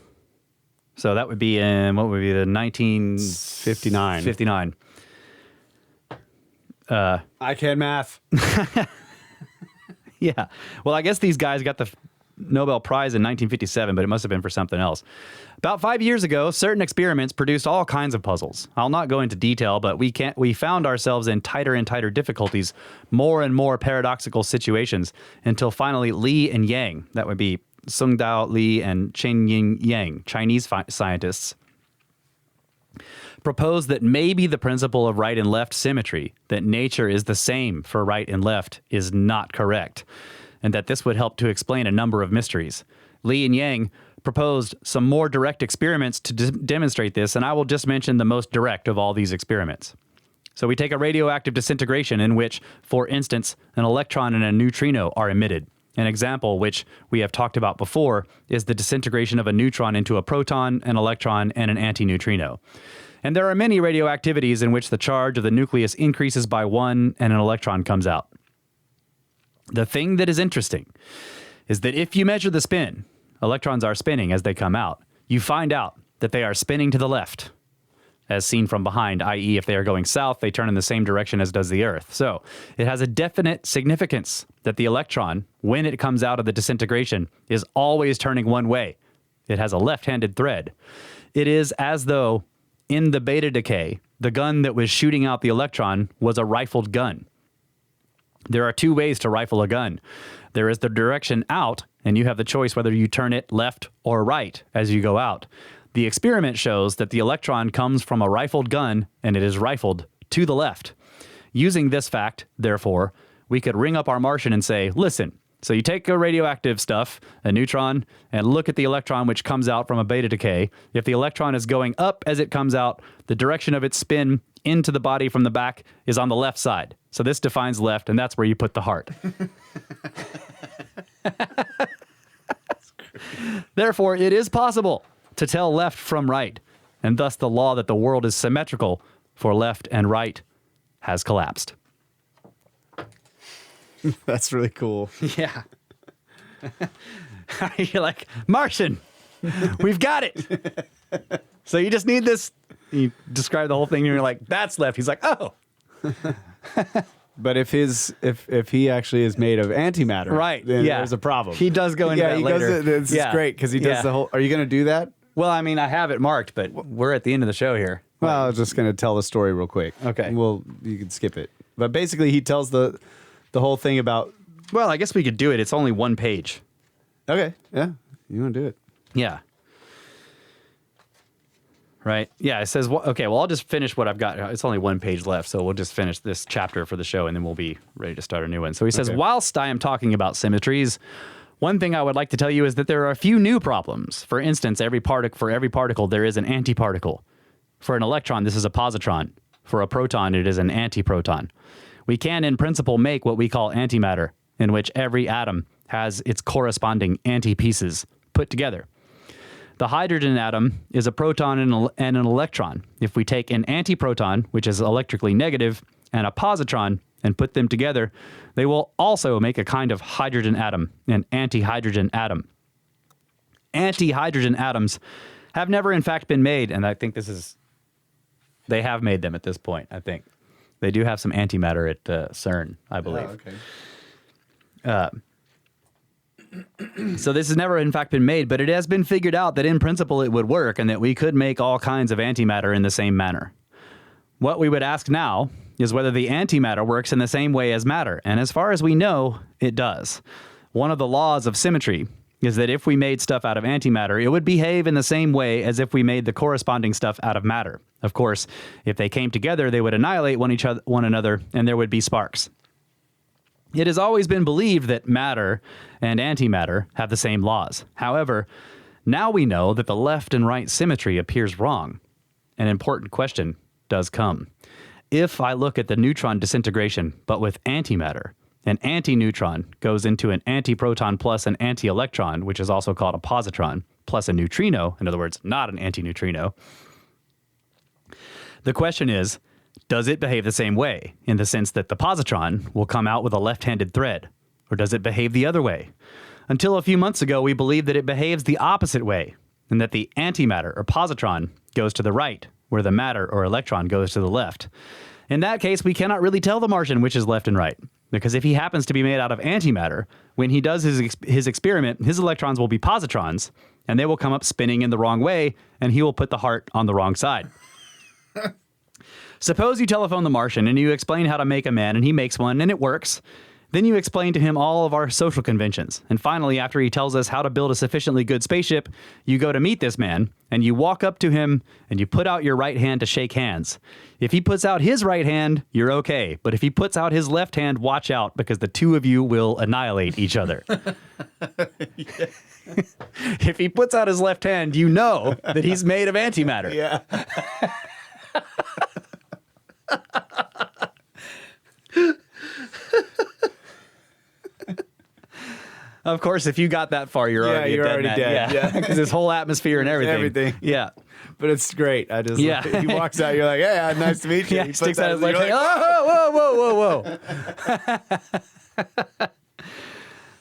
So that would be in, what would be the 1959. 59. I can math. Yeah. Well, I guess these guys got the Nobel Prize in 1957, but it must have been for something else. About 5 years ago, certain experiments produced all kinds of puzzles. I'll not go into detail, but we found ourselves in tighter and tighter difficulties, more and more paradoxical situations, until finally Li and Yang, that would be Sungdao Li and Chen-Ying Yang, Chinese scientists, proposed that maybe the principle of right and left symmetry, that nature is the same for right and left, is not correct, and that this would help to explain a number of mysteries. Li and Yang proposed some more direct experiments to demonstrate this, and I will just mention the most direct of all these experiments. So we take a radioactive disintegration in which, for instance, an electron and a neutrino are emitted. An example, which we have talked about before, is the disintegration of a neutron into a proton, an electron, and an anti-neutrino. And there are many radioactivities in which the charge of the nucleus increases by 1 and an electron comes out. The thing that is interesting is that if you measure the spin, electrons are spinning as they come out, you find out that they are spinning to the left, as seen from behind, i.e. if they are going south, they turn in the same direction as does the Earth. So it has a definite significance that the electron, when it comes out of the disintegration, is always turning one way. It has a left-handed thread. It is as though, in the beta decay, the gun that was shooting out the electron was a rifled gun. There are two ways to rifle a gun. There is the direction out, and you have the choice whether you turn it left or right as you go out. The experiment shows that the electron comes from a rifled gun, and it is rifled to the left. Using this fact, therefore, we could ring up our Martian and say, listen, So you take a radioactive stuff, a neutron, and look at the electron which comes out from a beta decay. If the electron is going up as it comes out, the direction of its spin into the body from the back is on the left side. So this defines left, and that's where you put the heart. Therefore, it is possible to tell left from right, and thus the law that the world is symmetrical for left and right has collapsed. That's really cool. Yeah. You're like, Martian, we've got it. So you just need this. You describe the whole thing, and you're like, that's left. He's like, oh. But if he actually is made of antimatter, right? Then yeah, there's a problem. He does go into that later. This is great because he does the whole. Are you going to do that? Well, I mean, I have it marked, but we're at the end of the show here. Well, I was just going to tell the story real quick. Okay. You can skip it. But basically, he tells the whole thing about. Well, I guess we could do it. It's only one page. Okay. Yeah. You want to do it? Yeah. Right. Yeah. It says, okay, well, I'll just finish what I've got. It's only one page left, so we'll just finish this chapter for the show, and then we'll be ready to start a new one. So he says, whilst I am talking about symmetries, one thing I would like to tell you is that there are a few new problems. For instance, for every particle, there is an antiparticle. For an electron, this is a positron. For a proton, it is an antiproton. We can, in principle, make what we call antimatter, in which every atom has its corresponding anti-pieces put together. The hydrogen atom is a proton and an electron. If we take an antiproton, which is electrically negative, and a positron, and put them together, they will also make a kind of hydrogen atom, an antihydrogen atom. Antihydrogen atoms have never in fact been made, and I think they have made them at this point, I think. They do have some antimatter at CERN, I believe. Oh, okay. So this has never in fact been made, but it has been figured out that in principle it would work and that we could make all kinds of antimatter in the same manner. What we would ask now is whether the antimatter works in the same way as matter, and as far as we know, it does. One of the laws of symmetry is that if we made stuff out of antimatter, it would behave in the same way as if we made the corresponding stuff out of matter. Of course, if they came together, they would annihilate one another, and there would be sparks. It has always been believed that matter and antimatter have the same laws. However, now we know that the left and right symmetry appears wrong. An important question does come. If I look at the neutron disintegration, but with antimatter, an antineutron goes into an antiproton plus an antielectron, which is also called a positron, plus a neutrino, in other words, not an antineutrino. The question is, does it behave the same way, in the sense that the positron will come out with a left-handed thread, or does it behave the other way? Until a few months ago, we believed that it behaves the opposite way, and that the antimatter, or positron, goes to the right, where the matter, or electron, goes to the left. In that case, we cannot really tell the Martian which is left and right, because if he happens to be made out of antimatter, when he does his experiment, his electrons will be positrons, and they will come up spinning in the wrong way, and he will put the heart on the wrong side. Suppose you telephone the Martian and you explain how to make a man and he makes one and it works. Then you explain to him all of our social conventions. And finally, after he tells us how to build a sufficiently good spaceship, you go to meet this man and you walk up to him and you put out your right hand to shake hands. If he puts out his right hand, you're okay. But if he puts out his left hand, watch out because the two of you will annihilate each other. If he puts out his left hand, you know that he's made of antimatter. Yeah. Of course, if you got that far, you're already dead. Yeah, because his whole atmosphere and everything. Everything. Yeah. But it's great. He walks out, you're like, hey, nice to meet you. Yeah, he sticks out his left hand. Whoa.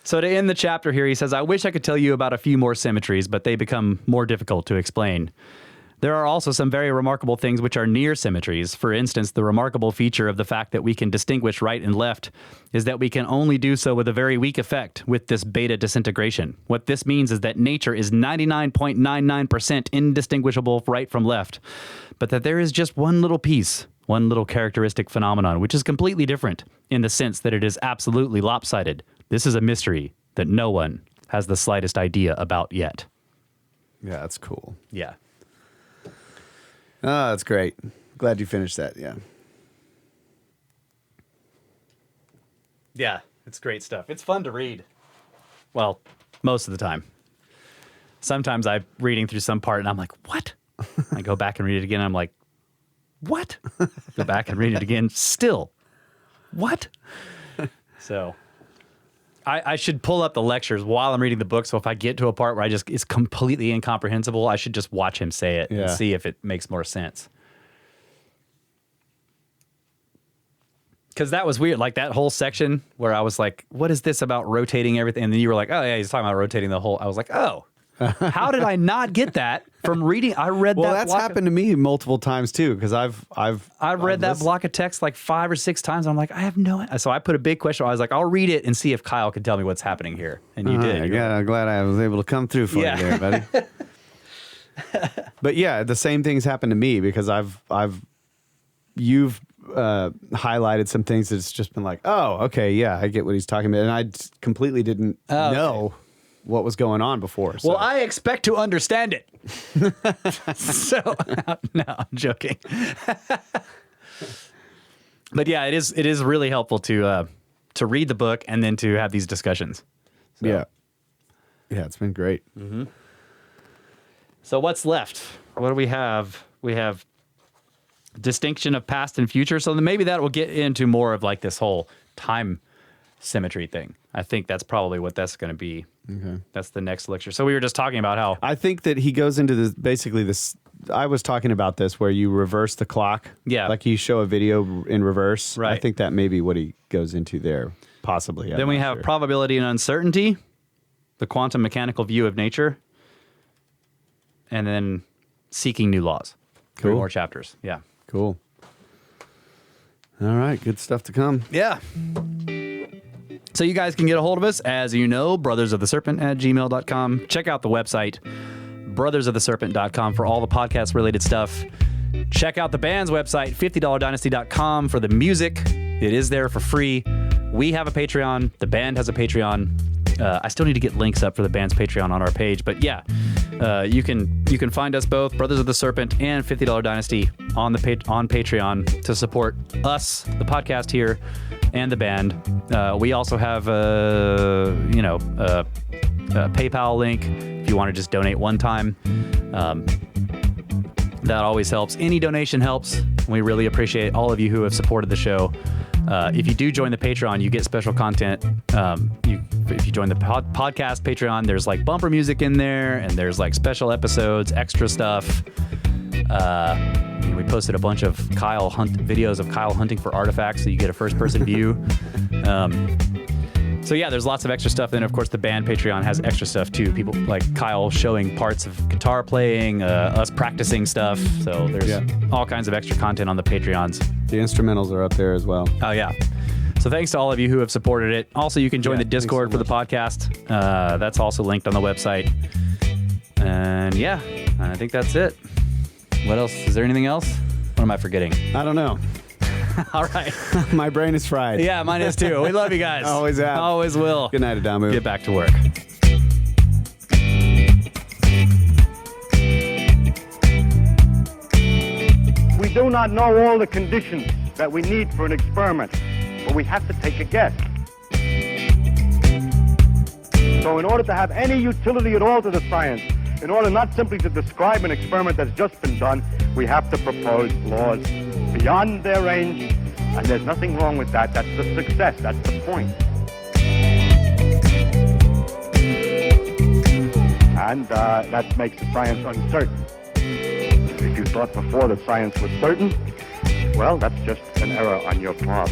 So to end the chapter here, he says, I wish I could tell you about a few more symmetries, but they become more difficult to explain. There are also some very remarkable things which are near symmetries. For instance, the remarkable feature of the fact that we can distinguish right and left is that we can only do so with a very weak effect with this beta disintegration. What this means is that nature is 99.99% indistinguishable right from left, but that there is just one little piece, one little characteristic phenomenon, which is completely different in the sense that it is absolutely lopsided. This is a mystery that no one has the slightest idea about yet. Yeah, that's cool. Yeah. Oh, that's great. Glad you finished that. Yeah. Yeah, it's great stuff. It's fun to read. Well, most of the time. Sometimes I'm reading through some part and I'm like, what? I go back and read it again. I'm like, what? Go back and read it again. Still, what? So I should pull up the lectures while I'm reading the book. So if I get to a part where it's completely incomprehensible, I should just watch him say it and see if it makes more sense. Because that was weird. Like that whole section where I was like, what is this about rotating everything? And then you were like, oh yeah, he's talking about rotating the whole. I was like, oh. How did I not get that from reading? I read that. Well, that's happened to me multiple times too, because I've read that block of text like 5 or 6 times. And I'm like, I have no idea. So I put a big question. I was like, I'll read it and see if Kyle can tell me what's happening here. And you did. Yeah, I'm glad I was able to come through for you there, buddy. But yeah, the same things happened to me because you've highlighted some things that's just been like, oh, okay, yeah, I get what he's talking about, and I completely didn't know what was going on before. So. Well, I expect to understand it. So, no, I'm joking. But yeah, it is really helpful to read the book and then to have these discussions. So. Yeah, it's been great. Mm-hmm. So what's left? What do we have? We have distinction of past and future. So then maybe that will get into more of like this whole time symmetry thing. I think that's probably what that's going to be. Okay. That's the next lecture. So we were just talking about how I think that he goes into this basically this. I was talking about this where you reverse the clock. Yeah. Like you show a video in reverse. Right. I think that may be what he goes into there. Possibly. Then we have probability and uncertainty, the quantum mechanical view of nature, and then seeking new laws. Cool. 3 more chapters. Yeah. Cool. All right. Good stuff to come. Yeah. So you guys can get a hold of us, as you know, brothersoftheserpent@gmail.com. Check out the website, brothersoftheserpent.com, for all the podcast-related stuff. Check out the band's website, $50dynasty.com, for the music. It is there for free. We have a Patreon. The band has a Patreon. I still need to get links up for the band's Patreon on our page. But yeah, you can find us both, Brothers of the serpent and $50 Dynasty, on Patreon to support us, the podcast here, and the band. We also have a PayPal link if you want to just donate one time. That always helps. Any donation helps. We really appreciate all of you who have supported the show. If you do join the Patreon, you get special content. If you join the podcast Patreon, there's like bumper music in there, and there's like special episodes, extra stuff. We posted a bunch of videos of Kyle hunting for artifacts, so you get a first-person view. So yeah, there's lots of extra stuff. And of course, the band Patreon has extra stuff too. People like Kyle showing parts of guitar playing, us practicing stuff. So there's all kinds of extra content on the Patreons. The instrumentals are up there as well. Oh yeah. So thanks to all of you who have supported it. Also, you can join the Discord for the podcast. That's also linked on the website. And yeah, I think that's it. What else? Is there anything else? What am I forgetting? I don't know. All right. My brain is fried. Yeah, mine is too. We love you guys. Always have. Always will. Good night, Adamu. Get back to work. We do not know all the conditions that we need for an experiment, but we have to take a guess. So in order to have any utility at all to the science, in order not simply to describe an experiment that's just been done, we have to propose laws beyond their range, and there's nothing wrong with that. That's the success. That's the point. And that makes the science uncertain. If you thought before that science was certain, well, that's just an error on your part.